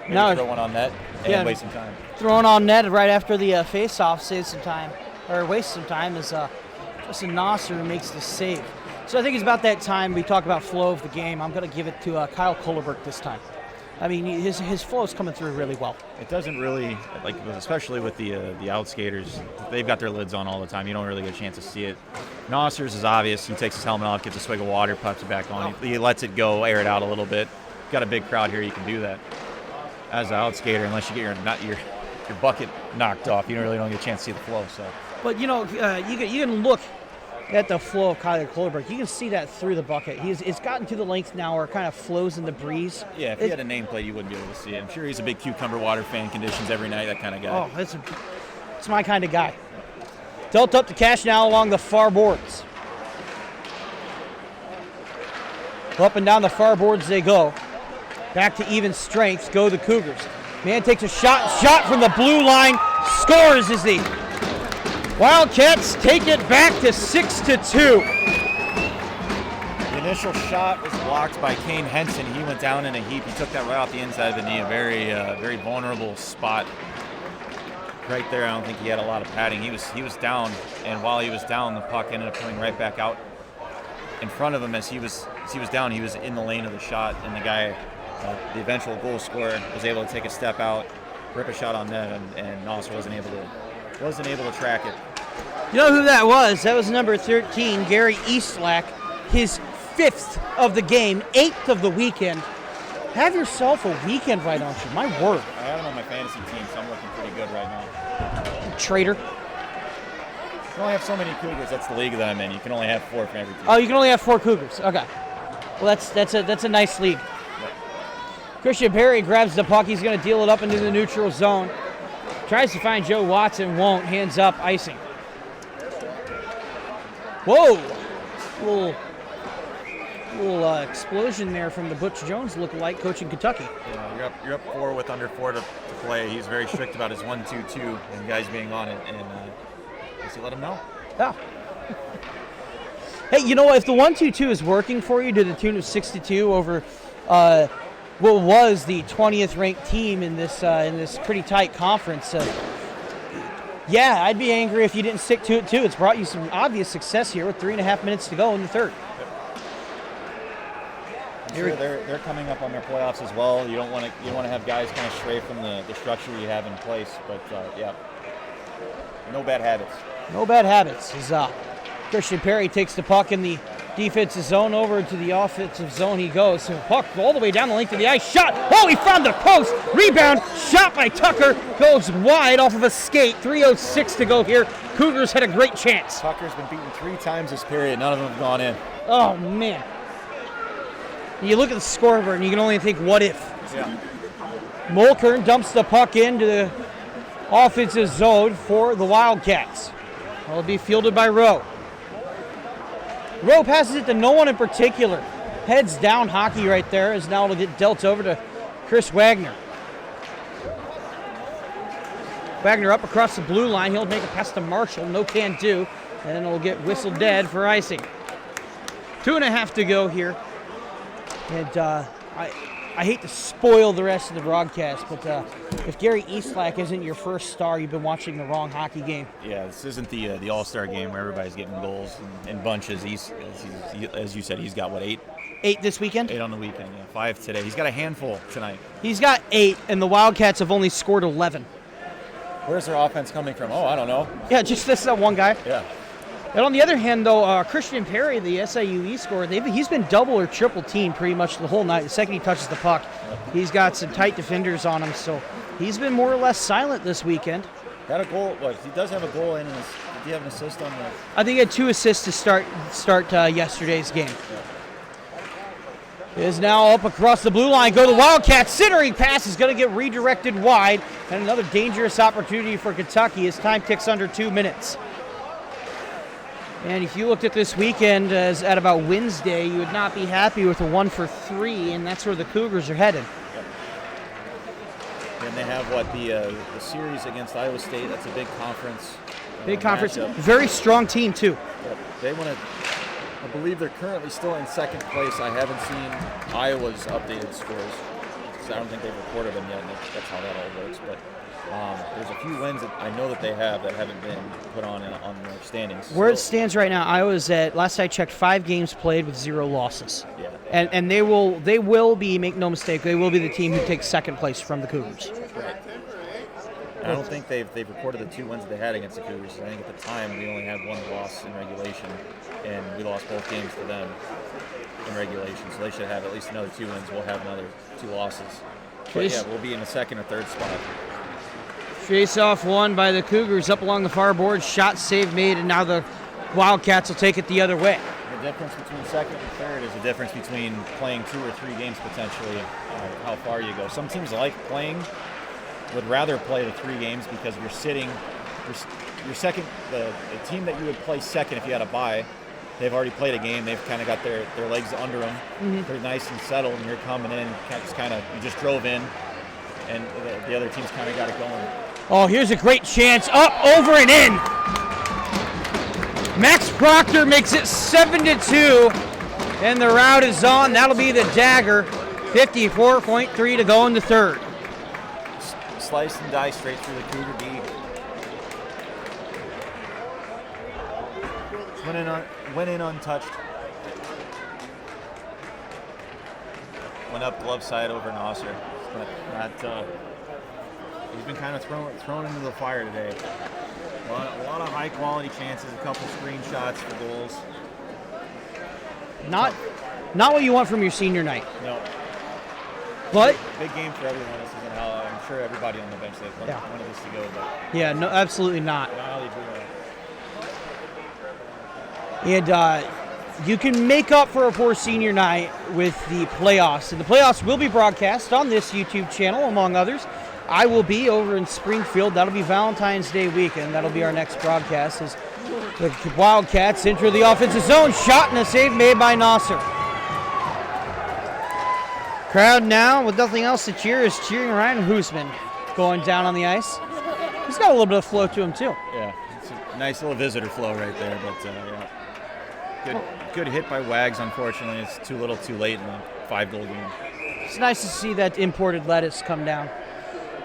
Maybe throw one on net and waste some time. Throwing on net right after the face-off saves some time, or wastes some time, is Justin Nasser who makes the save. So I think it's about that time we talk about flow of the game. I'm going to give it to Kyle Kohlerberg this time. I mean, his flow is coming through really well. It doesn't really, especially with the outskaters, they've got their lids on all the time. You don't really get a chance to see it. Nasser's is obvious. He takes his helmet off, gets a swig of water, puts it back on. He lets it go, air it out a little bit. Got a big crowd here, you can do that. As an outskater, unless you get your bucket knocked off, you don't get a chance to see the flow. So, but you can look at the flow of Kyle Kohlerberg. You can see that through the bucket. It's gotten to the length now where it kind of flows in the breeze. Yeah, if he had a nameplate, you wouldn't be able to see it. I'm sure he's a big cucumber water fan, conditions every night, that kind of guy. Oh, it's my kind of guy. Dealt up to Cash now along the far boards. Up and down the far boards they go. Back to even strength go the Cougars. Man takes a shot from the blue line, scores as the Wildcats take it back to 6-2. The initial shot was blocked by Kane Henson. He went down in a heap. He took that right off the inside of the knee, a very vulnerable spot. Right there, I don't think he had a lot of padding. He was down, and while he was down, the puck ended up coming right back out in front of him. As he was down, he was in the lane of the shot, and the guy, the eventual goal scorer, was able to take a step out, rip a shot on net, and Nasser wasn't able to track it. You know who that was? That was number 13, Gary Eastlack, his 5th of the game, 8th of the weekend. Have yourself a weekend right, don't you? My word. I have him on my fantasy team, so I'm looking pretty good right now. Traitor. You only have so many Cougars. That's the league that I'm in. You can only have 4 from every team. Oh, you can only have 4 Cougars. Okay. Well, that's a nice league. Yep. Christian Perry grabs the puck. He's going to deal it up into the neutral zone. Tries to find Joe Watson, won't. Hands up, icing. Whoa! Little explosion there from the Butch Jones lookalike coaching Kentucky. Yeah, you're up 4 with under 4 to play. He's very strict about his 1-2-2 and guys being on it, and does he let him know? Yeah. Hey, you know what? If the 1-2-2 is working for you to the tune of 6-2 over what was the 20th ranked team in this pretty tight conference, yeah, I'd be angry if you didn't stick to it too. It's brought you some obvious success here with 3.5 minutes to go in the third. Sure, they're coming up on their playoffs as well. You don't want to have guys kind of stray from the structure you have in place, but yeah, no bad habits. No bad habits. As Christian Perry takes the puck in the defensive zone over to the offensive zone he goes. So puck all the way down the length of the ice. Shot. Oh, he found the post. Rebound. Shot by Tucker. Goes wide off of a skate. 3:06 to go here. Cougars had a great chance. Tucker's been beaten 3 times this period. None of them have gone in. Oh, man. You look at the scoreboard and you can only think, what if? Yeah. Mulkern dumps the puck into the offensive zone for the Wildcats. It'll be fielded by Rowe. Rowe passes it to no one in particular. Heads down hockey right there, as now it'll get dealt over to Chris Wagner. Wagner up across the blue line. He'll make a pass to Marshall. No can do. And it'll get whistled dead for icing. 2.5 to go here. And I hate to spoil the rest of the broadcast, but if Gary Eastlack isn't your first star, you've been watching the wrong hockey game. Yeah, this isn't the all-star game where everybody's getting goals in bunches. As you said, he's got, what, 8? 8 this weekend? 8 on the weekend, yeah. 5 today. He's got a handful tonight. He's got 8, and the Wildcats have only scored 11. Where's their offense coming from? Oh, I don't know. Yeah, just this one guy. Yeah. And on the other hand, though, Christian Perry, the SIUE scorer, he's been double or triple teamed pretty much the whole night. The second he touches the puck, he's got some tight defenders on him, so he's been more or less silent this weekend. Got a goal. What? He does have a goal in his. Did he have an assist on the? I think he had 2 assists to start yesterday's game. Yeah. Is now up across the blue line. Go to the Wildcats. Centering pass is going to get redirected wide, and another dangerous opportunity for Kentucky as time ticks under 2 minutes. And if you looked at this weekend as at about Wednesday, you would not be happy with a 1 for 3, and that's where the Cougars are headed. And they have the series against Iowa State. That's a big conference. Big conference. Matchup. Very strong team, too. Yep. They want to. I believe they're currently still in second place. I haven't seen Iowa's updated scores because I don't think they've recorded them yet. And that's how that all works. But there's a few wins that I know that they have that haven't been put on their standings. Where it stands right now, Iowa's at, last I checked, 5 games played with 0 losses. Yeah. And they will be, make no mistake, they will be the team who takes second place from the Cougars. Right. I don't think they've recorded the 2 wins that they had against the Cougars. I think at the time we only had 1 loss in regulation, and we lost both games to them in regulation. So they should have at least another 2 wins. We'll have another 2 losses. But yeah, we'll be in the second or third spot. Face-off won by the Cougars up along the far board. Shot save made, and now the Wildcats will take it the other way. The difference between second and third is the difference between playing 2 or 3 games potentially, how far you go. Some teams like playing, would rather play the 3 games because you're sitting, your second, the team that you would play second if you had a bye, they've already played a game. They've kind of got their legs under them. Mm-hmm. They're nice and settled, and you're coming in, you just drove in, and the other team's kind of got it going. Oh, here's a great chance. Up, over, and in. Max Proctor makes it 7-2, and the route is on. That'll be the dagger. 54.3 to go in the third. Slice and dice straight through the Cougar D. Went in untouched. Went up glove side over Nasser. He's been kind of thrown into the fire today. A lot of high quality chances, a couple screenshots for goals. Not what you want from your senior night. No. But big game for everyone. This isn't how I'm sure everybody on the bench wanted this to go, but yeah, no, absolutely not. not how they do And you can make up for a poor senior night with the playoffs. And the playoffs will be broadcast on this YouTube channel, among others. I will be over in Springfield. That'll be Valentine's Day weekend. That'll be our next broadcast as the Wildcats enter the offensive zone. Shot and a save made by Nasser. Crowd now, with nothing else to cheer, is cheering Ryan Hoosman going down on the ice. He's got a little bit of flow to him, too. Yeah, it's a nice little visitor flow right there, but yeah. Good hit by Wags, unfortunately. It's too little too late in a 5-goal game. It's nice to see that imported lettuce come down.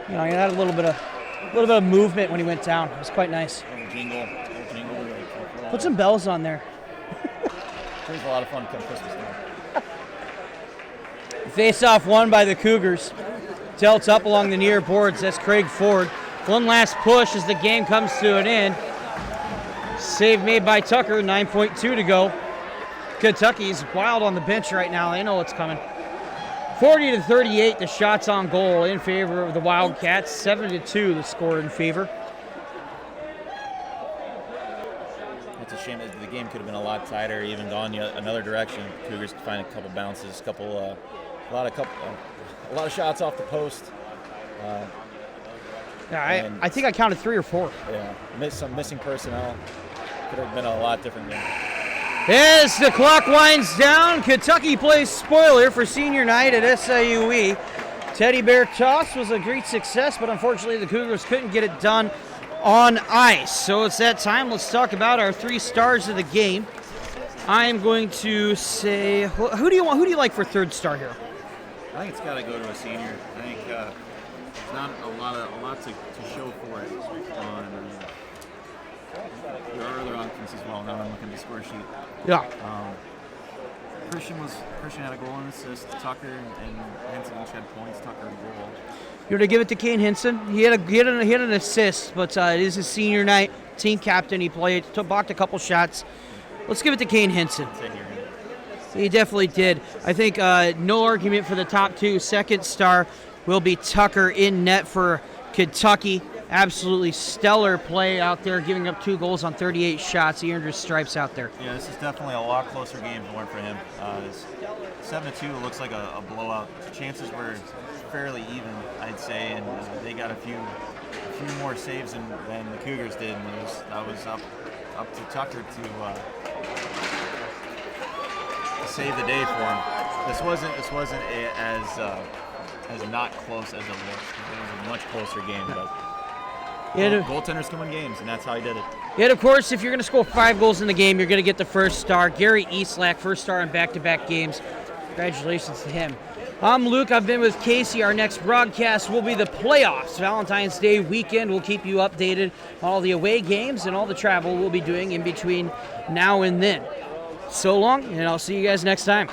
You know, he had a little bit of movement when he went down. It was quite nice. Jingle. Put some bells on there. It's a lot of fun come Christmas time. Face-off won by the Cougars. Dealt up along the near boards. That's Craig Ford. One last push as the game comes to an end. Save made by Tucker. 9.2 to go. Kentucky's wild on the bench right now. They know what's coming. 40-38, the shots on goal in favor of the Wildcats. 7-2, the score in favor. It's a shame that the game could have been a lot tighter, even gone another direction. Cougars could find a couple bounces, a lot of shots off the post. I think I counted 3 or 4. Yeah, some missing personnel. Could have been a lot different game. As the clock winds down, Kentucky plays spoiler for senior night at SIUE. Teddy Bear Toss was a great success, but unfortunately the Cougars couldn't get it done on ice. So it's that time. Let's talk about our 3 stars of the game. I am going to say, who do you like for third star here? I think it's got to go to a senior. I think there's not a lot to show for it. There are other options as well. Now I'm looking at the score sheet. Yeah. Christian had a goal and assist. Tucker and Henson each had points. Tucker a goal. You're going to give it to Kane Hinson. He had an assist, but it is his senior night. Team captain. He blocked a couple shots. Let's give it to Kane Hinson. He definitely did. I think no argument for the top 2. Second star will be Tucker in net for Kentucky. Absolutely stellar play out there, giving up 2 goals on 38 shots. He earned his stripes out there. Yeah, this is definitely a lot closer game than went for him. 7-2 looks like a blowout. Chances were fairly even, I'd say, and they got a few more saves than the Cougars did, and that was up to Tucker to save the day for him. This wasn't as as not close as it looks. It was a much closer game, but Yeah, goaltenders can win games, and that's how he did it. and of course, if you're going to score 5 goals in the game, you're going to get the first star. Gary Eastlack, first star in back-to-back games. Congratulations to him. I'm Luke. I've been with Casey. Our next broadcast will be the playoffs. Valentine's Day weekend. We'll keep you updated on all the away games and all the travel we'll be doing in between now and then. So long, and I'll see you guys next time.